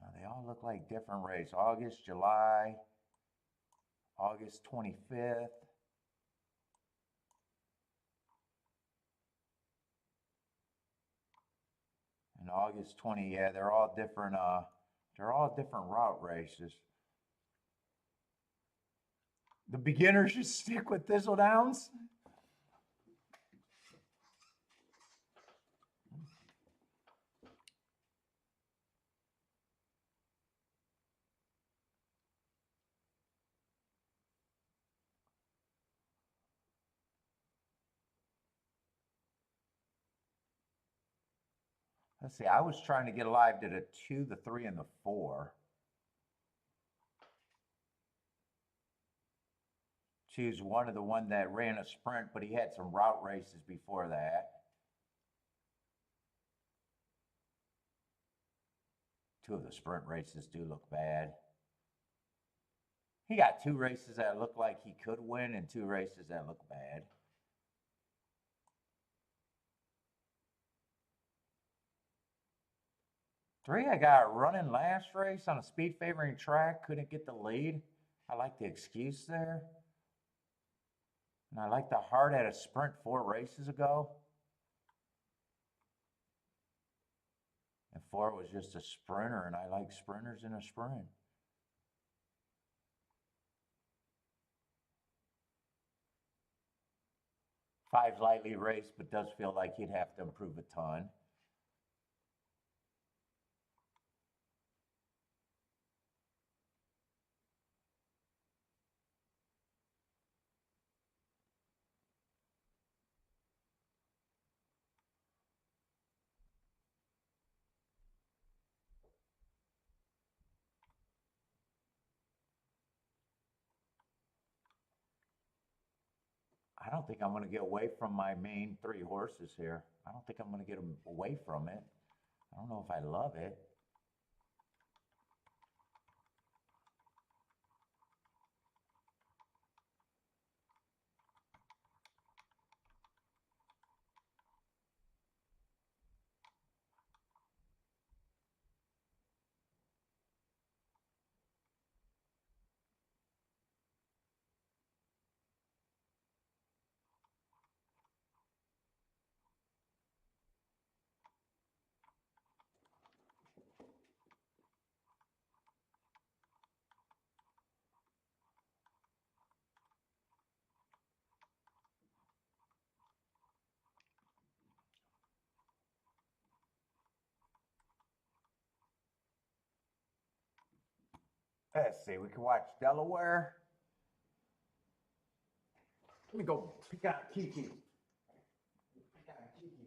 Now, they all look like different races. August, July, August 25th. And August 20, yeah, they're all different route races. The beginners should stick with Thistledowns. Let's see, I was trying to get alive to the 2, the 3, and the 4. Choose one of the one that ran a sprint, but he had some route races before that. 2 of the sprint races do look bad. He got 2 races that look like he could win and 2 races that look bad. Three, I got running last race on a speed favoring track, couldn't get the lead. I like the excuse there. And I like the heart at a sprint 4 races ago. And 4 was just a sprinter, and I like sprinters in a sprint. Five's lightly raced, but does feel like he'd have to improve a ton. I don't think I'm going to get away from my main 3 horses here. I don't think I'm going to get them away from it. I don't know if I love it. Let's see, we can watch Delaware. Let me go pick out Kiki. Pick out Kiki.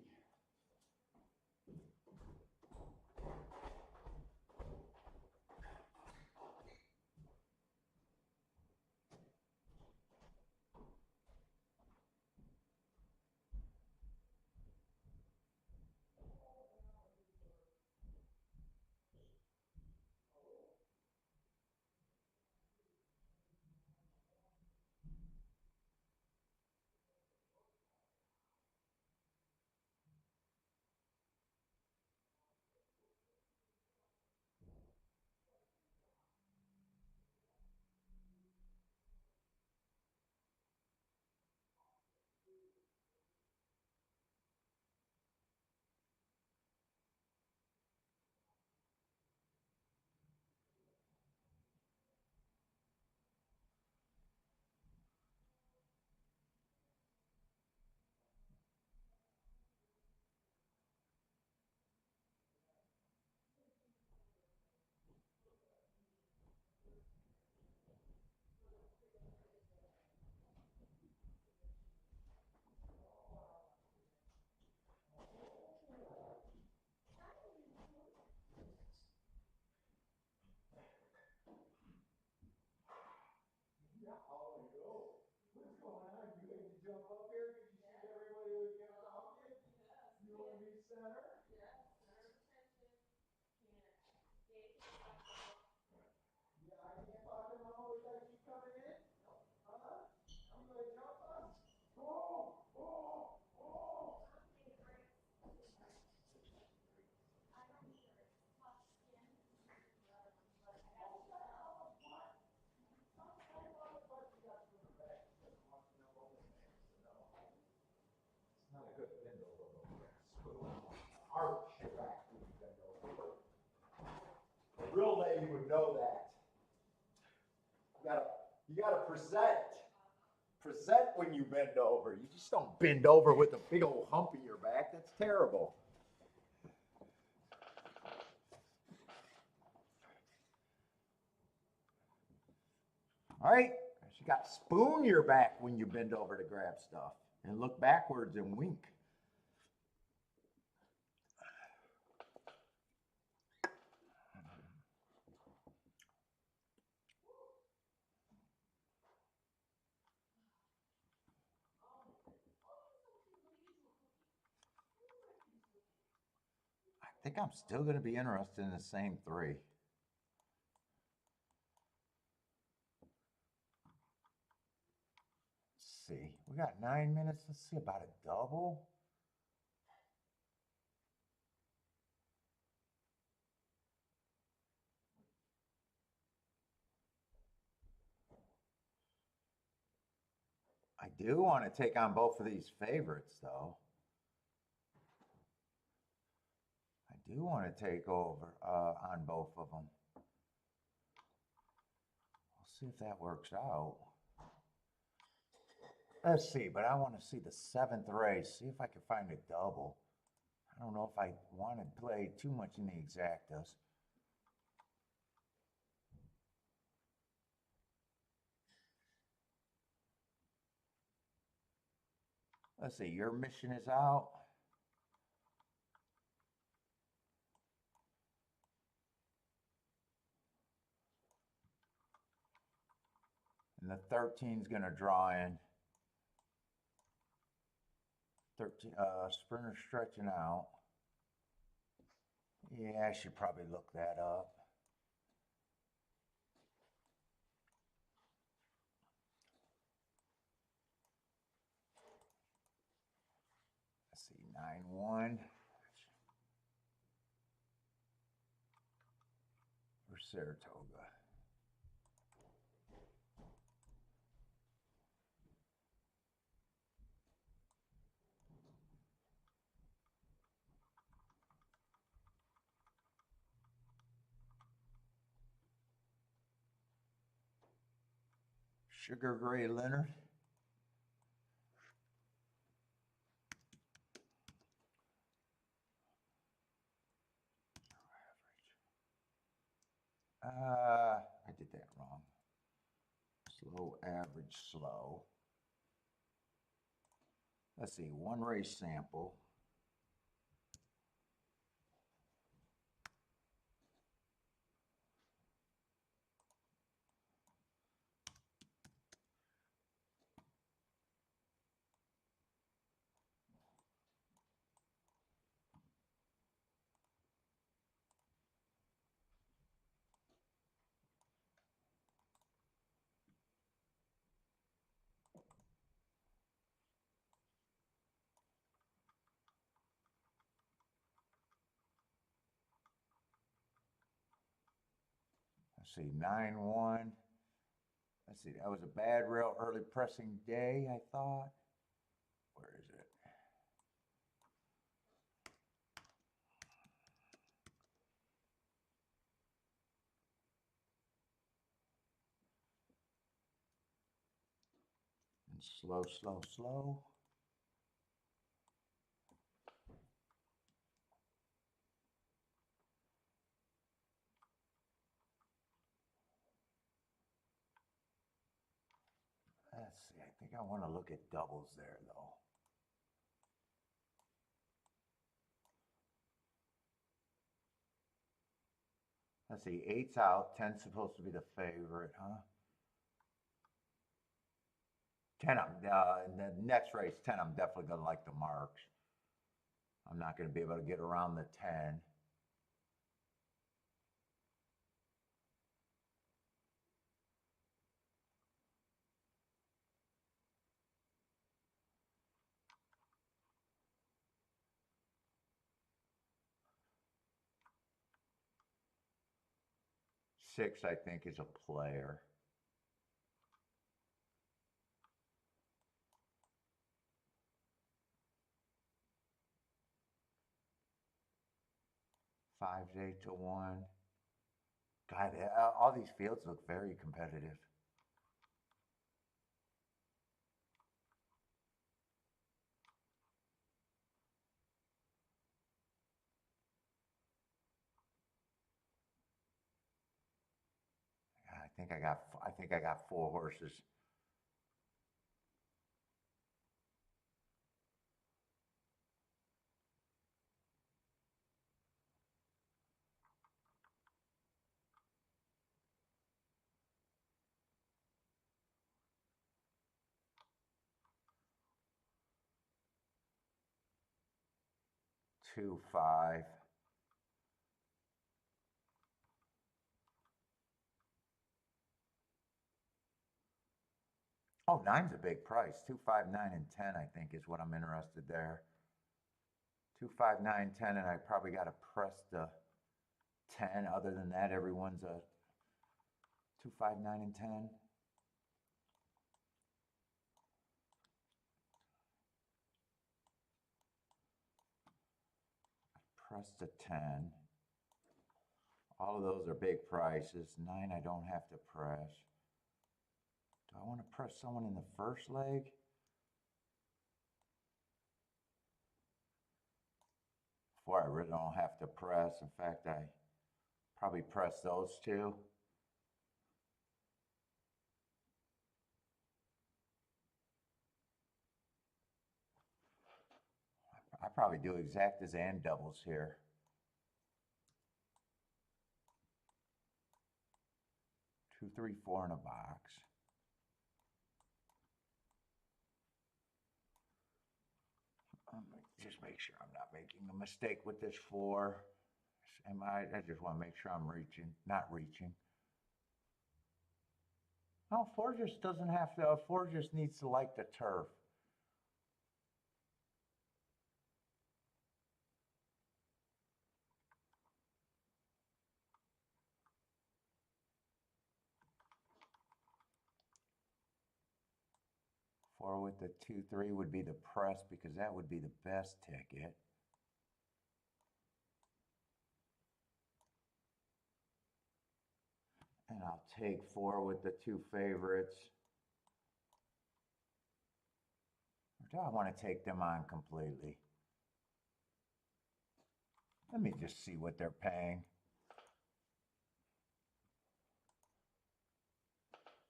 Real lady would know that. You gotta present when you bend over. You just don't bend over with a big old hump in your back. That's terrible. All right, you got to spoon your back when you bend over to grab stuff and look backwards and wink. I think I'm still going to be interested in the same 3. Let's see, we got 9 minutes. Let's see about a double. I do want to take on both of these favorites, though. I do want to take over on both of them. We'll see if that works out. Let's see, but I want to see the 7th race, see if I can find a double. I don't know if I want to play too much in the exactas. Let's see, your mission is out. And the 13's going to draw in. 13, sprinter stretching out. Yeah, I should probably look that up. Let's see, 9-1. Or Saratoga. Sugar Gray Leonard. I did that wrong. Slow, average, slow. Let's see, one race sample. Let's see, 9-1. Let's see, that was a bad rail early pressing day, I thought. Where is it? And slow, slow, slow. Let's see, I think I want to look at doubles there, though. Let's see, 8's out, 10's supposed to be the favorite, huh? 10, in the next race, 10, I'm definitely going to like the marks. I'm not going to be able to get around the 10. Six, I think, is a player. Five's 8-1. God, all these fields look very competitive. I think I got 4 horses. Two, 5. Oh, 9's a big price. 2, 5, 9, and 10, I think, is what I'm interested there. 2, 5, 9, 10, and I probably got to press the 10. Other than that, everyone's a 2, 5, 9, and 10. Press the 10. All of those are big prices. 9, I don't have to press. Do I want to press someone in the first leg? 4, I really don't have to press. In fact, I probably press those 2. I probably do exactas and doubles here. Two, 3, 4 in a box. just make sure I'm not making a mistake with this 4. I just want to make sure I'm not reaching. No, 4 just doesn't have to, 4 just needs to like the turf. Four with the 2-3 would be the press because that would be the best ticket. And I'll take 4 with the 2 favorites. Or do I want to take them on completely? Let me just see what they're paying.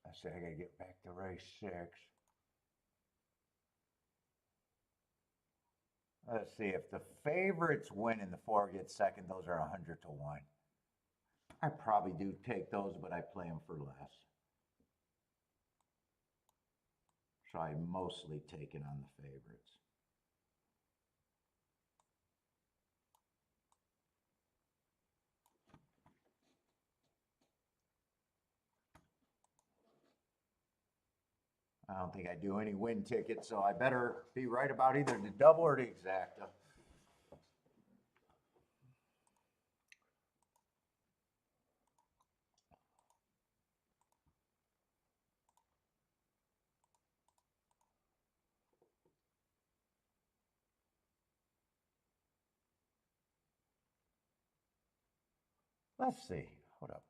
I said I gotta get back to race 6. Let's see, if the favorites win and the 4 gets second, those are 100 to 1. I probably do take those, but I play them for less. So I mostly take it on the favorites. I don't think I do any win tickets, so I better be right about either the double or the exacta. Let's see. Hold up.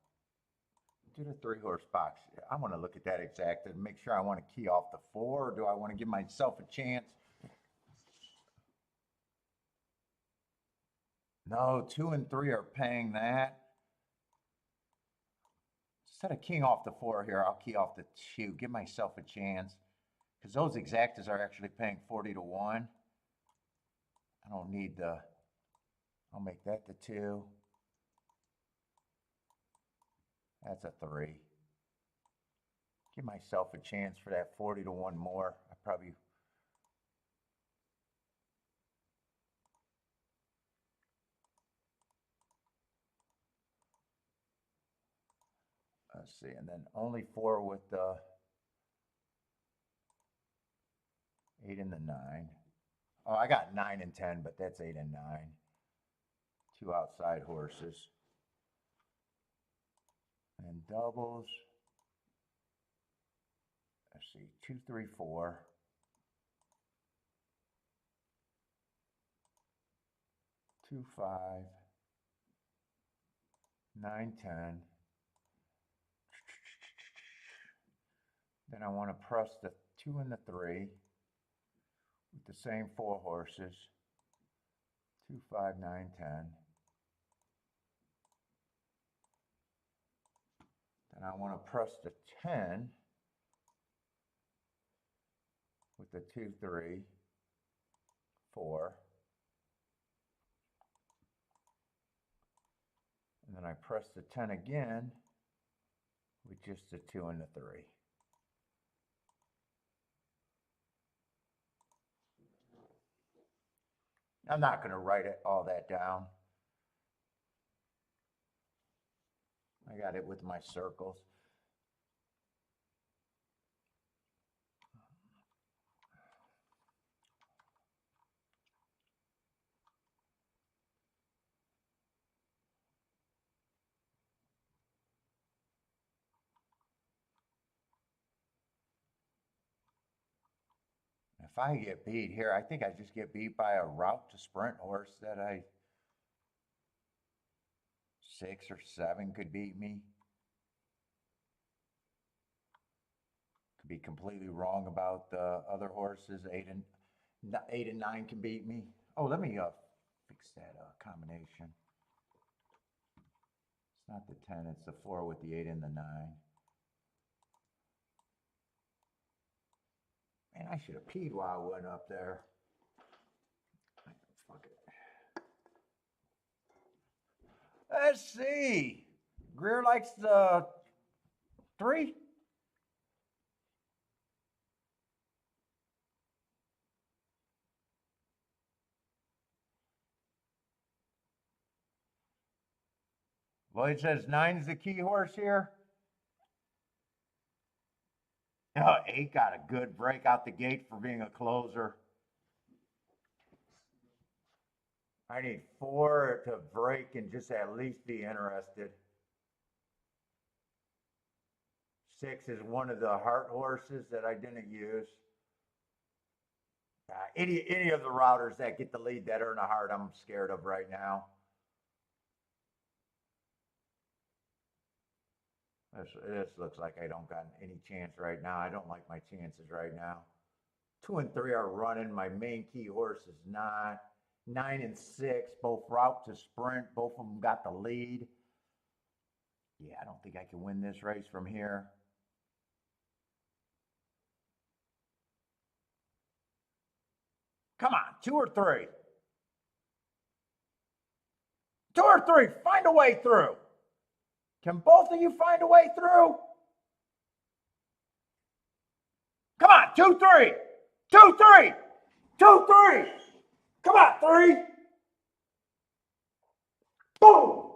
Do the 3-horse box. I want to look at that exacta and make sure I want to key off the 4, or do I want to give myself a chance? No, 2 and 3 are paying that. Instead of keying off the 4 here, I'll key off the 2. Give myself a chance. Because those exactas are actually paying 40 to 1. I don't need the, I'll make that the 2. That's a 3. Give myself a chance for that 40 to 1 more. I probably, let's see, and then only 4 with the 8 and the 9. Oh, I got 9 and 10, but that's 8 and 9. 2 outside horses. And doubles. Let's see, 2, 3, 4. 2, 5. 9, 10. Then I want to press the 2 and the 3 with the same 4 horses. 2, 5, 9, 10. Then I want to press the 10 with the 2, 3, 4. And then I press the 10 again with just the 2 and the 3. I'm not going to write all that down. I got it with my circles. If I get beat here, I think I just get beat by a route to sprint horse that 6 or 7 could beat me. Could be completely wrong about the other horses. 8 and 9 can beat me. Oh, let me fix that combination. It's not the 10, it's the 4 with the 8 and the 9. Man, I should have peed while I went up there. Fuck it. Let's see. Greer likes the 3. Well, it says 9's the key horse here. Oh, 8 got a good break out the gate for being a closer. I need 4 to break and just at least be interested. 6 is one of the heart horses that I didn't use. Any of the routers that get the lead that earn a heart, I'm scared of right now. This looks like I don't got any chance right now. I don't like my chances right now. 2 and 3 are running. My main key horse is not. 9 and 6, both route to sprint. Both of them got the lead. Yeah, I don't think I can win this race from here. Come on, 2 or 3. 2 or 3, find a way through. Can both of you find a way through? Come on, 2, 3. 2, 3. 2, 3. Come on, 3. Boom.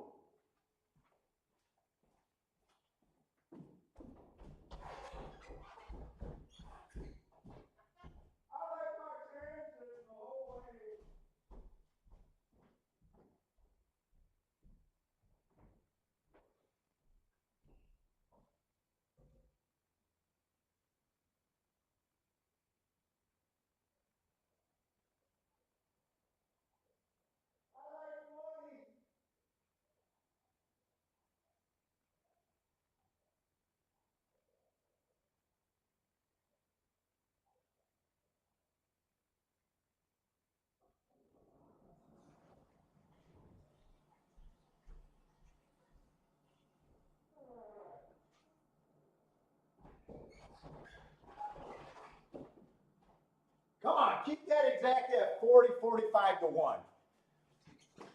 Come on, keep that exact at 40, 45 to 1.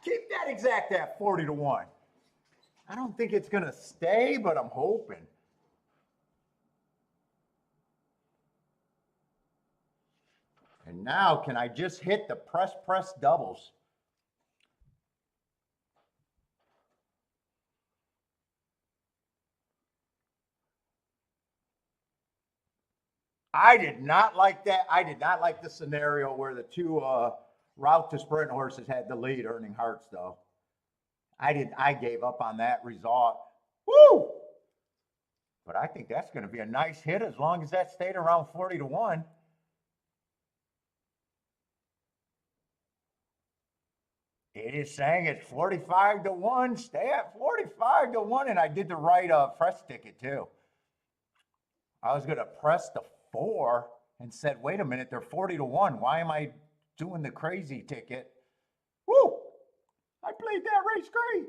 Keep that exact at 40 to 1. I don't think it's going to stay, but I'm hoping. And now, can I just hit the press doubles? I did not like that. I did not like the scenario where the 2 route to sprint horses had the lead earning hearts, though. I gave up on that result. Woo! But I think that's going to be a nice hit as long as that stayed around 40 to 1. It is saying it's 45 to 1. Stay at 45 to 1. And I did the right press ticket, too. I was going to press the 4 and said, wait a minute, they're 40 to 1. Why am I doing the crazy ticket? Woo! I played that race great.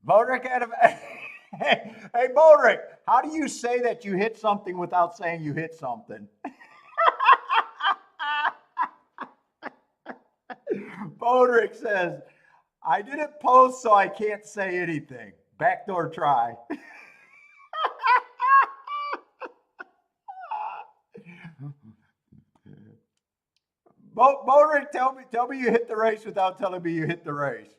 Bodrick had a. Hey, Bodrick, how do you say that you hit something without saying you hit something? Bodrick says, I didn't post, so I can't say anything. Backdoor try. Bodrick, tell me you hit the race without telling me you hit the race.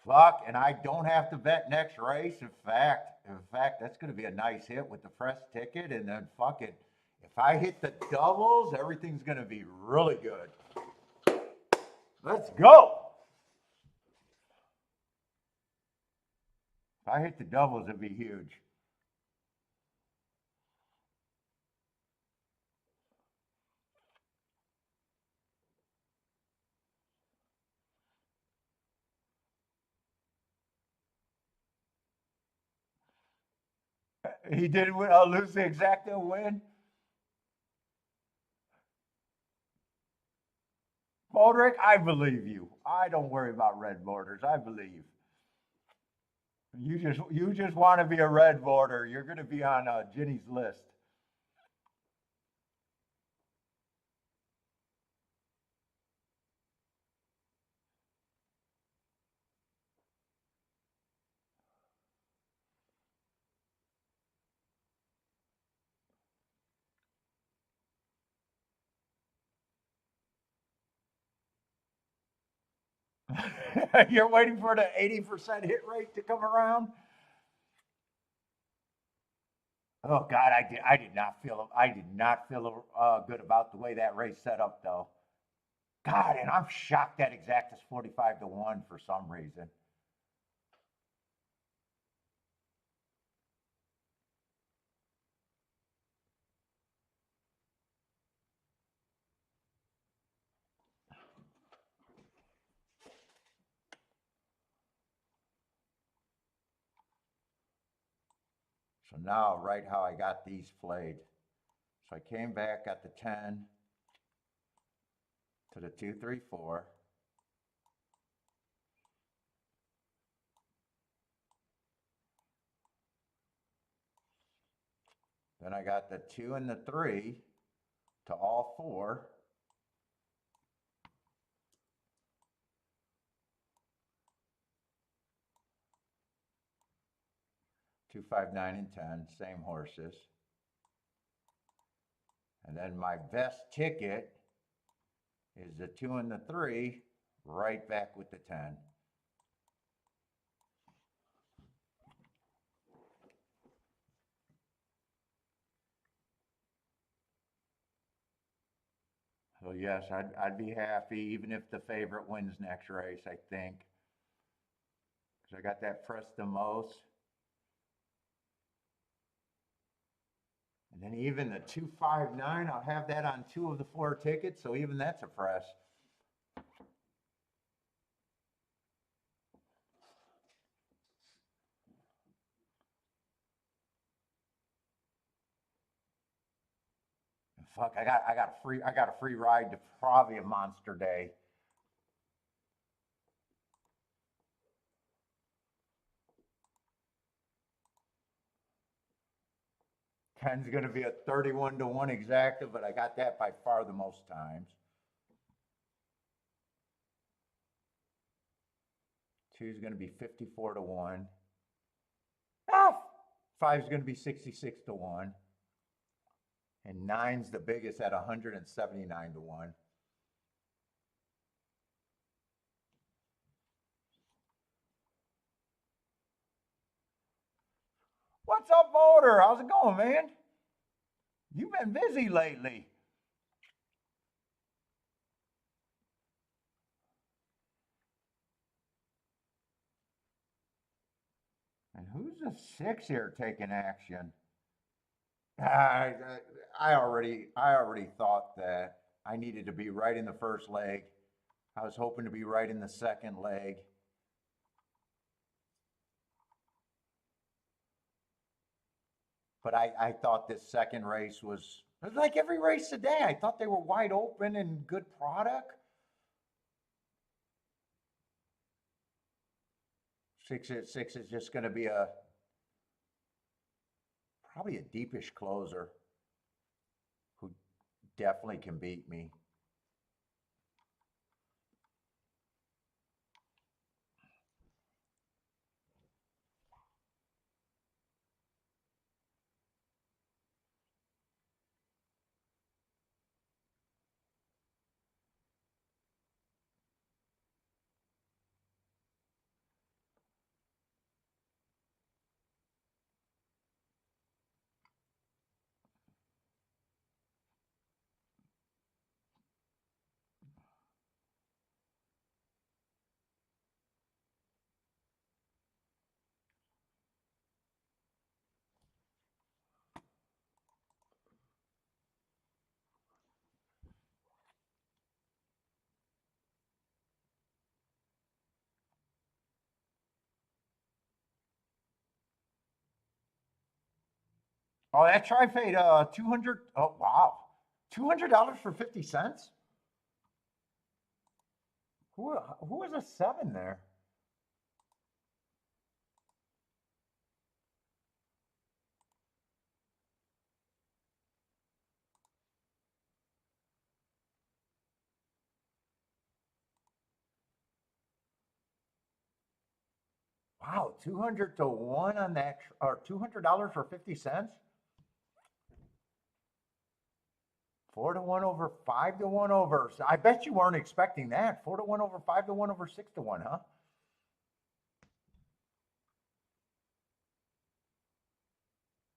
Fuck, and I don't have to bet next race. In fact, that's going to be a nice hit with the press ticket, and then fuck it. If I hit the doubles, everything's going to be really good. Let's go. If I hit the doubles, it'd be huge. He did lose the exacta win. Bodrick, I believe you. I don't worry about red borders. I believe. You just want to be a red border. You're going to be on Ginny's list. You're waiting for the 80% hit rate to come around? Oh God, I did not feel good about the way that race set up though. God, and I'm shocked that exact is 45 to 1 for some reason. So now, right how I got these played. So I came back, got the 10 to the 2, 3, 4. Then I got the 2 and the 3 to all 4. Two, 5, 9, and 10, same horses. And then my best ticket is the 2 and the 3, right back with the 10. So yes, I'd be happy even if the favorite wins next race, I think. Because I got that Prestimos. And then even the 259, I'll have that on 2 of the 4 tickets, so even that's a press. Fuck, I got a free ride to probably a monster day. Ten's gonna be a 31 to 1 exacta, but I got that by far the most times. Two's gonna be 54 to 1. Ah, five's gonna be 66 to 1. And nine's the biggest at 179 to 1. What's up, Motor? How's it going, man? You've been busy lately. And who's the 6 here taking action? I, I already thought that I needed to be right in the first leg. I was hoping to be right in the second leg. But I thought this second race was like every race today. I thought they were wide open and good product. Six is just going to be probably a deepish closer who definitely can beat me. Oh, that trifade, 200. Oh, wow. $200 for 50 cents? Who was a 7 there? Wow, 200 to 1 on that, or $200 for 50 cents? 4-1 over, 5-1 over. So I bet you weren't expecting that. 4-1 over, 5-1 over, 6-1, huh?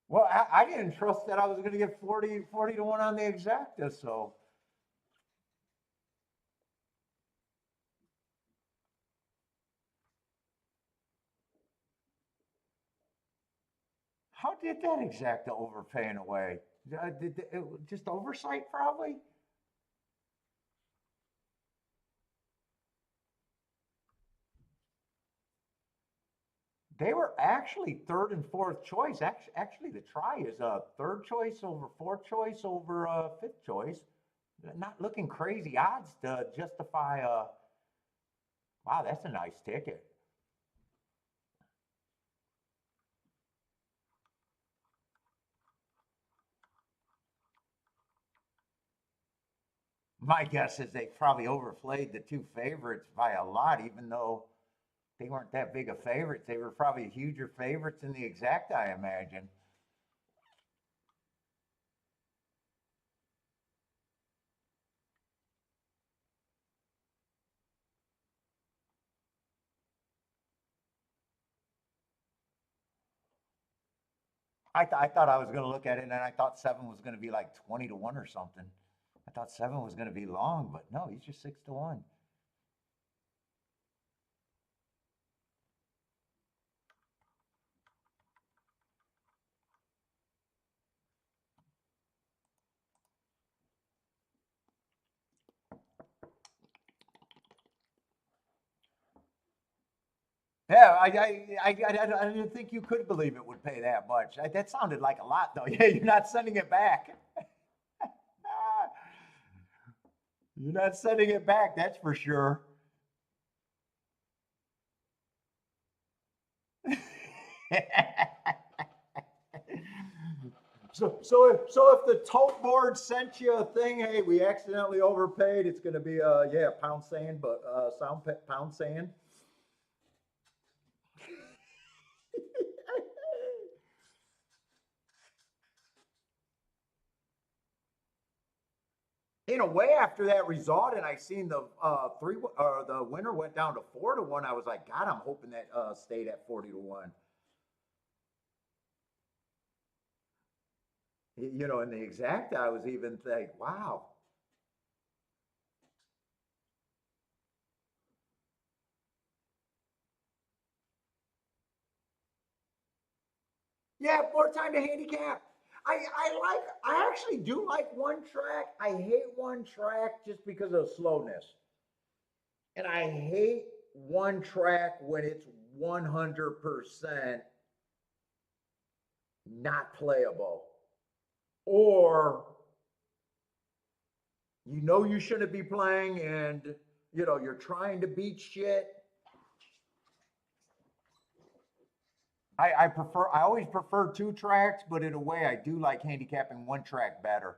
Well, I didn't trust that I was going to get 40-1 on the exacta. So how did that exacta overpaying away? Just oversight, probably? They were actually third and fourth choice. Actually, the try is third choice over fourth choice over fifth choice. Not looking crazy odds to justify. Wow, that's a nice ticket. My guess is they probably overplayed the two favorites by a lot, even though they weren't that big of favorites. They were probably huger favorites in the exact, I imagine. I thought I was going to look at it and I thought seven was going to be like 20-1 or something. I thought seven was going to be long, but no, he's just 6-1. Yeah, I didn't think you could believe it would pay that much. That sounded like a lot, though. Yeah, you're not sending it back. You're not sending it back, that's for sure. So if the tote board sent you a thing, hey, we accidentally overpaid, it's going to be yeah, pound sand, but pound sand. In a way, after that result, and I seen the the winner went down to 4-1. I was like, God, I'm hoping that stayed at 40-1. You know, in the exact, I was even think, wow. Yeah, more time to handicap. I actually do like one track. I hate one track just because of slowness. And I hate one track when it's 100% not playable. Or you know you shouldn't be playing and you know you're trying to beat shit. I always prefer two tracks, but in a way I do like handicapping one track better.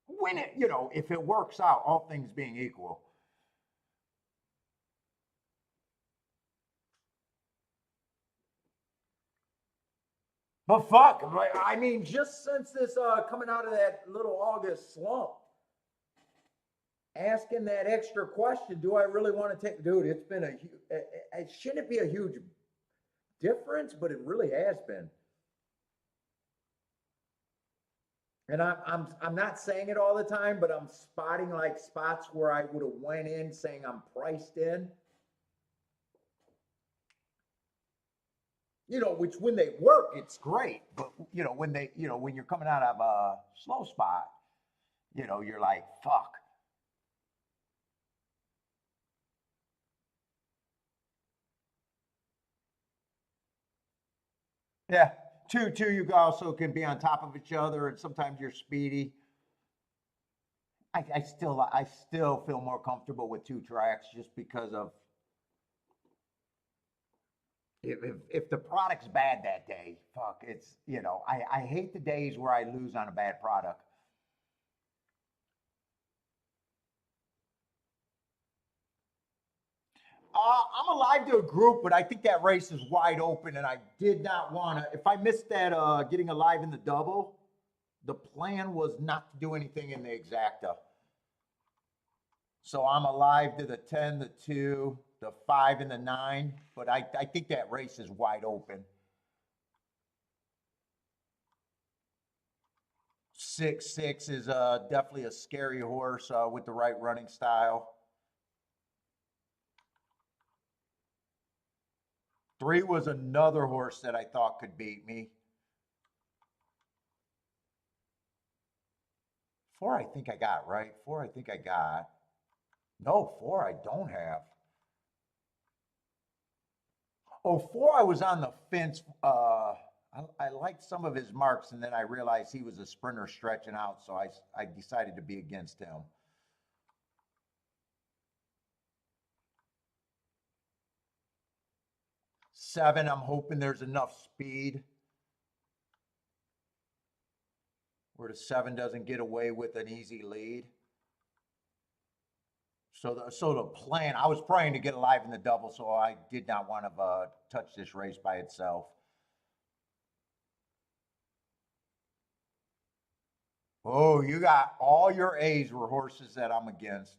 When it, you know, if it works out, all things being equal. But fuck, I mean, just since this coming out of that little August slump, asking that extra question, do I really want to take? Dude, it's been it shouldn't be a huge difference, but it really has been. And I'm not saying it all the time, but I'm spotting like spots where I would have went in saying I'm priced in. You know, which when they work, it's great. But you know, when they, you know, when you're coming out of a slow spot, you know, you're like, fuck. Yeah. Two, you also can be on top of each other, and sometimes you're speedy. I still feel more comfortable with two tracks just because of if the product's bad that day, fuck, it's you know I hate the days where I lose on a bad product. I'm alive to a group, but I think that race is wide open, and I did not want to. If I missed that getting alive in the double, The plan was not to do anything in the exacta. So I'm alive to the 10, the 2, the 5, and the 9. But I think that race is wide open. 6-6 is definitely a scary horse with the right running style. 3 was another horse that I thought could beat me. 4 I think I got, right? 4 I think I got. No, 4 I don't have. Oh, 4 I was on the fence. I liked some of his marks, and then I realized he was a sprinter stretching out, so I decided to be against him. Seven, I'm hoping there's enough speed where the 7 doesn't get away with an easy lead. So the plan, I was praying to get alive in the double, so I did not want to touch this race by itself. Oh, you got all your A's were horses that I'm against.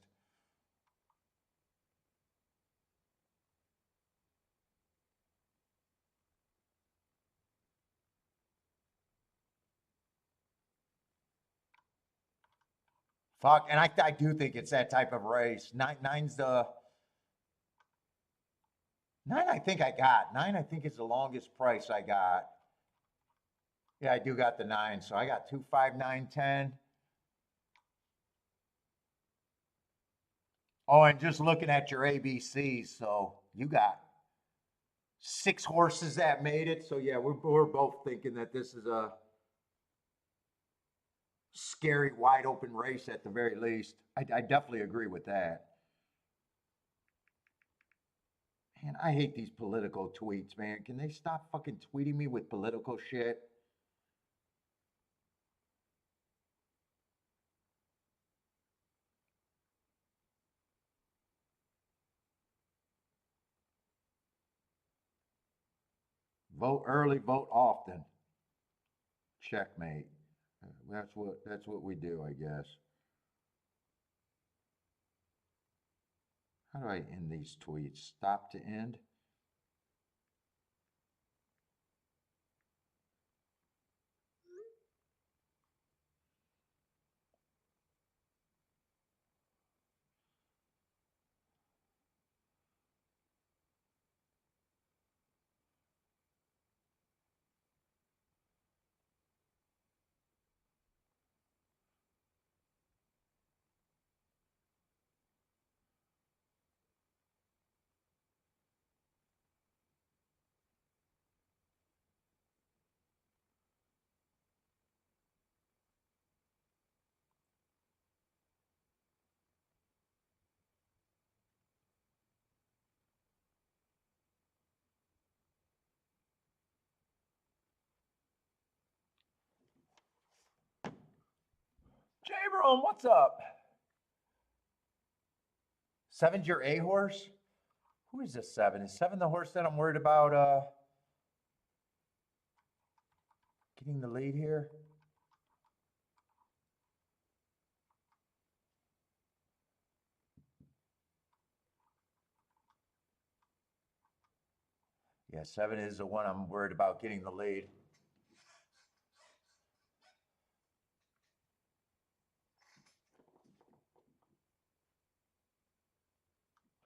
Fuck, and I do think it's that type of race. Nine's the 9. I think I got 9. I think is the longest price I got. Yeah, I do got the 9. So I got 2, 5, 9, 10. Oh, and just looking at your ABCs, so you got 6 horses that made it. So yeah, we're both thinking that this is a scary, wide open race at the very least. I definitely agree with that. Man, I hate these political tweets, man. Can they stop fucking tweeting me with political shit? Vote early, vote often. Checkmate. That's what we do, I guess. How do I end these tweets? Stop to end. J-Bro, what's up? 7's your A horse? Who is this 7? Is 7 the horse that I'm worried about getting the lead here? Yeah, 7 is the one I'm worried about getting the lead.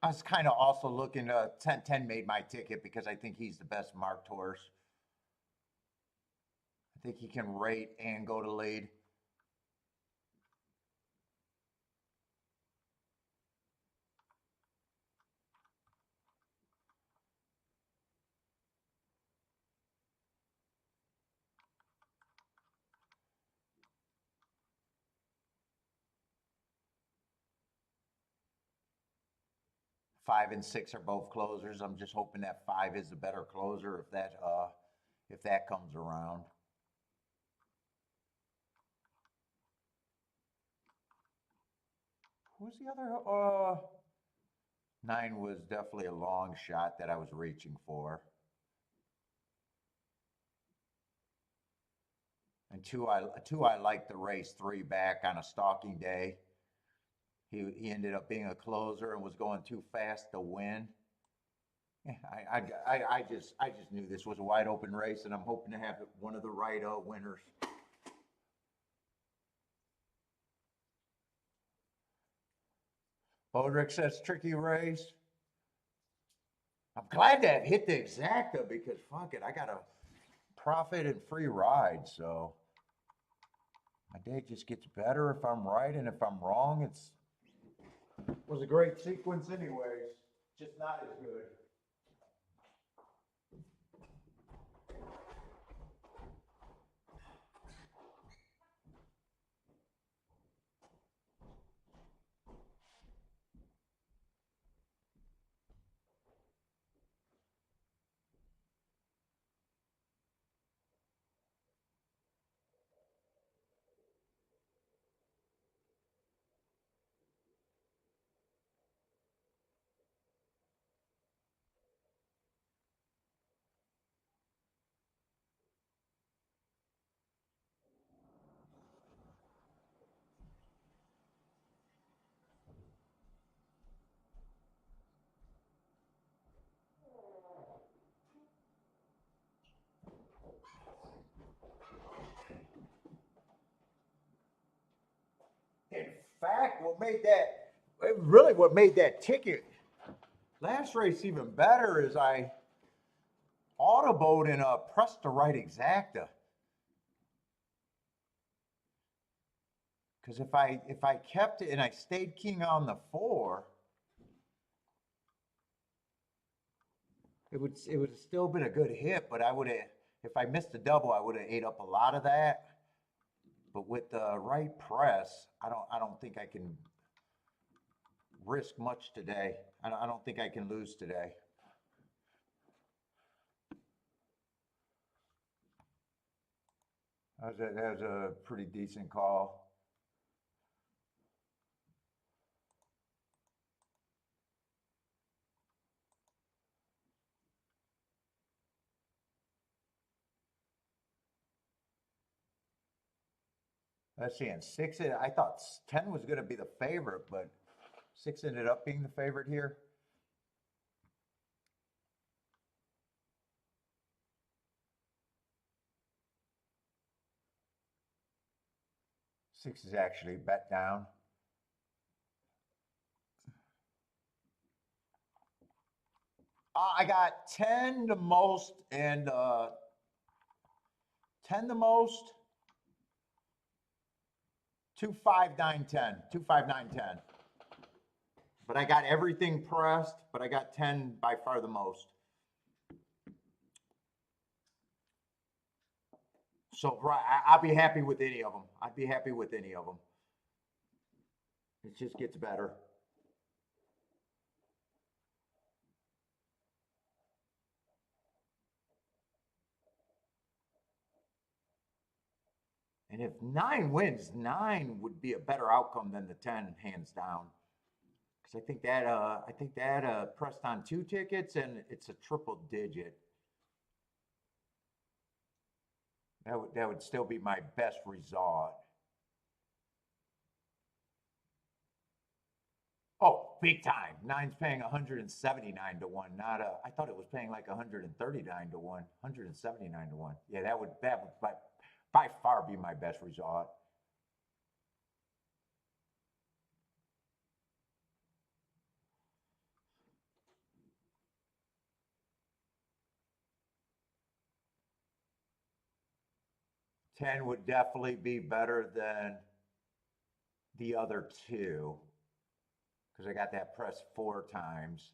I was kind of also looking, 10 made my ticket because I think he's the best marked horse. I think he can rate and go to lead. Five and 6 are both closers. I'm just hoping that 5 is the better closer if that comes around. Who's the other? 9 was definitely a long shot that I was reaching for. And two, I liked the race 3 back on a stalking day. He ended up being a closer and was going too fast to win. Yeah, I just knew this was a wide open race, and I'm hoping to have one of the right winners. Bodrick says tricky race. I'm glad that hit the exacta because fuck it, I got a profit and free ride, so my day just gets better if I'm right, and if I'm wrong, it was a great sequence anyways, just not as good. In fact, what made that ticket last race even better is I autoboed and pressed the right exacta. Because if I kept it and I stayed king on the 4, it would still been a good hit, but I would have, if I missed the double, I would have ate up a lot of that. But with the right press, I don't think I can risk much today. I don't think I can lose today. That was a pretty decent call. Let's see, and 6, I thought 10 was going to be the favorite, but 6 ended up being the favorite here. Six is actually bet down. I got 10 the most and 10 the most. 2, 5, 9, 10. 2, 5, 9, 10. But I got everything pressed, but I got 10 by far the most. So I'll be happy with any of them. I'd be happy with any of them. It just gets better. And if 9 wins, 9 would be a better outcome than the 10, hands down. Because I think that pressed on 2 tickets and it's a triple digit. That would still be my best result. Oh, big time. 9's paying 179 to 1, not I thought it was paying like 139 to 1, 179 to 1. Yeah, that would by far be my best result. Ten would definitely be better than the other two because I got that press 4 times.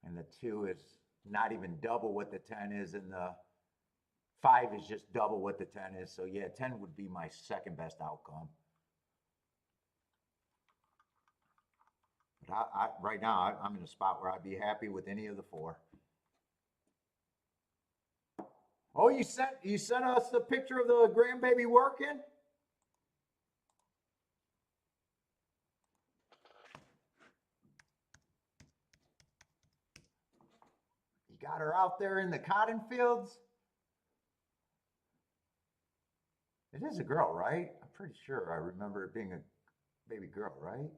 And the 2 is not even double what the 10 is, and the 5 is just double what the 10 is. So yeah, 10 would be my second best outcome. But right now, I'm in a spot where I'd be happy with any of the 4. Oh, you sent us the picture of the grandbaby working? You got her out there in the cotton fields? It is a girl, right? I'm pretty sure I remember it being a baby girl, right?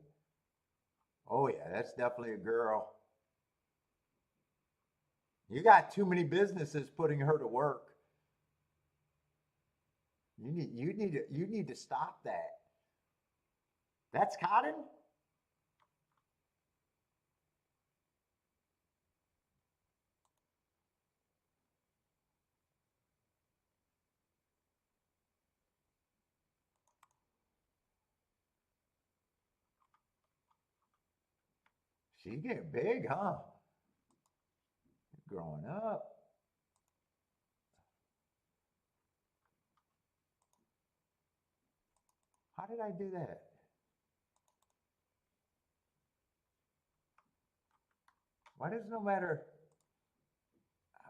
Oh yeah, that's definitely a girl. You got too many businesses putting her to work. You need to stop that. That's cotton? She getting big, huh? Growing up. How did I do that? Why does it no matter?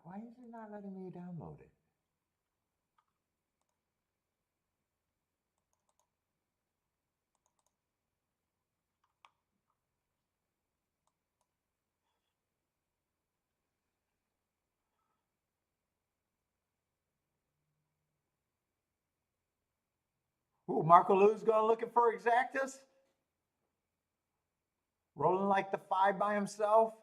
Why is it not letting me download it? Ooh, Marco Lou's going looking for exactas? Rolling like the five by himself?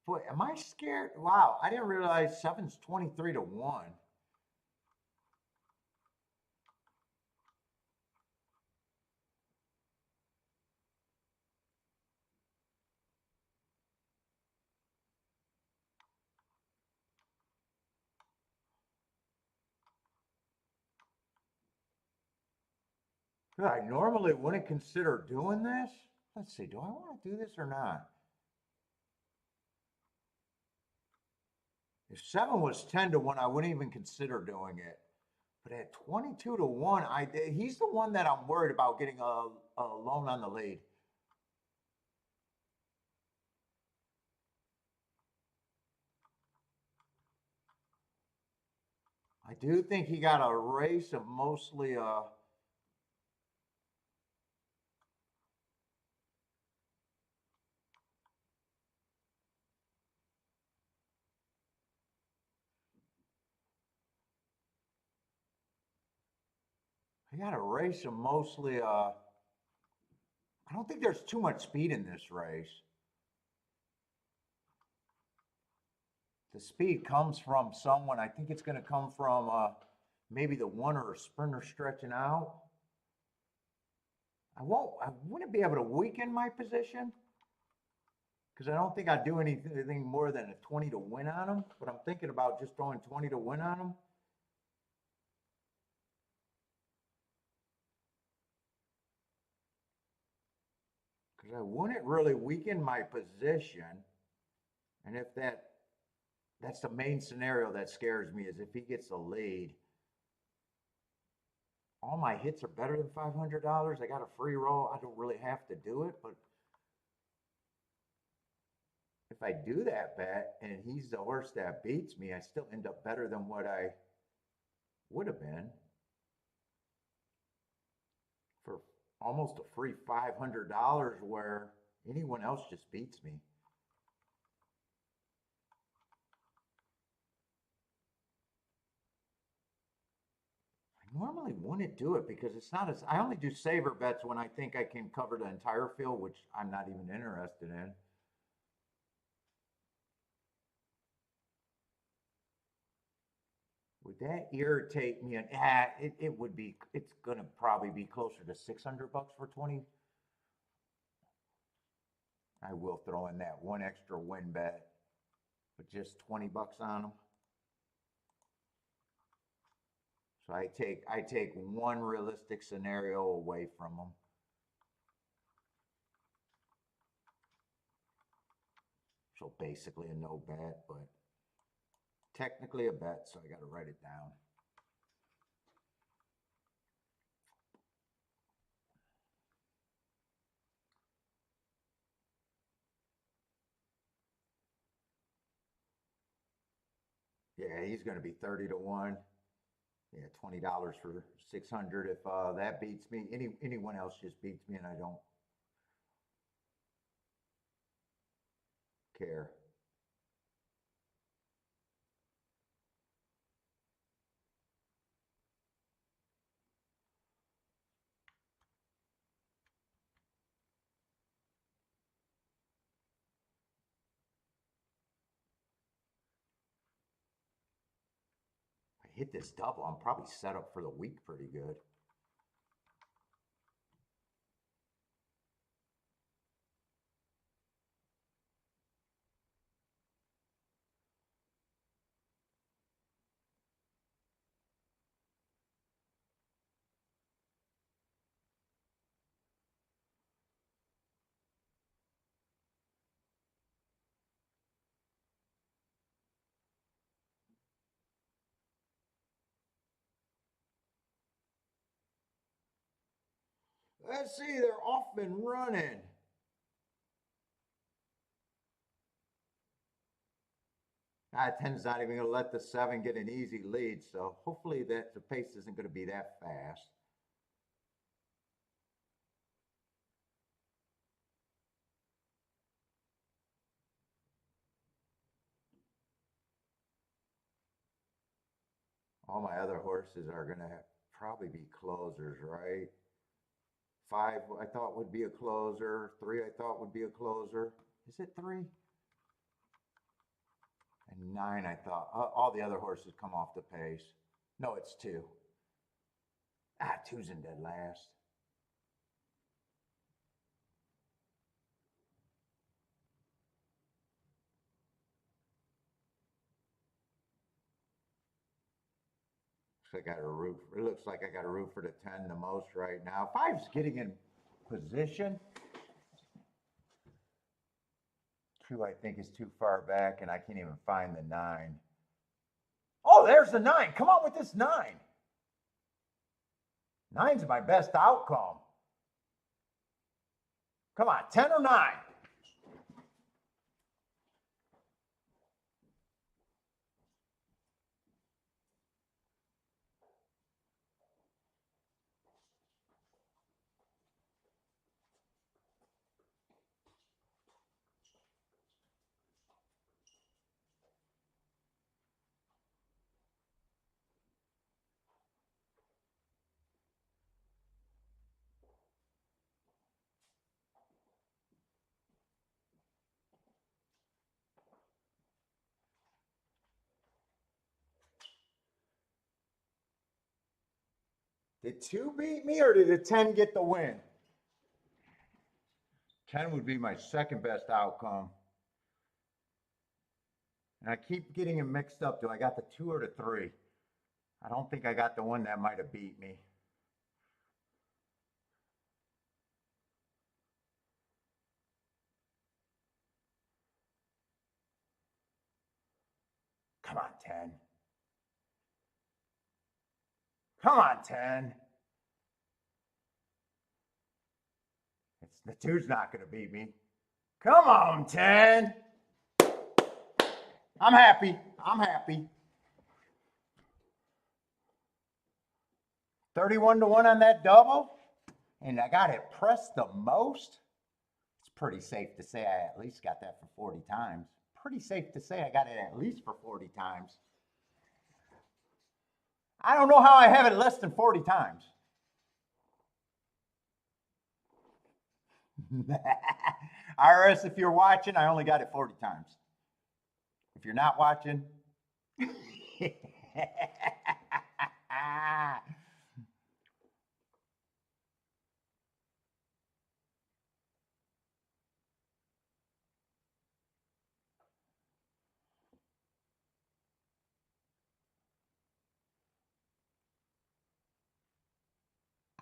Boy, am I scared? Wow, I didn't realize seven's 23 to 1. I normally wouldn't consider doing this. Let's see, do I want to do this or not? If seven was 10 to 1, I wouldn't even consider doing it. But at 22 to 1, he's the one that I'm worried about getting a loan on the lead. I do think he got a race of mostly he got a race of mostly I don't think there's too much speed in this race. The speed comes from someone. I think it's going to come from maybe the one or a sprinter stretching out. I wouldn't be able to weaken my position because I don't think I'd do anything more than a 20 to win on them. But I'm thinking about just throwing 20 to win on them. Because I wouldn't really weaken my position. And if that's the main scenario that scares me is if he gets the lead. All my hits are better than $500. I got a free roll. I don't really have to do it, but if I do that bet and he's the horse that beats me, I still end up better than what I would have been for almost a free $500 where anyone else just beats me. I normally wouldn't do it because it's not as I only do saver bets when I think I can cover the entire field, which I'm not even interested in. Would that irritate me? And it would be. It's gonna probably be closer to 600 bucks for 20. I will throw in that one extra win bet, but just 20 bucks on them. So I take one realistic scenario away from them. So basically a no bet, but technically a bet. So I got to write it down. Yeah, he's going to be 30 to 1. Yeah, $20 for 600. If that beats me, anyone else just beats me and I don't care. I hit this double, I'm probably set up for the week pretty good. Let's see, they're off and running. Ten's not even going to let the 7 get an easy lead, so hopefully that the pace isn't going to be that fast. All my other horses are going to probably be closers, right? 5 I thought would be a closer. 3 I thought would be a closer. Is it 3? And 9 I thought. All the other horses come off the pace. No, it's 2. 2's in dead last. I got a root. It looks like I got a root for the 10 the most right now. 5's getting in position. 2 I think is too far back, and I can't even find the 9. Oh, there's the 9. Come on with this 9. 9's my best outcome. Come on, 10 or 9. Did 2 beat me or did a 10 get the win? 10 would be my second best outcome. And I keep getting them mixed up. Do I got the 2 or the 3? I don't think I got the one that might have beat me. Come on, 10. Come on, 10. The 2's not going to beat me. Come on, 10. I'm happy. I'm happy. 31 to 1 on that double. And I got it pressed the most. It's pretty safe to say I at least got that for 40 times. Pretty safe to say I got it at least for 40 times. I don't know how I have it less than 40 times. IRS, if you're watching, I only got it 40 times. If you're not watching,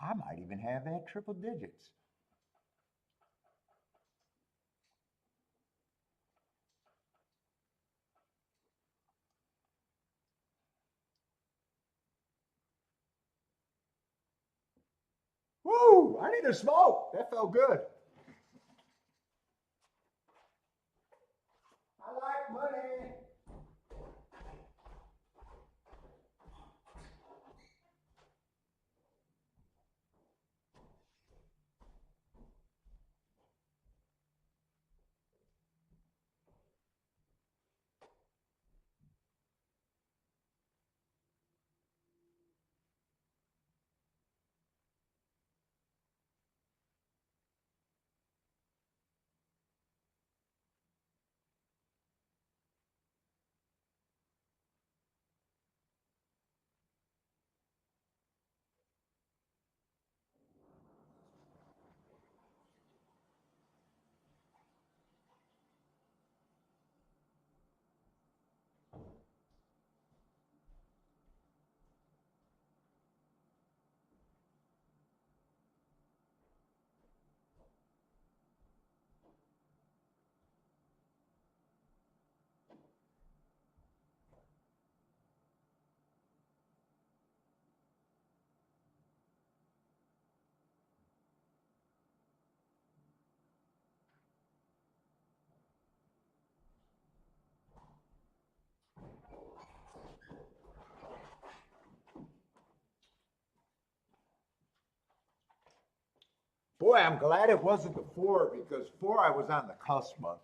I might even have that triple digits. Woo! I need a smoke. That felt good. I like money. Boy, I'm glad it wasn't the 4 because 4 I was on the cusp of.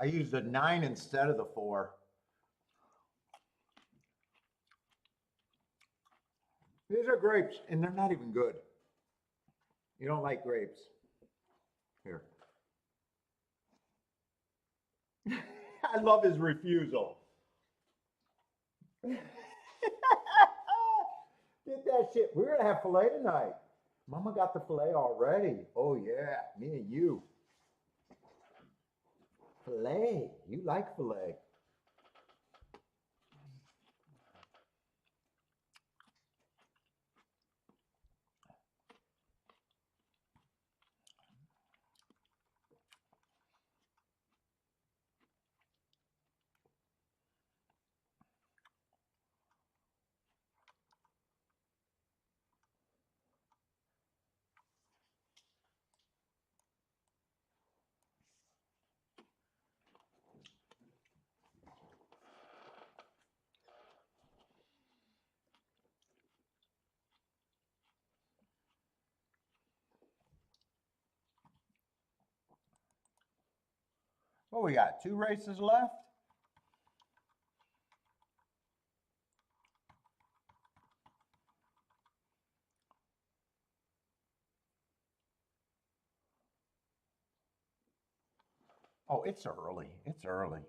I used a 9 instead of the 4. These are grapes, and they're not even good. You don't like grapes. Here. I love his refusal. Get that shit. We're going to have filet tonight. Mama got the filet already. Oh, yeah. Me and you. Filet. You like filet. Oh, we got 2 races left. Oh, it's early. It's early.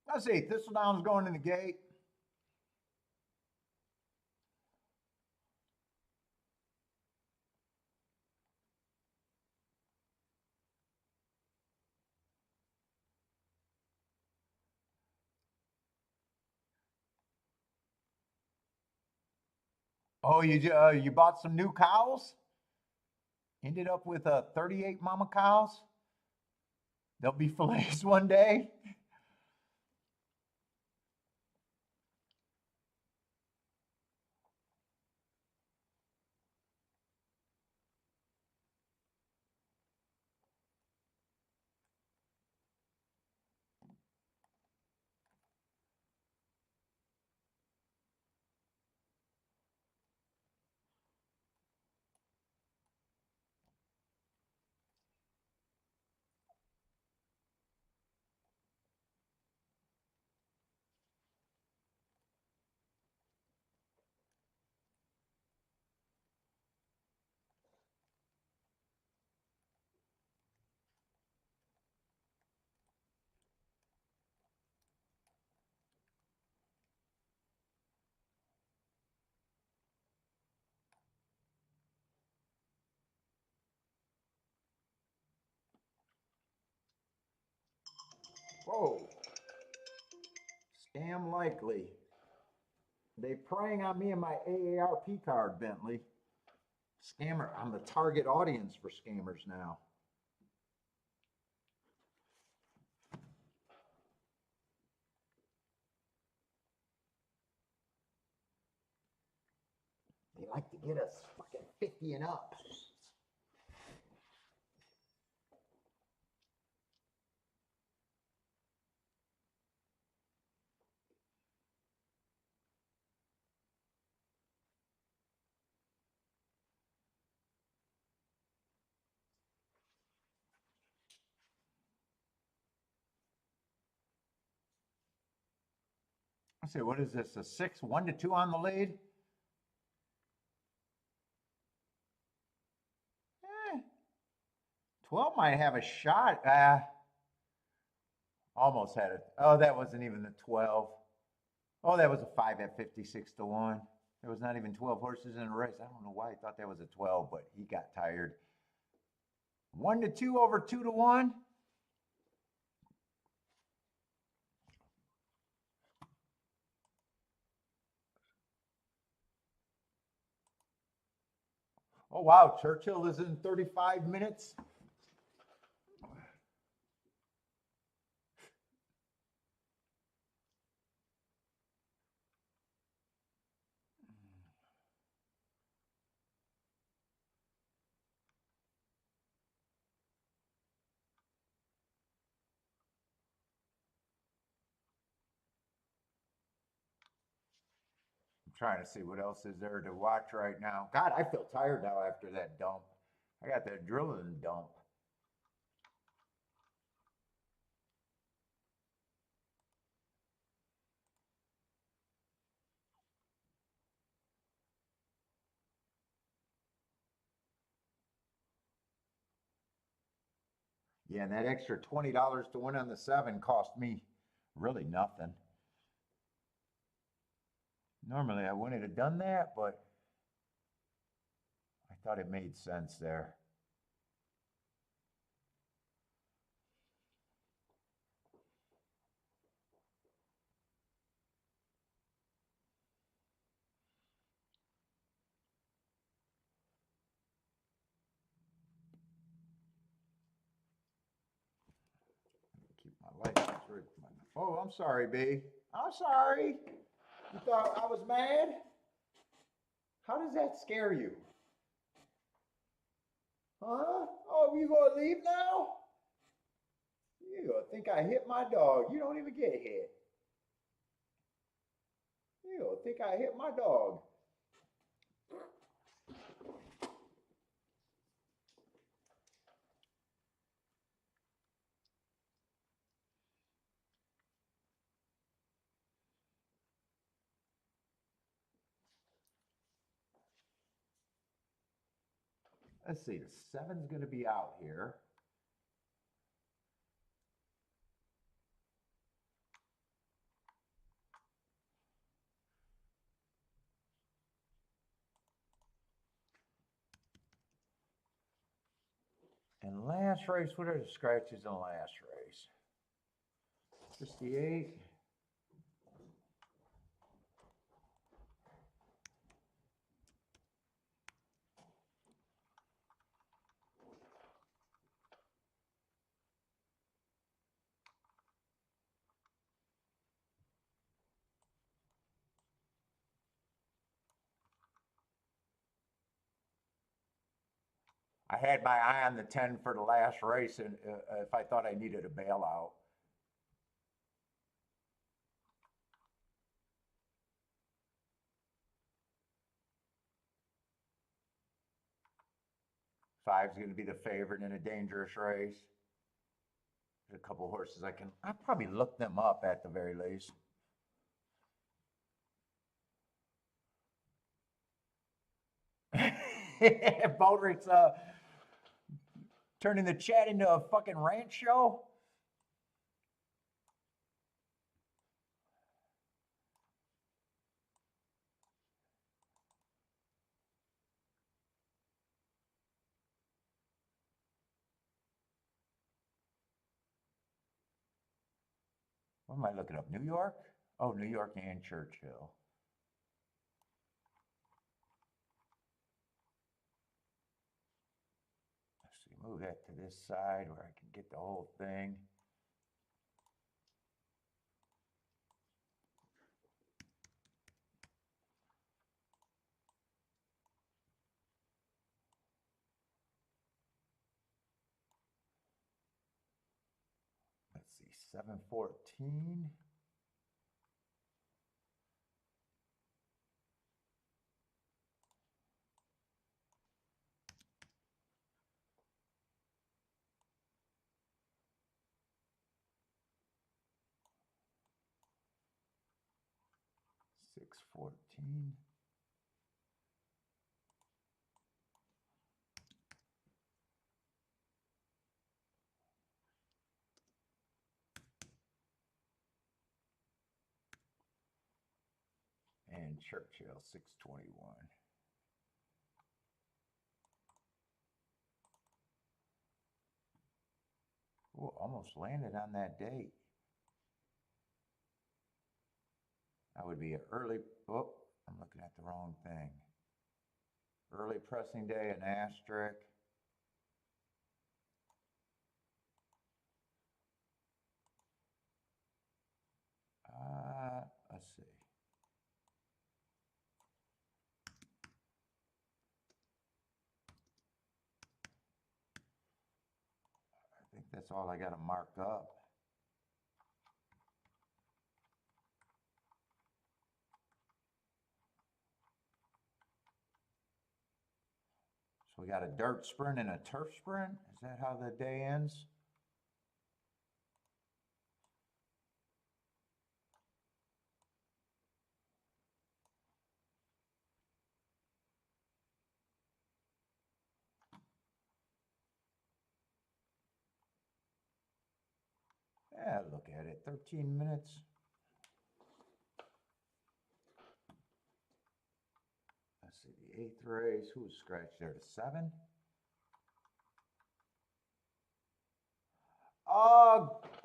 Let's see. Thistledown's going in the gate. Oh, you bought some new cows? Ended up with 38 mama cows. They'll be fillets one day. Whoa. Scam likely. They preying on me and my AARP card, Bentley. Scammer. I'm the target audience for scammers now. They like to get us fucking 50 and up. I say, what is this? A 6, 1-2 on the lead? 12 might have a shot. Almost had it. Oh, that wasn't even the 12. Oh, that was a 5 at 56-1. There was not even 12 horses in a race. I don't know why I thought that was a 12, but he got tired. 1-2 over 2-1. Oh, wow. Churchill is in 35 minutes. I'm trying to see what else is there to watch right now. God, I feel tired now after that dump. I got that drilling dump. Yeah, and that extra $20 to win on the 7 cost me really nothing. Normally I wouldn't have done that, but I thought it made sense there. Keep my license right. Oh, I'm sorry, B. I'm sorry. You thought I was mad? How does that scare you? Huh? Oh, you gonna leave now? You gonna think I hit my dog. You don't even get hit. You gonna think I hit my dog. Let's see, the 7's gonna be out here. And last race, what are the scratches in last race? 68. I had my eye on the 10 for the last race, and if I thought I needed a bailout. Five's going to be the favorite in a dangerous race. There's a couple horses I probably look them up at the very least. Baldrick's turning the chat into a fucking ranch show. What am I looking up? New York? Oh, New York and Churchill. Let's see, move that to this side where I can get the whole thing. Let's see, 714. Six 14. And Churchill 621. Oh, almost landed on that date. That would be an early. Oh, I'm looking at the wrong thing. Early pressing day, an asterisk. Let's see. I think that's all I got to mark up. So we got a dirt sprint and a turf sprint. Is that how the day ends? Yeah, look at it. 13 minutes. Let's see, the 8th race. Who was scratched there? The 7?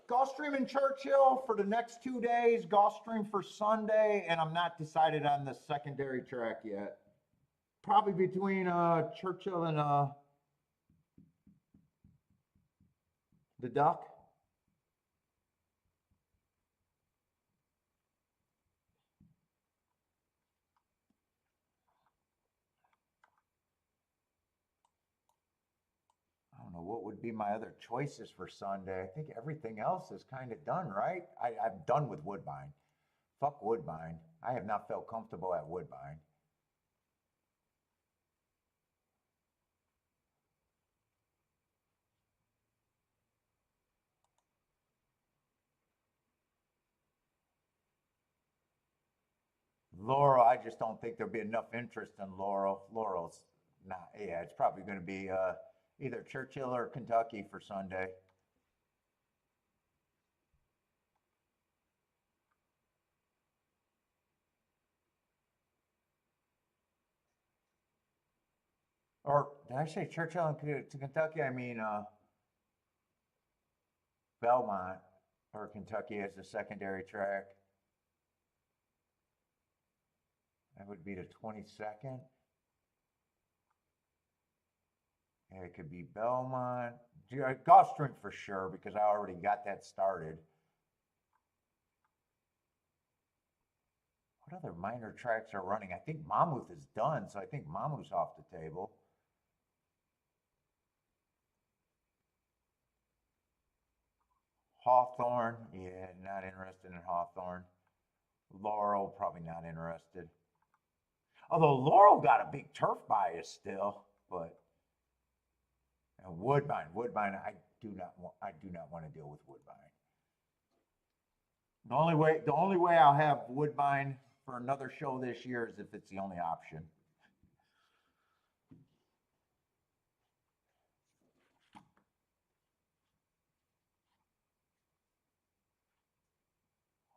Gulfstream and Churchill for the next 2 days. Gulfstream for Sunday, and I'm not decided on the secondary track yet. Probably between Churchill and the Duck. I don't know what would be my other choices for Sunday. I think everything else is kind of done, right? I'm done with Woodbine. Fuck Woodbine. I have not felt comfortable at Woodbine. Laurel, I just don't think there'll be enough interest in Laurel. Laurel's not, yeah, it's probably going to be either Churchill or Kentucky for Sunday. Or did I say Churchill and to Kentucky? I mean Belmont or Kentucky as the secondary track. That would be the 22nd. Yeah, it could be Belmont. Gulfstream for sure because I already got that started. What other minor tracks are running? I think Monmouth is done, so I think Monmouth's off the table. Hawthorne, yeah, not interested in Hawthorne. Laurel, probably not interested. Although Laurel got a big turf bias still, but Woodbine, I do not want to deal with Woodbine. The only way I'll have Woodbine for another show this year is if it's the only option.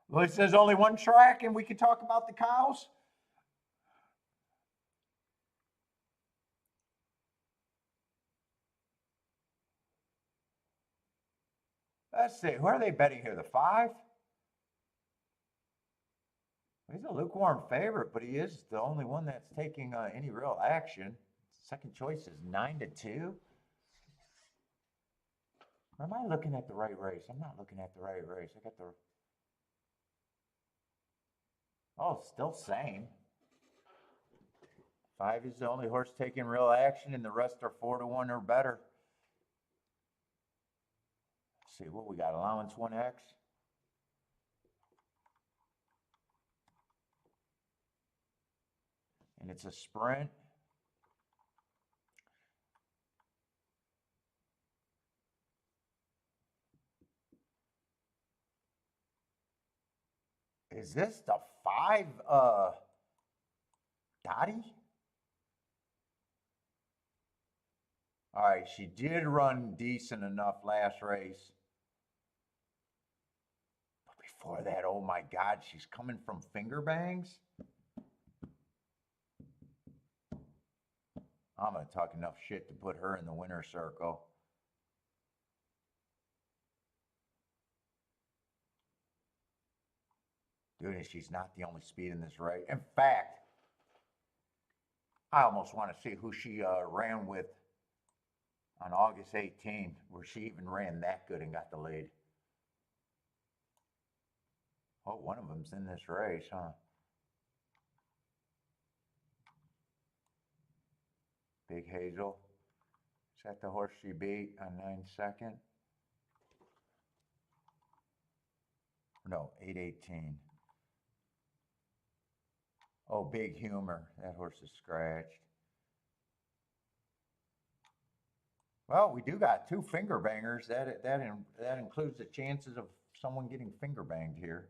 Well, it says only one track, and we can talk about the cows. Let's see. Who are they betting here? The 5? He's a lukewarm favorite, but he is the only one that's taking any real action. Second choice is 9-2. Or am I looking at the right race? I'm not looking at the right race. I got the. Oh, still same. 5 is the only horse taking real action, and the rest are 4-1 or better. Let's see what we got. Allowance 1X. And it's a sprint. Is this the 5 Dottie? All right, she did run decent enough last race. But before that, oh my God, she's coming from finger bangs. I'm going to talk enough shit to put her in the winner's circle. Dude, she's not the only speed in this race. In fact, I almost want to see who she ran with on August 18th, where she even ran that good and got the lead. Oh, one of them's in this race, huh? Big Hazel. Is that the horse she beat on 9 2nd? No, 818. Oh, Big Humor. That horse is scratched. Well, we do got 2 finger bangers. That includes the chances of someone getting finger banged here.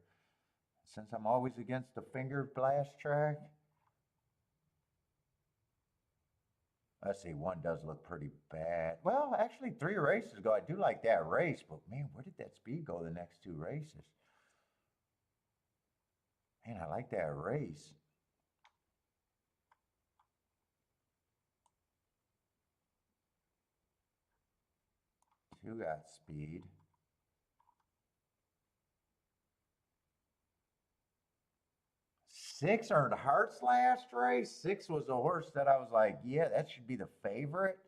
Since I'm always against the finger blast track. Let's see, one does look pretty bad. Well, actually, 3 races ago, I do like that race, but man, where did that speed go the next 2 races? Man, I like that race. Two got speed. Six earned hearts last race. Six was a horse that I was like, yeah, that should be the favorite.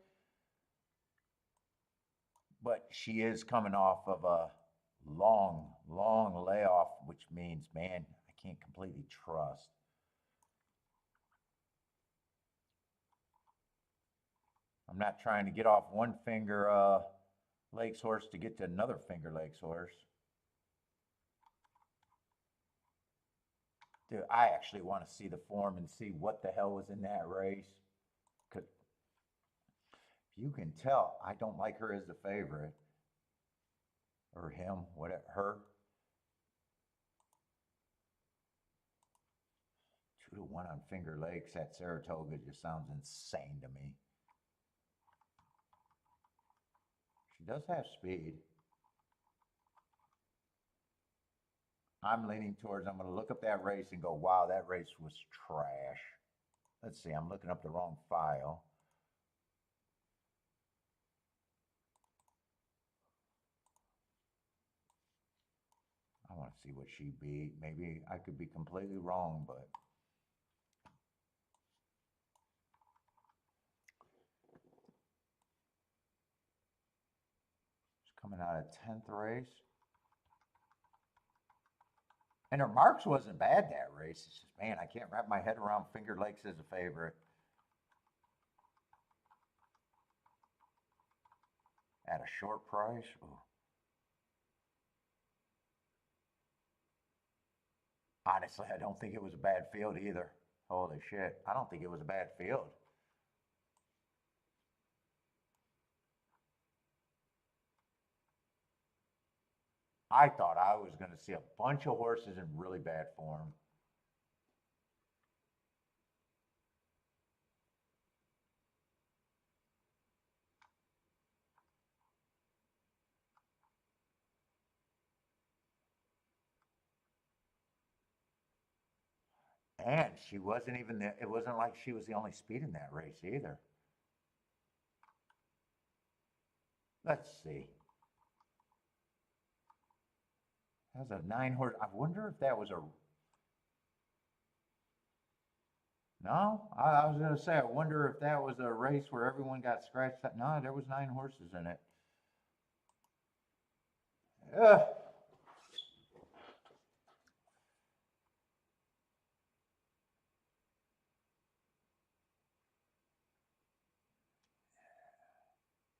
But she is coming off of a long, long layoff, which means, man, I can't completely trust. I'm not trying to get off one finger Lakes horse to get to another finger Lakes horse. Dude, I actually want to see the form and see what the hell was in that race. Cause if you can tell, I don't like her as the favorite. Or him, whatever, her. 2-1 on Finger Lakes at Saratoga just sounds insane to me. She does have speed. I'm leaning towards, I'm going to look up that race and go, wow, that race was trash. Let's see, I'm looking up the wrong file. I want to see what she beat. Maybe I could be completely wrong, but it's coming out of 10th race. And her marks wasn't bad that race. It's just, man, I can't wrap my head around Finger Lakes as a favorite. At a short price. Ooh. Honestly, I don't think it was a bad field either. Holy shit. I don't think it was a bad field. I thought I was going to see a bunch of horses in really bad form. And she wasn't even the, it wasn't like she was the only speed in that race either. Let's see. That was a 9-horse. I wonder if that was a. No, I was going to say, I wonder if that was a race where everyone got scratched. No, there was 9 horses in it. Ugh.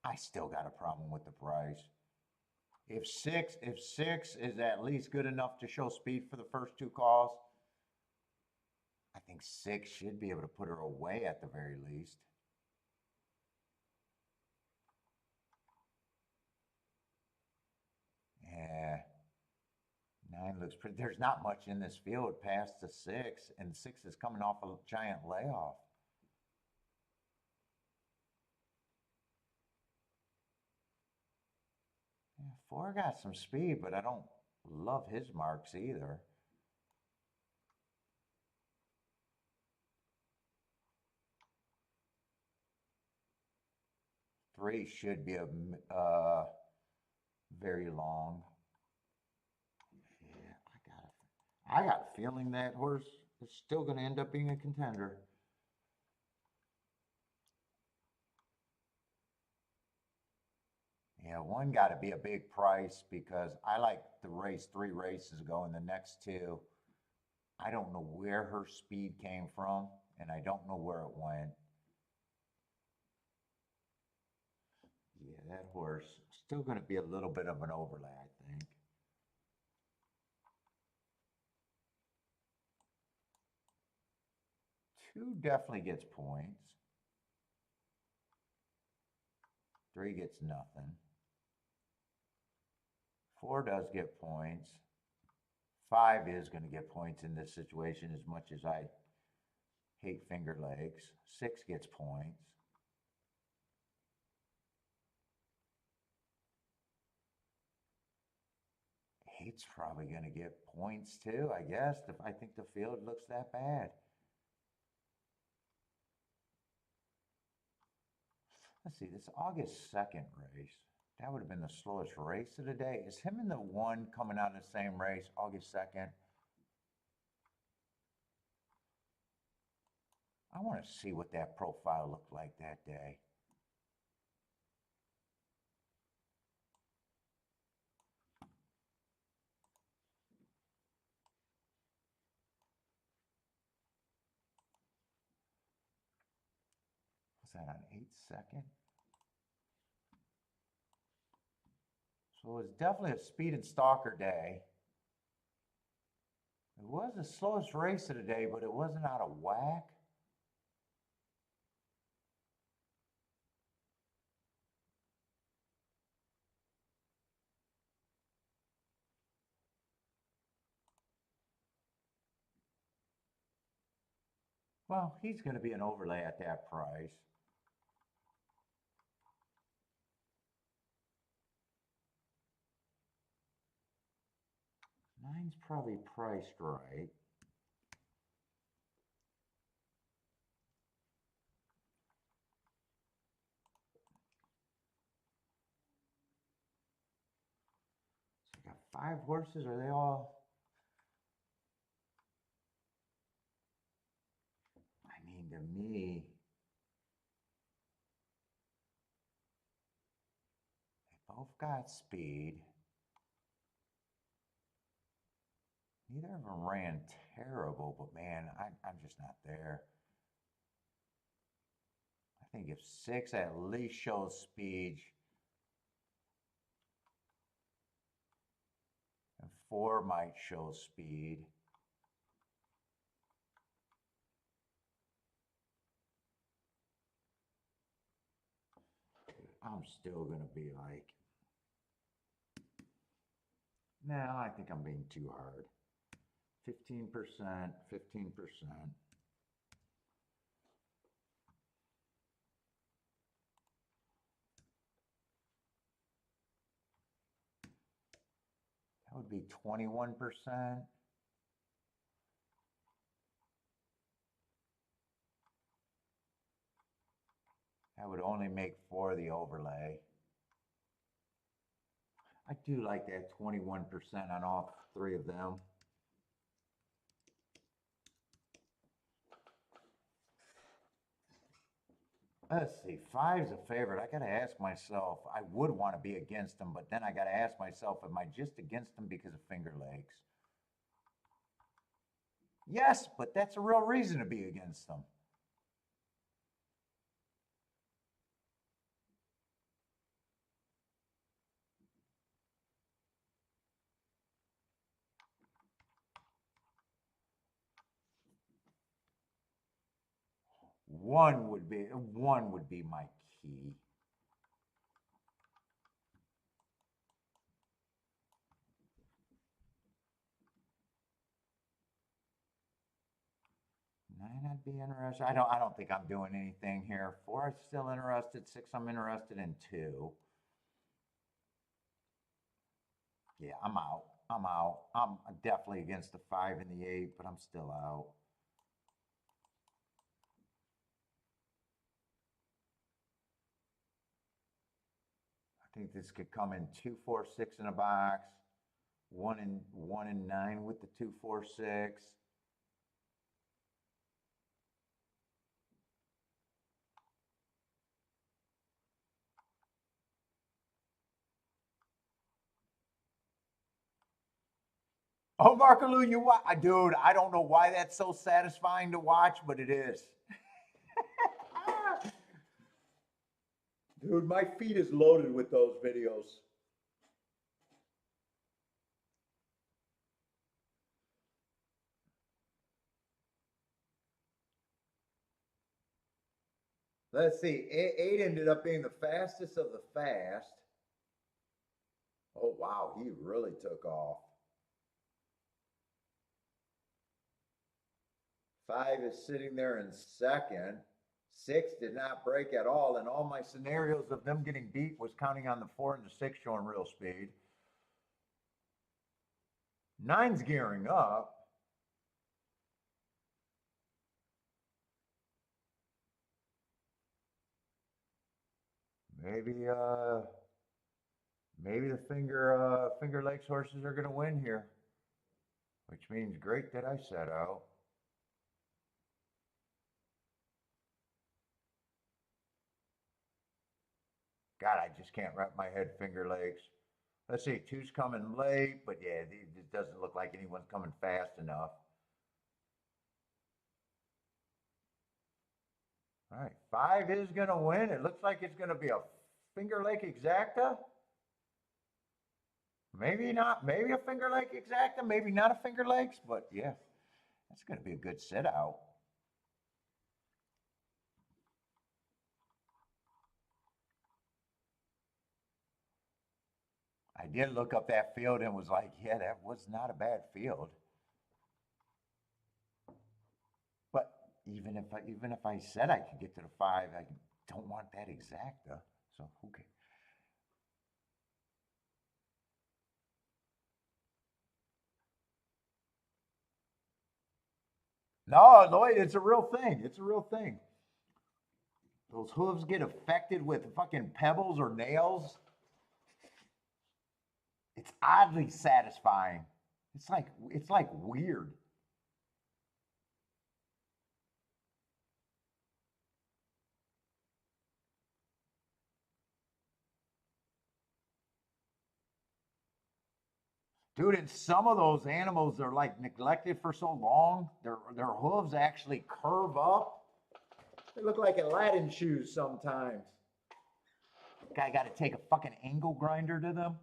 I still got a problem with the price. If six is at least good enough to show speed for the first 2 calls, I think 6 should be able to put her away at the very least. Yeah. 9 looks pretty. There's not much in this field past the 6, and 6 is coming off a giant layoff. Yeah, 4 got some speed, but I don't love his marks either. Three should be a very long. Yeah, I got a feeling that horse is still going to end up being a contender. Yeah, one got to be a big price because I like the race 3 races ago, and the next two, I don't know where her speed came from, and I don't know where it went. Yeah, that horse still going to be a little bit of an overlay, I think. Two definitely gets points. 3 gets nothing. 4 does get points. 5 is going to get points in this situation as much as I hate finger legs. 6 gets points. 8's probably going to get points too, I guess, if I think the field looks that bad. Let's see, this August 2nd race, that would have been the slowest race of the day. Is him and the 1 coming out in the same race, August 2nd? I want to see what that profile looked like that day. Was that on 8/2? So it was definitely a speed and stalker day. It was the slowest race of the day, but it wasn't out of whack. Well, he's going to be an overlay at that price. Nine's probably priced right. So I got 5 horses. Are they all? I mean, to me, they both got speed. Neither of them ran terrible, but man, I'm just not there. I think if 6 at least shows speed, and 4 might show speed. I'm still going to be like, no, I think I'm being too hard. 15%, 15%. That would be 21%. That would only make 4 the overlay. I do like that 21% on all 3 of them. Let's see, 5's a favorite. I got to ask myself, I would want to be against them, but then I got to ask myself, am I just against them because of finger legs? Yes, but that's a real reason to be against them. One would be my key. Nine, I'd be interested. I don't think I'm doing anything here. 4, I'm still interested. 6, I'm interested in 2. Yeah, I'm out. I'm out. I'm definitely against the 5 and the 8, but I'm still out. I think this could come in 2, 4, 6 in a box. 1 and 9 with the 2, 4, 6. Oh, Markaloo, dude, I don't know why that's so satisfying to watch, but it is. Dude, my feed is loaded with those videos. Let's see. Eight ended up being the fastest of the fast. Oh, wow. He really took off. 5 is sitting there in second. 6 did not break at all. And all my scenarios of them getting beat was counting on the 4 and the 6 showing real speed. 9's gearing up. Maybe maybe the Finger Lakes horses are going to win here, which means great that I set out. God, I just can't wrap my head Finger Lakes. Let's see, 2's coming late, but yeah, it doesn't look like anyone's coming fast enough. All right, 5 is going to win. It looks like it's going to be a Finger Lake Exacta. Maybe not. Maybe a Finger Lake Exacta. Maybe not a Finger Lakes. But yeah, that's going to be a good sit out. I did look up that field and was like, yeah, that was not a bad field. But even if I said I could get to the 5, I don't want that Exacta. So okay. No, Lloyd, it's a real thing. It's a real thing. Those hooves get affected with fucking pebbles or nails. It's oddly satisfying. It's like weird. Dude, and some of those animals are like neglected for so long, their hooves actually curve up. They look like Aladdin shoes sometimes. Guy got to take a fucking angle grinder to them.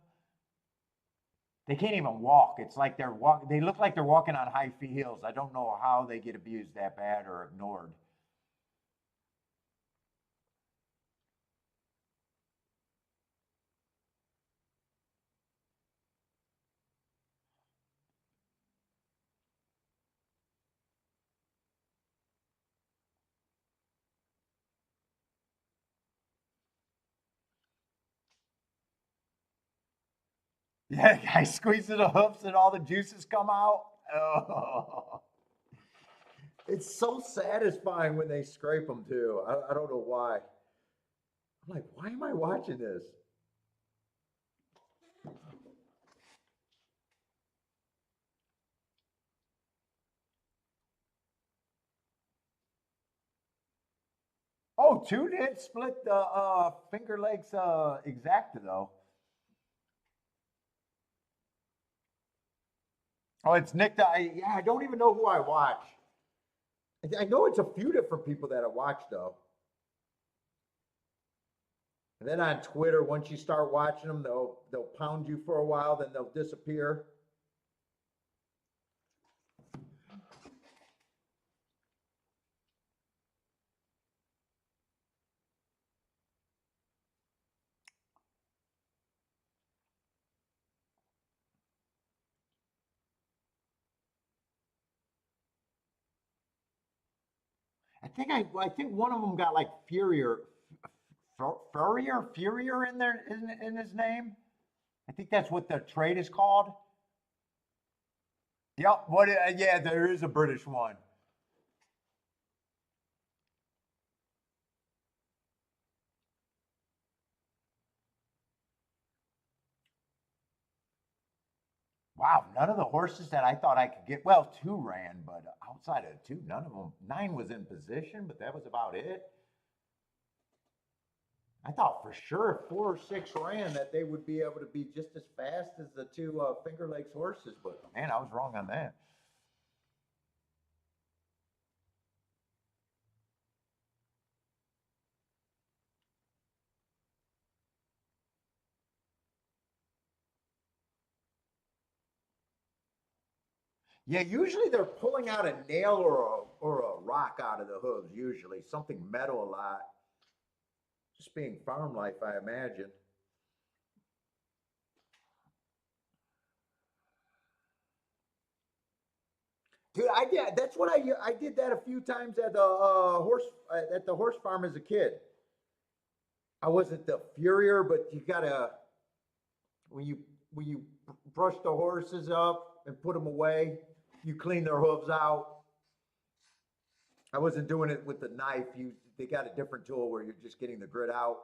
They can't even walk. It's like they're walk. They look like they're walking on high heels. I don't know how they get abused that bad or ignored. Yeah, guy squeezes the hoofs and all the juices come out. Oh. It's so satisfying when they scrape them too. I don't know why. I'm like, why am I watching this? Oh, 2 did split the Finger Lakes Exacta though. Oh, it's Nick. Yeah, I don't even know who I watch. I know it's a few different people that I watch though. And then on Twitter, once you start watching them, they'll pound you for a while, then they'll disappear. I think one of them got like Furrier in there in his name. I think that's what the trade is called. Yep. What? Yeah, there is a British one. Wow, none of the horses that I thought I could get. Well, 2 ran, but outside of 2, none of them. 9 was in position, but that was about it. I thought for sure if 4 or 6 ran that they would be able to be just as fast as the two Finger Lakes horses, but man, I was wrong on that. Yeah, usually they're pulling out a nail or a rock out of the hooves. Usually something metal a lot. Just being farm life, I imagine. Dude, I did. That's what I did that a few times at the horse farm as a kid. I wasn't the furrier, but you gotta when you when you brush the horses up and put them away, you clean their hooves out. I wasn't doing it with the knife. They got a different tool where you're just getting the grit out.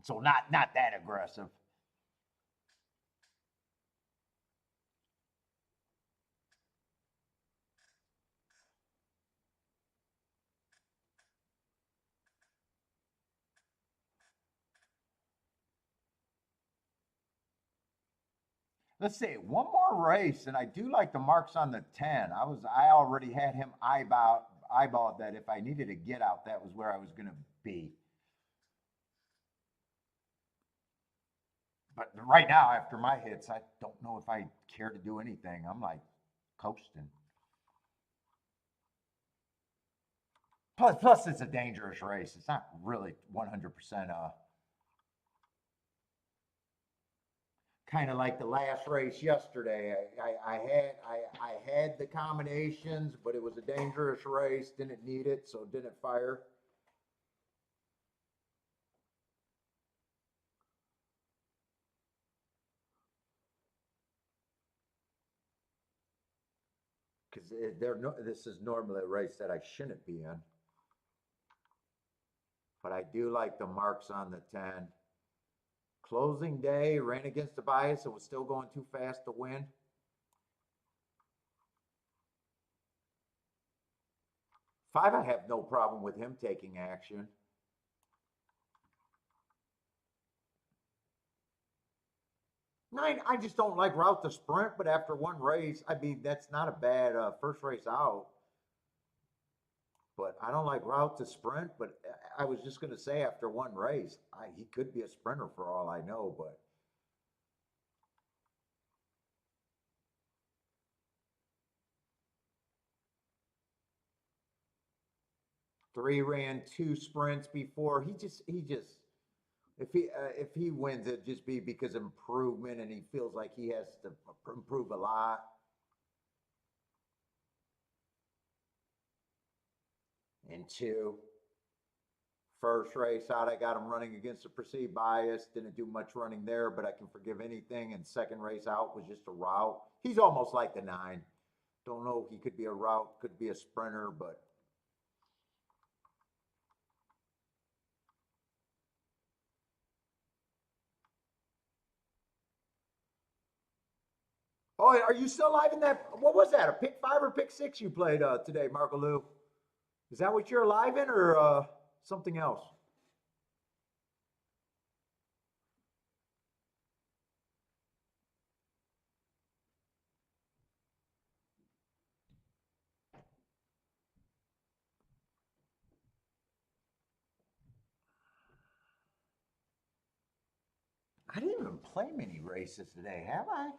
So not that aggressive. Let's see, one more race, and I do like the marks on the 10. I already had him eyeballed that if I needed a get out, that was where I was gonna be. But right now, after my hits, I don't know if I care to do anything. I'm like coasting. Plus it's a dangerous race. It's not really 100% kind of like the last race yesterday. I had the combinations, but it was a dangerous race. Didn't need it, so didn't fire. Because this is normally a race that I shouldn't be in. But I do like the marks on the 10. Closing day, ran against the bias. It was still going too fast to win. Five, I have no problem with him taking action. Nine, I just don't like route to sprint, but after one race, I mean, that's not a bad first race out. But I don't like route to sprint. But I was just going to say after one race, he could be a sprinter for all I know. But three ran 2 sprints before. If he wins, it just be because of improvement, and he feels like he has to improve a lot. And two, first race out, I got him running against a perceived bias. Didn't do much running there, but I can forgive anything. And second race out was just a route. He's almost like the 9. Don't know. He could be a route, could be a sprinter, but oh, are you still live in that? What was that? A pick 5 or pick 6 you played today, Marco Lou? Is that what you're live in, or something else? I didn't even play many races today, have I?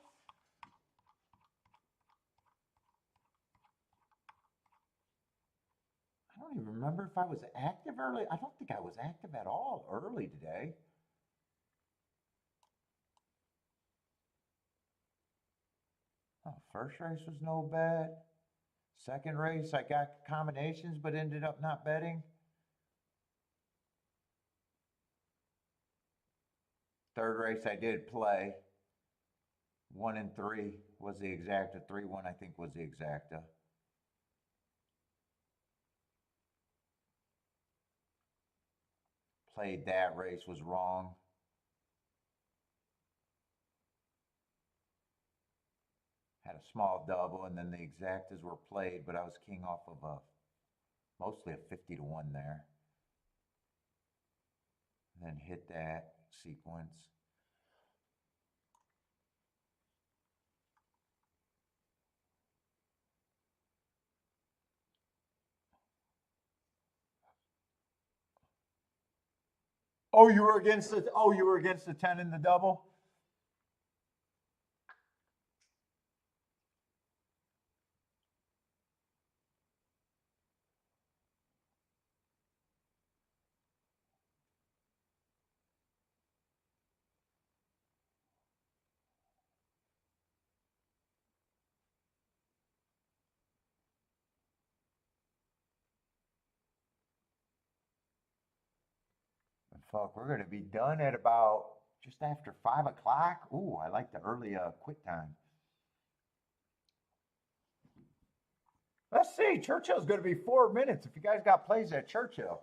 I don't even remember if I was active early. I don't think I was active at all early today. Oh, first race was no bet. Second race, I got combinations, but ended up not betting. Third race, I did play. 1 and 3 was the exacta. 3-1, I think, was the exacta. Played that race, was wrong. Had a small double, and then the exactas were played, but I was king off of a Mostly a 50 to 1 there. Then hit that sequence. Oh, you were against the 10 in the double? Fuck, we're gonna be done at about just after 5 o'clock. Ooh, I like the early quit time. Let's see. Churchill's gonna be 4 minutes. If you guys got plays at Churchill,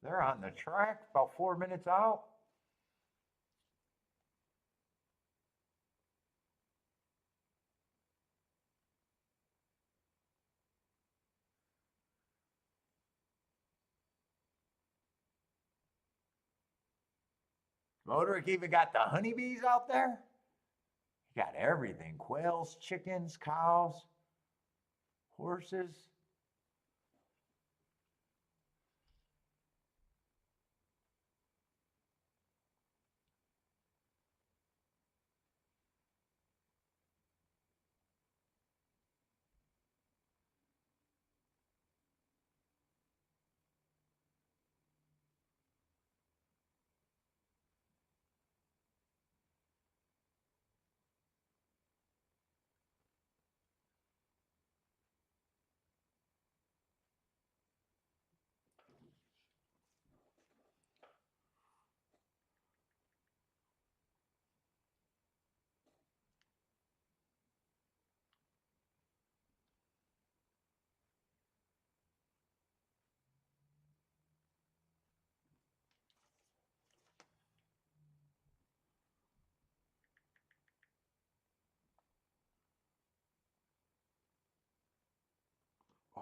they're on the track about 4 minutes out. Roderick even got the honeybees out there. He got everything: quails, chickens, cows, horses.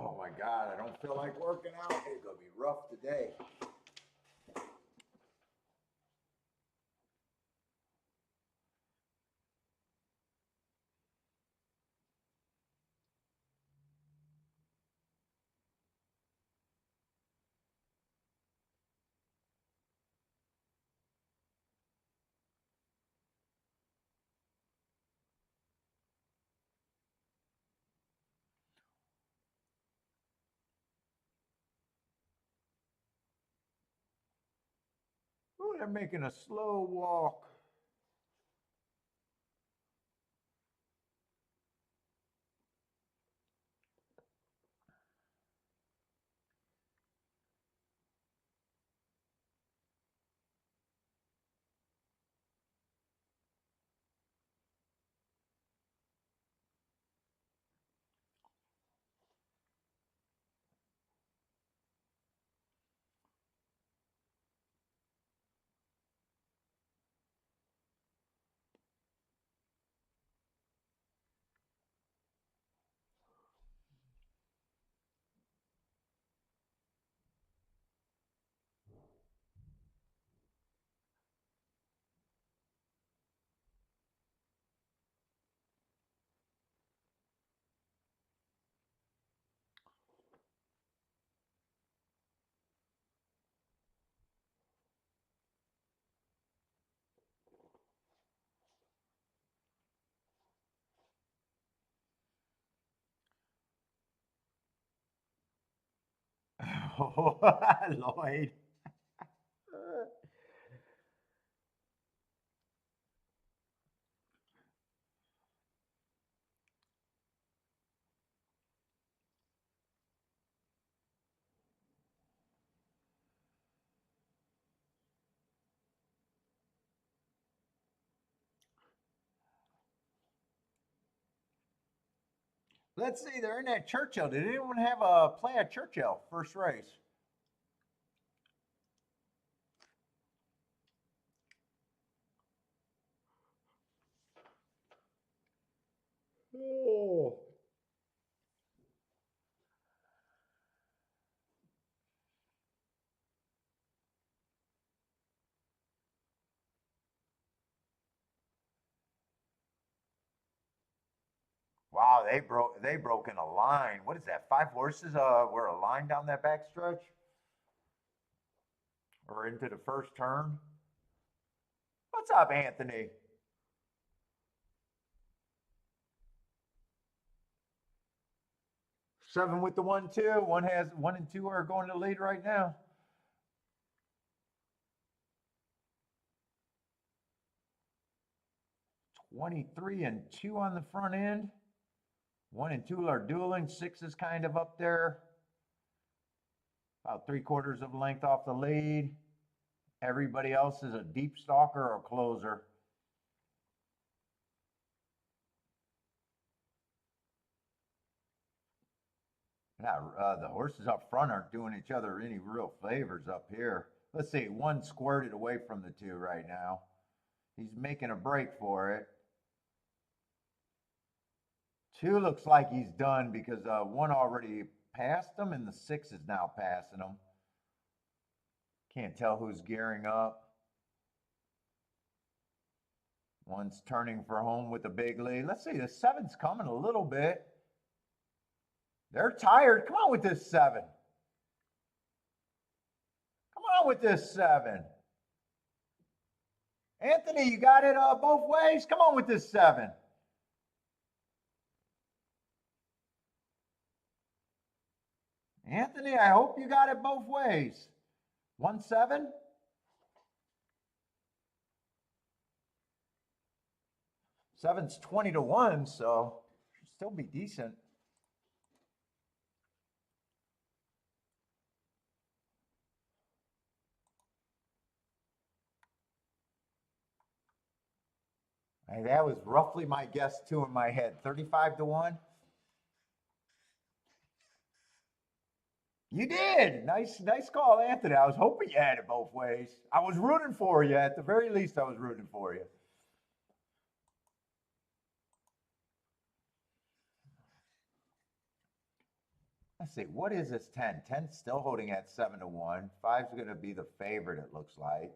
Oh my God, I don't feel like working out. It's gonna be rough today. Ooh, they're making a slow walk. Lloyd. Let's see, they're in that Churchill. Did anyone have a play at Churchill first race? Oh. Wow, they broke in a line. What is that? 5 horses were a line down that backstretch? Or into the first turn? What's up, Anthony? 7 with the 1-2. One has 1 and 2 are going to lead right now. $23 and 2 on the front end. 1 and 2 are dueling. 6 is kind of up there. About 3/4 of a length off the lead. Everybody else is a deep stalker or closer. Yeah, the horses up front aren't doing each other any real favors up here. Let's see, 1 squirted away from the 2 right now. He's making a break for it. 2 looks like he's done because 1 already passed him and the 6 is now passing him. Can't tell who's gearing up. 1's turning for home with a big lead. Let's see, the 7's coming a little bit. They're tired. Come on with this 7. Come on with this 7. Anthony, you got it both ways? Come on with this 7. Anthony, I hope you got it both ways. 1-7. 7's 20 to 1, so should still be decent. Hey, that was roughly my guess too in my head. 35 to 1. You did. Nice call, Anthony. I was hoping you had it both ways. I was rooting for you. At the very least, I was rooting for you. Let's see. What is this 10? 10's still holding at 7 to 1. 5's going to be the favorite, it looks like.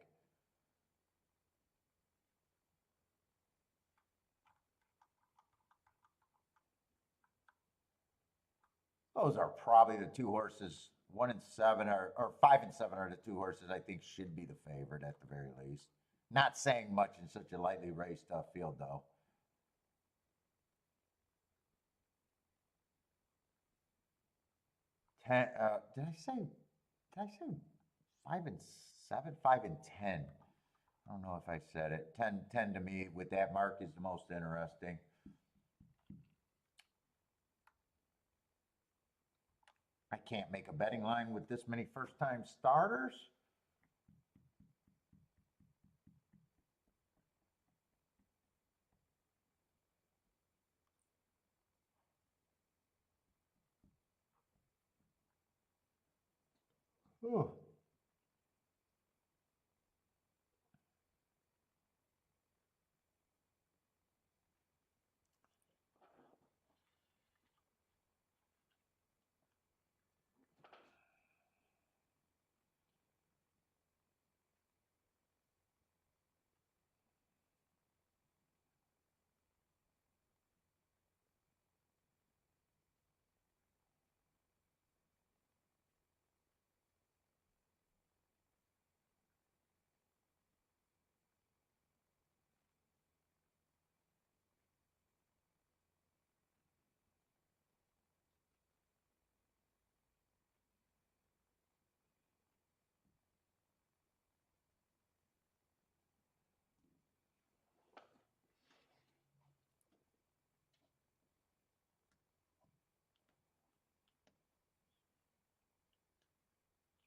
Those are probably the 2 horses. 1 and 7 or 5 and 7 are the 2 horses I think should be the favorite at the very least. Not saying much in such a lightly raced field, though. Did I say? Did I say 5 and 7? 5 and 10. I don't know if I said it. 10 to me with that mark is the most interesting. I can't make a betting line with this many first-time starters. Ooh.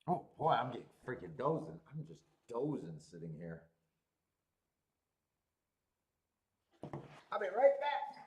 Oh boy, I'm getting freaking dozing. I'm just dozing sitting here. I'll be right back.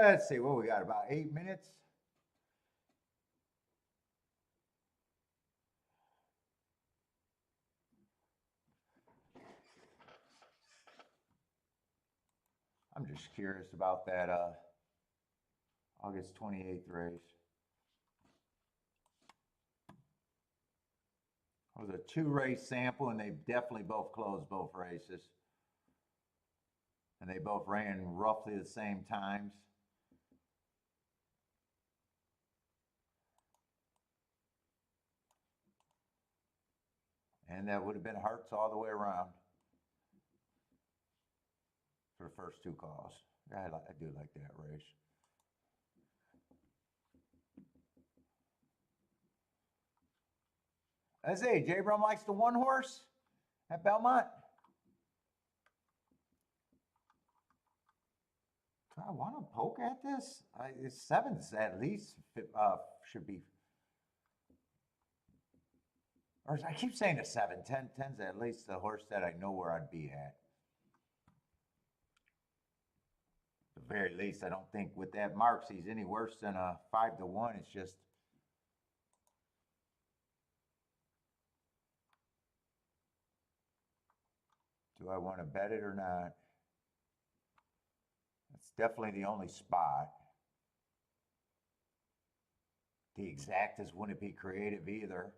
Let's see what we got, about 8 minutes. I'm just curious about that August 28th race. It was a 2-race sample, and they definitely both closed both races. And they both ran roughly the same times. And that would have been hearts all the way around for the first 2 calls. I do like that race. I say, J. Brum likes the 1 horse at Belmont. Do I want to poke at this? 7's at least should be. Or I keep saying a 7. 10's at least the horse that I know where I'd be at. At the very least, I don't think with that marks he's any worse than a 5-1. It's just. Do I want to bet it or not? That's definitely the only spot. The exactas wouldn't be creative either.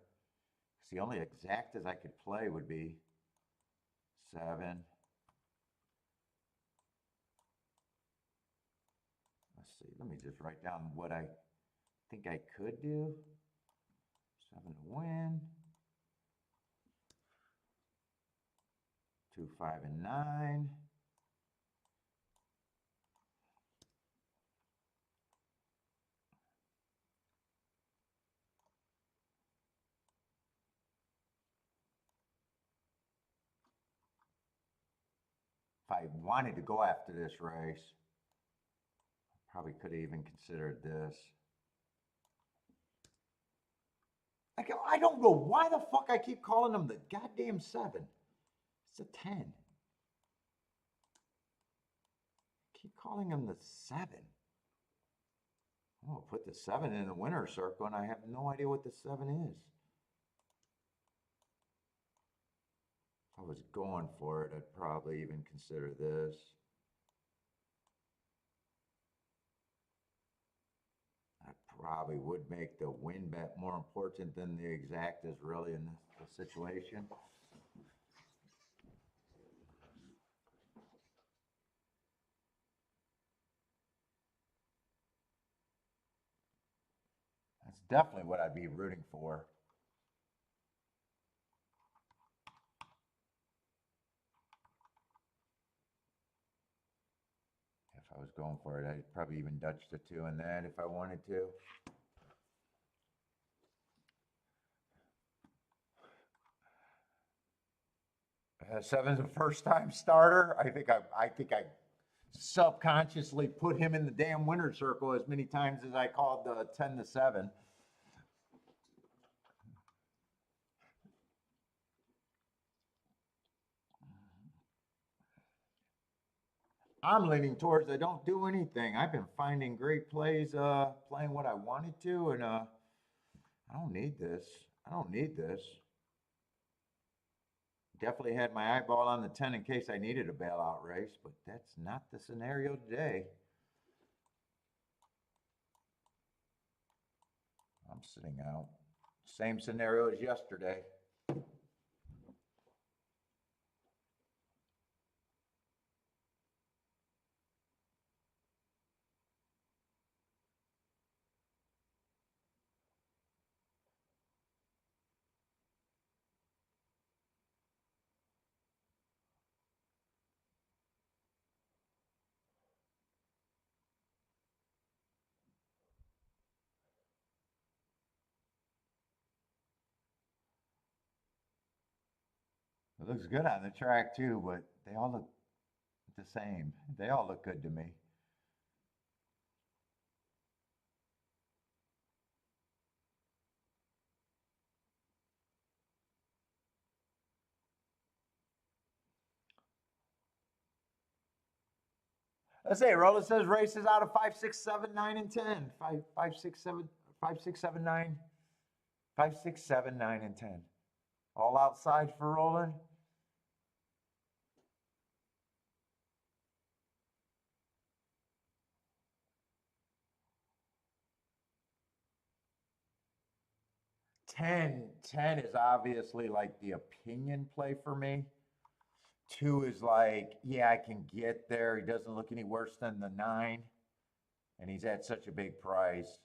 Because the only exactas I could play would be 7. Let's see. Let me just write down what I think I could do. 7 to win. 2, 5, and 9. If I wanted to go after this race, I probably could have even considered this. I don't know why the fuck I keep calling them the goddamn 7. It's a 10. I keep calling them the 7. Oh, put the 7 in the winner's circle, and I have no idea what the 7 is. If I was going for it, I'd probably even consider this. I probably would make the win bet more important than the exactas really in this situation. That's definitely what I'd be rooting for. If I was going for it, I'd probably even Dutch the 2 in that if I wanted to. 7's a first-time starter. I think I subconsciously put him in the damn winner's circle as many times as I called the 10 to 7. I'm leaning towards I don't do anything. I've been finding great plays, playing what I wanted to, and I don't need this. I don't need this. Definitely had my eyeball on the 10 in case I needed a bailout race, but that's not the scenario today. I'm sitting out. Same scenario as yesterday. It looks good on the track too, but they all look the same. They all look good to me. Let's say Rolla says races out of 5, 6, 7, 9, and 10. 5, 5, 6, 7, 5, 6, 7, 9. 5, 6, 7, 9, and 10. All outside for Roland. Ten is obviously like the opinion play for me. 2 is like, yeah, I can get there. He doesn't look any worse than the 9. And he's at such a big price.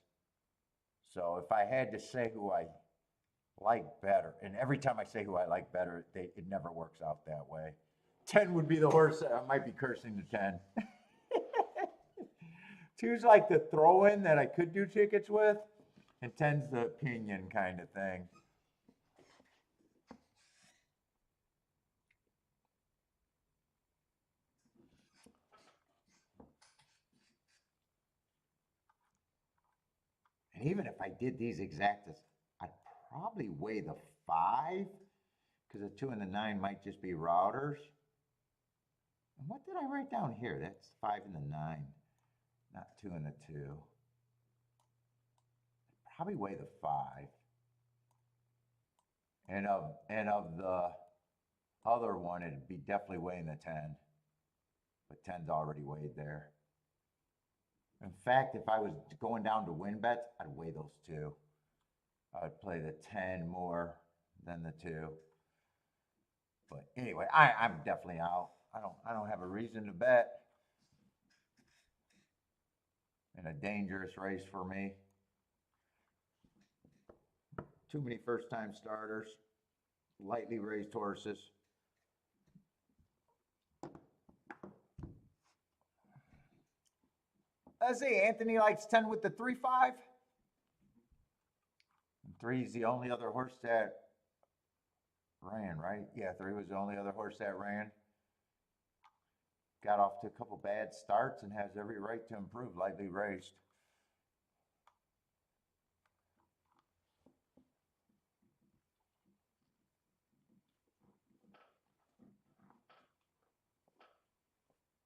So if I had to say who I like better, and every time I say who I like better, it never works out that way. 10 would be the horse. I might be cursing the 10. 2's like the throw-in that I could do tickets with, and 10's the opinion kind of thing. And even if I did these exactas, I'd probably weigh the 5, because the 2 and the 9 might just be routers. And what did I write down here? That's 5 and the 9, not 2 and the 2. I'd probably weigh the 5. And of the other one, it'd be definitely weighing the 10. But 10's already weighed there. In fact, if I was going down to win bets, I'd weigh those 2. I'd play the 10 more than the 2. But anyway, I'm definitely out. I don't have a reason to bet in a dangerous race for me. Too many first-time starters, lightly raised horses. Let's see, Anthony likes 10 with the 3-5. 3 is the only other horse that ran, right? Yeah, 3 was the only other horse that ran. Got off to a couple bad starts and has every right to improve, lightly raised.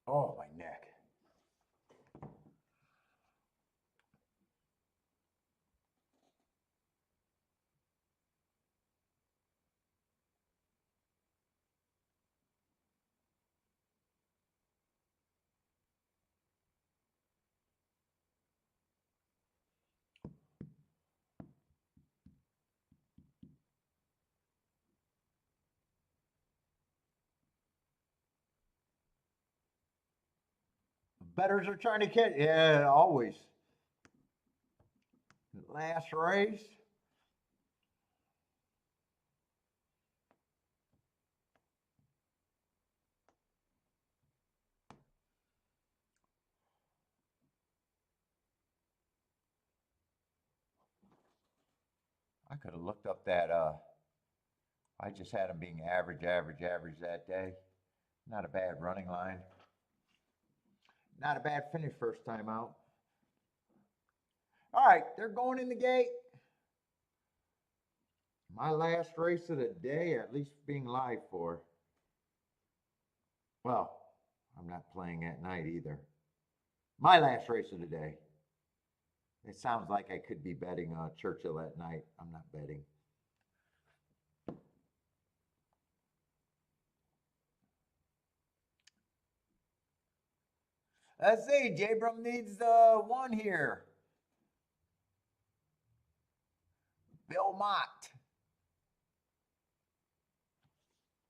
Oh, my neck. Bettors are trying to catch. Yeah, always. Last race. I could have looked up that. I just had him being average that day. Not a bad running line. Not a bad finish first time out. All right, they're going in the gate. My last race of the day, at least being live for. Well, I'm not playing at night either. My last race of the day. It sounds like I could be betting Churchill at night. I'm not betting. Let's see. J-Brum needs the 1 here. Belmont.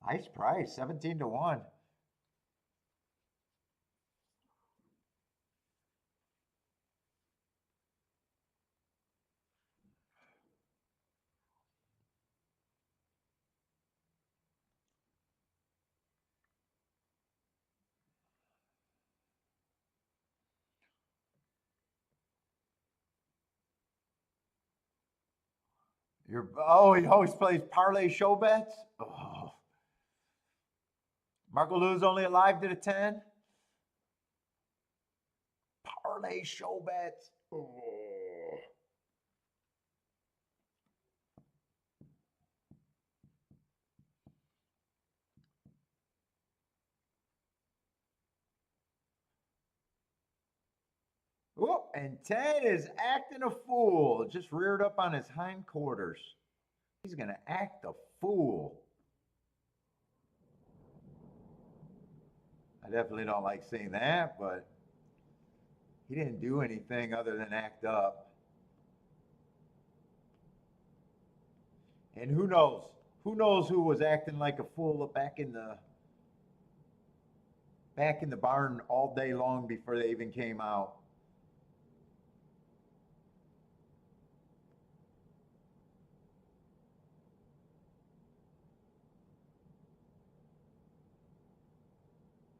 Nice price, 17 to 1. He always plays parlay show bets. Oh. Marco Lou's only alive to the 10. Parlay show bets. Oh. Whoop, and 10 is acting a fool. Just reared up on his hindquarters. He's going to act a fool. I definitely don't like seeing that, but he didn't do anything other than act up. And who knows? Who knows who was acting like a fool back in the barn all day long before they even came out.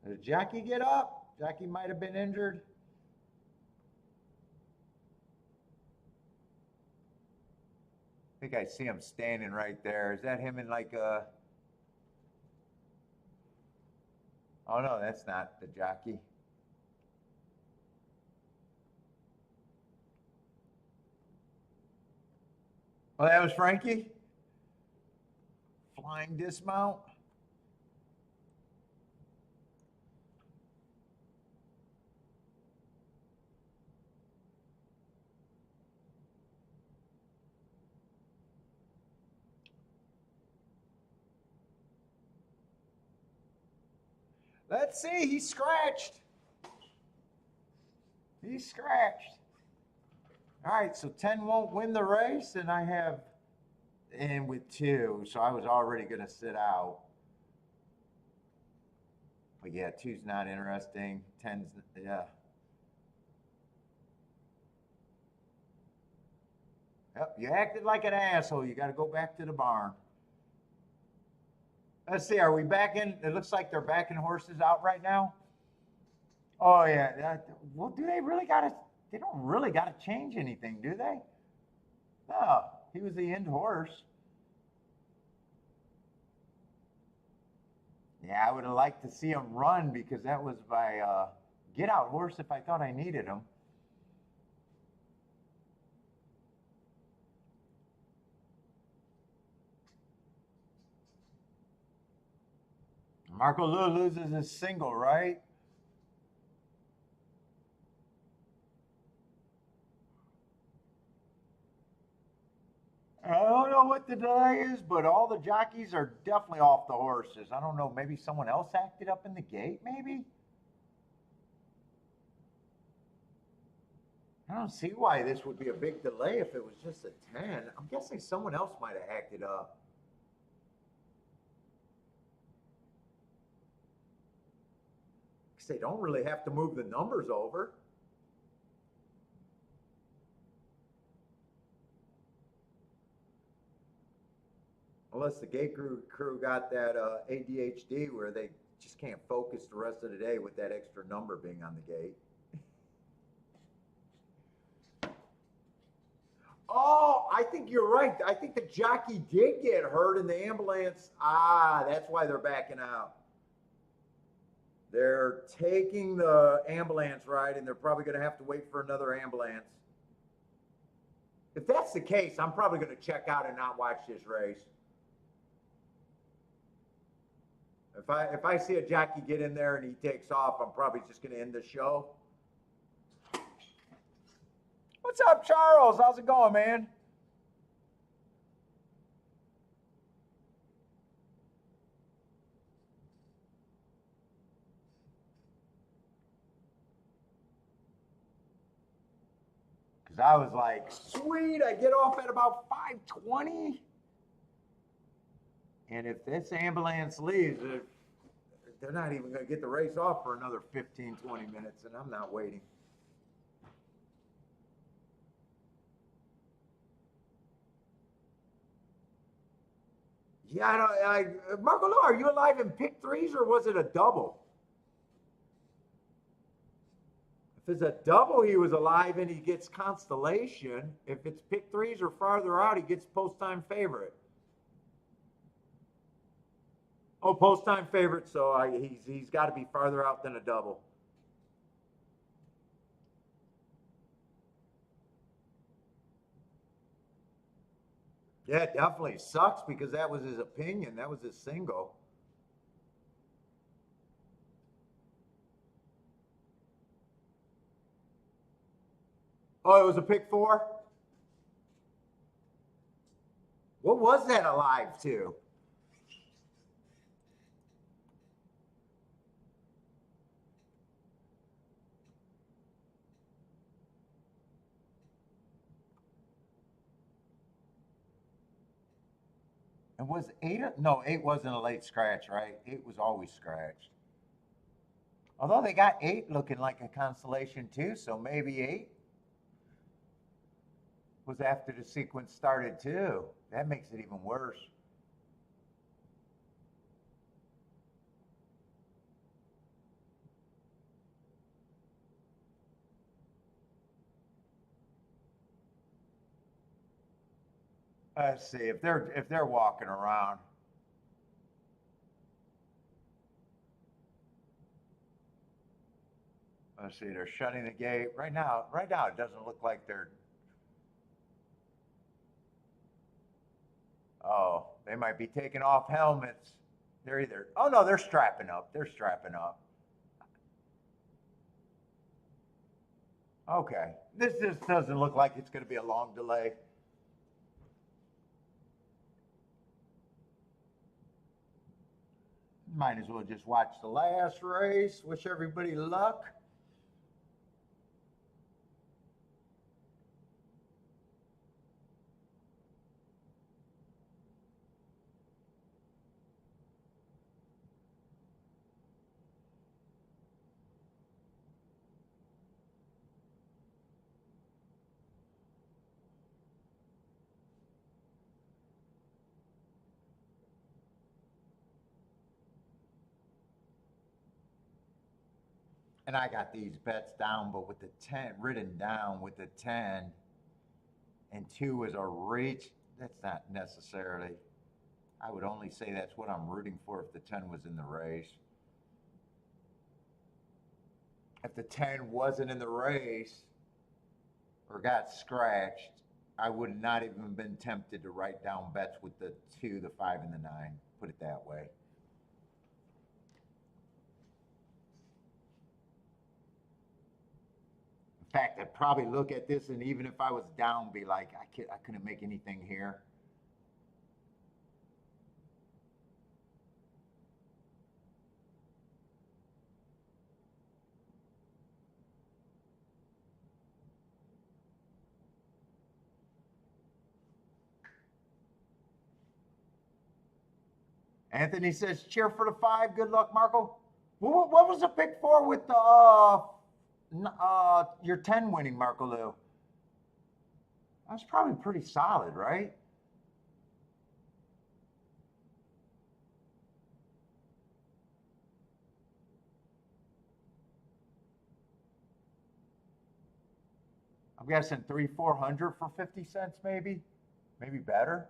Did Jockey get up? Jockey might have been injured. I think I see him standing right there. Is that him in like a... Oh no, that's not the jockey. Oh, that was Frankie? Flying dismount? Let's see, he's scratched. He's scratched. All right, so 10 won't win the race, and I have in with 2, so I was already going to sit out. But yeah, 2's not interesting. 10's, yeah. Yep, you acted like an asshole. You got to go back to the barn. Let's see, are we backing? It looks like they're backing horses out right now. Oh, yeah. Well, do they really got to? They don't really got to change anything, do they? No, he was the end horse. Yeah, I would have liked to see him run because that was my get out horse if I thought I needed him. Marco Lou loses his single, right? I don't know what the delay is, but all the jockeys are definitely off the horses. I don't know, maybe someone else acted up in the gate, maybe? I don't see why this would be a big delay if it was just a 10. I'm guessing someone else might have acted up. Because they don't really have to move the numbers over. Unless the gate crew got that ADHD where they just can't focus the rest of the day with that extra number being on the gate. Oh, I think you're right. I think the jockey did get hurt in the ambulance. Ah, that's why they're backing out. They're taking the ambulance ride, and they're probably going to have to wait for another ambulance. If that's the case, I'm probably going to check out and not watch this race. If I see a jockey get in there and he takes off, I'm probably just going to end the show. What's up, Charles? How's it going, man? Because I was like, sweet, I get off at about 5:20. And if this ambulance leaves, they're not even going to get the race off for another 15, 20 minutes, and I'm not waiting. Yeah, Marco, are you alive in pick threes or was it a double? If it's a double, he was alive and he gets constellation. If it's pick threes or farther out, he gets post-time favorite. Oh, post-time favorite, so he's got to be farther out than a double. Yeah, it definitely sucks because that was his opinion. That was his single. Oh, it was a pick 4? What was that alive to? It was 8? No, 8 wasn't a late scratch, right? 8 was always scratched. Although they got 8 looking like a constellation too, so maybe 8 was after the sequence started too. That makes it even worse. Let's see if they're walking around. Let's see, they're shutting the gate right now. Right now, it doesn't look like they're. Oh, they might be taking off helmets. They're either. Oh no, they're strapping up. They're strapping up. Okay, this just doesn't look like it's going to be a long delay. Might as well just watch the last race. Wish everybody luck. And I got these bets down, but with the 10 written down with the 10 and 2 is a reach, that's not necessarily. I would only say that's what I'm rooting for if the 10 was in the race. If the 10 wasn't in the race or got scratched, I would not even been tempted to write down bets with the 2, the 5, and the 9. Put it that way. In fact, I'd probably look at this and even if I was down, be like, I couldn't make anything here. Anthony says, cheer for the 5. Good luck, Marco. What was the pick 4 with the your 10 winning, Marco Lou? That's probably pretty solid, right? I'm guessing 300-400 for 50 cents, maybe better.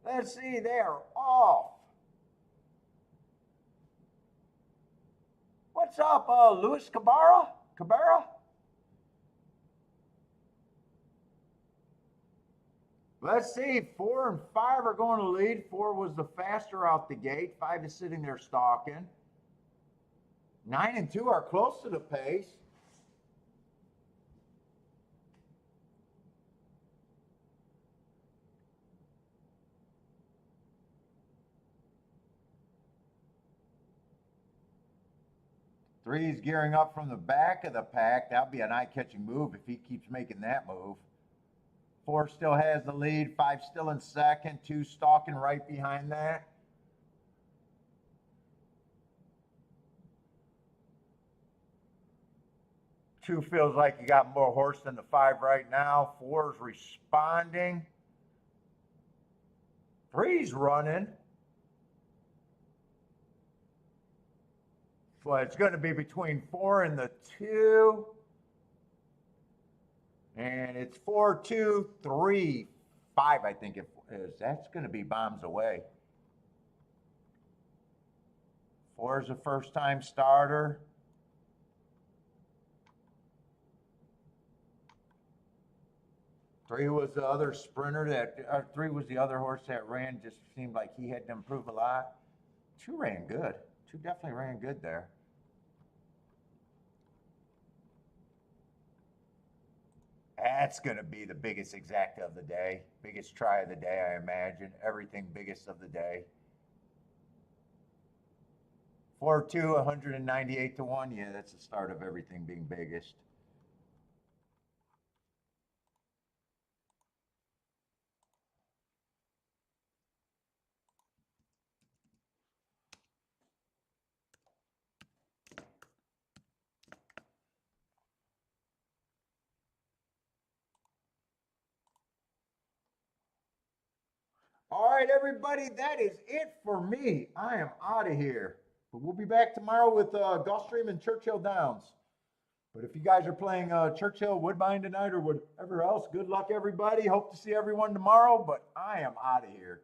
Let's see, they are off. What's up, Luis Cabrera? Let's see, 4 and 5 are going to lead. 4 was the faster out the gate. 5 is sitting there stalking. 9 and 2 are close to the pace. Three's gearing up from the back of the pack. That'll be an eye-catching move if he keeps making that move. 4 still has the lead. 5 still in second. 2 stalking right behind that. Two feels like you got more horse than the 5 right now. 4's responding. 3's running. Well, it's going to be between 4 and the 2. And it's 4, 2, 3, 5, I think it is. That's going to be bombs away. 4 is a first-time starter. 3 was the other sprinter that, 3 was the other horse that ran, just seemed like he had to improve a lot. 2 ran good. 2 definitely ran good there. That's going to be the biggest exacta of the day. Biggest try of the day, I imagine. Everything biggest of the day. 4-2, 198 to 1. Yeah, that's the start of everything being biggest. All right, everybody, that is it for me. I am out of here. But we'll be back tomorrow with Gulfstream and Churchill Downs. But if you guys are playing Churchill, Woodbine tonight or whatever else, good luck, everybody. Hope to see everyone tomorrow, but I am out of here.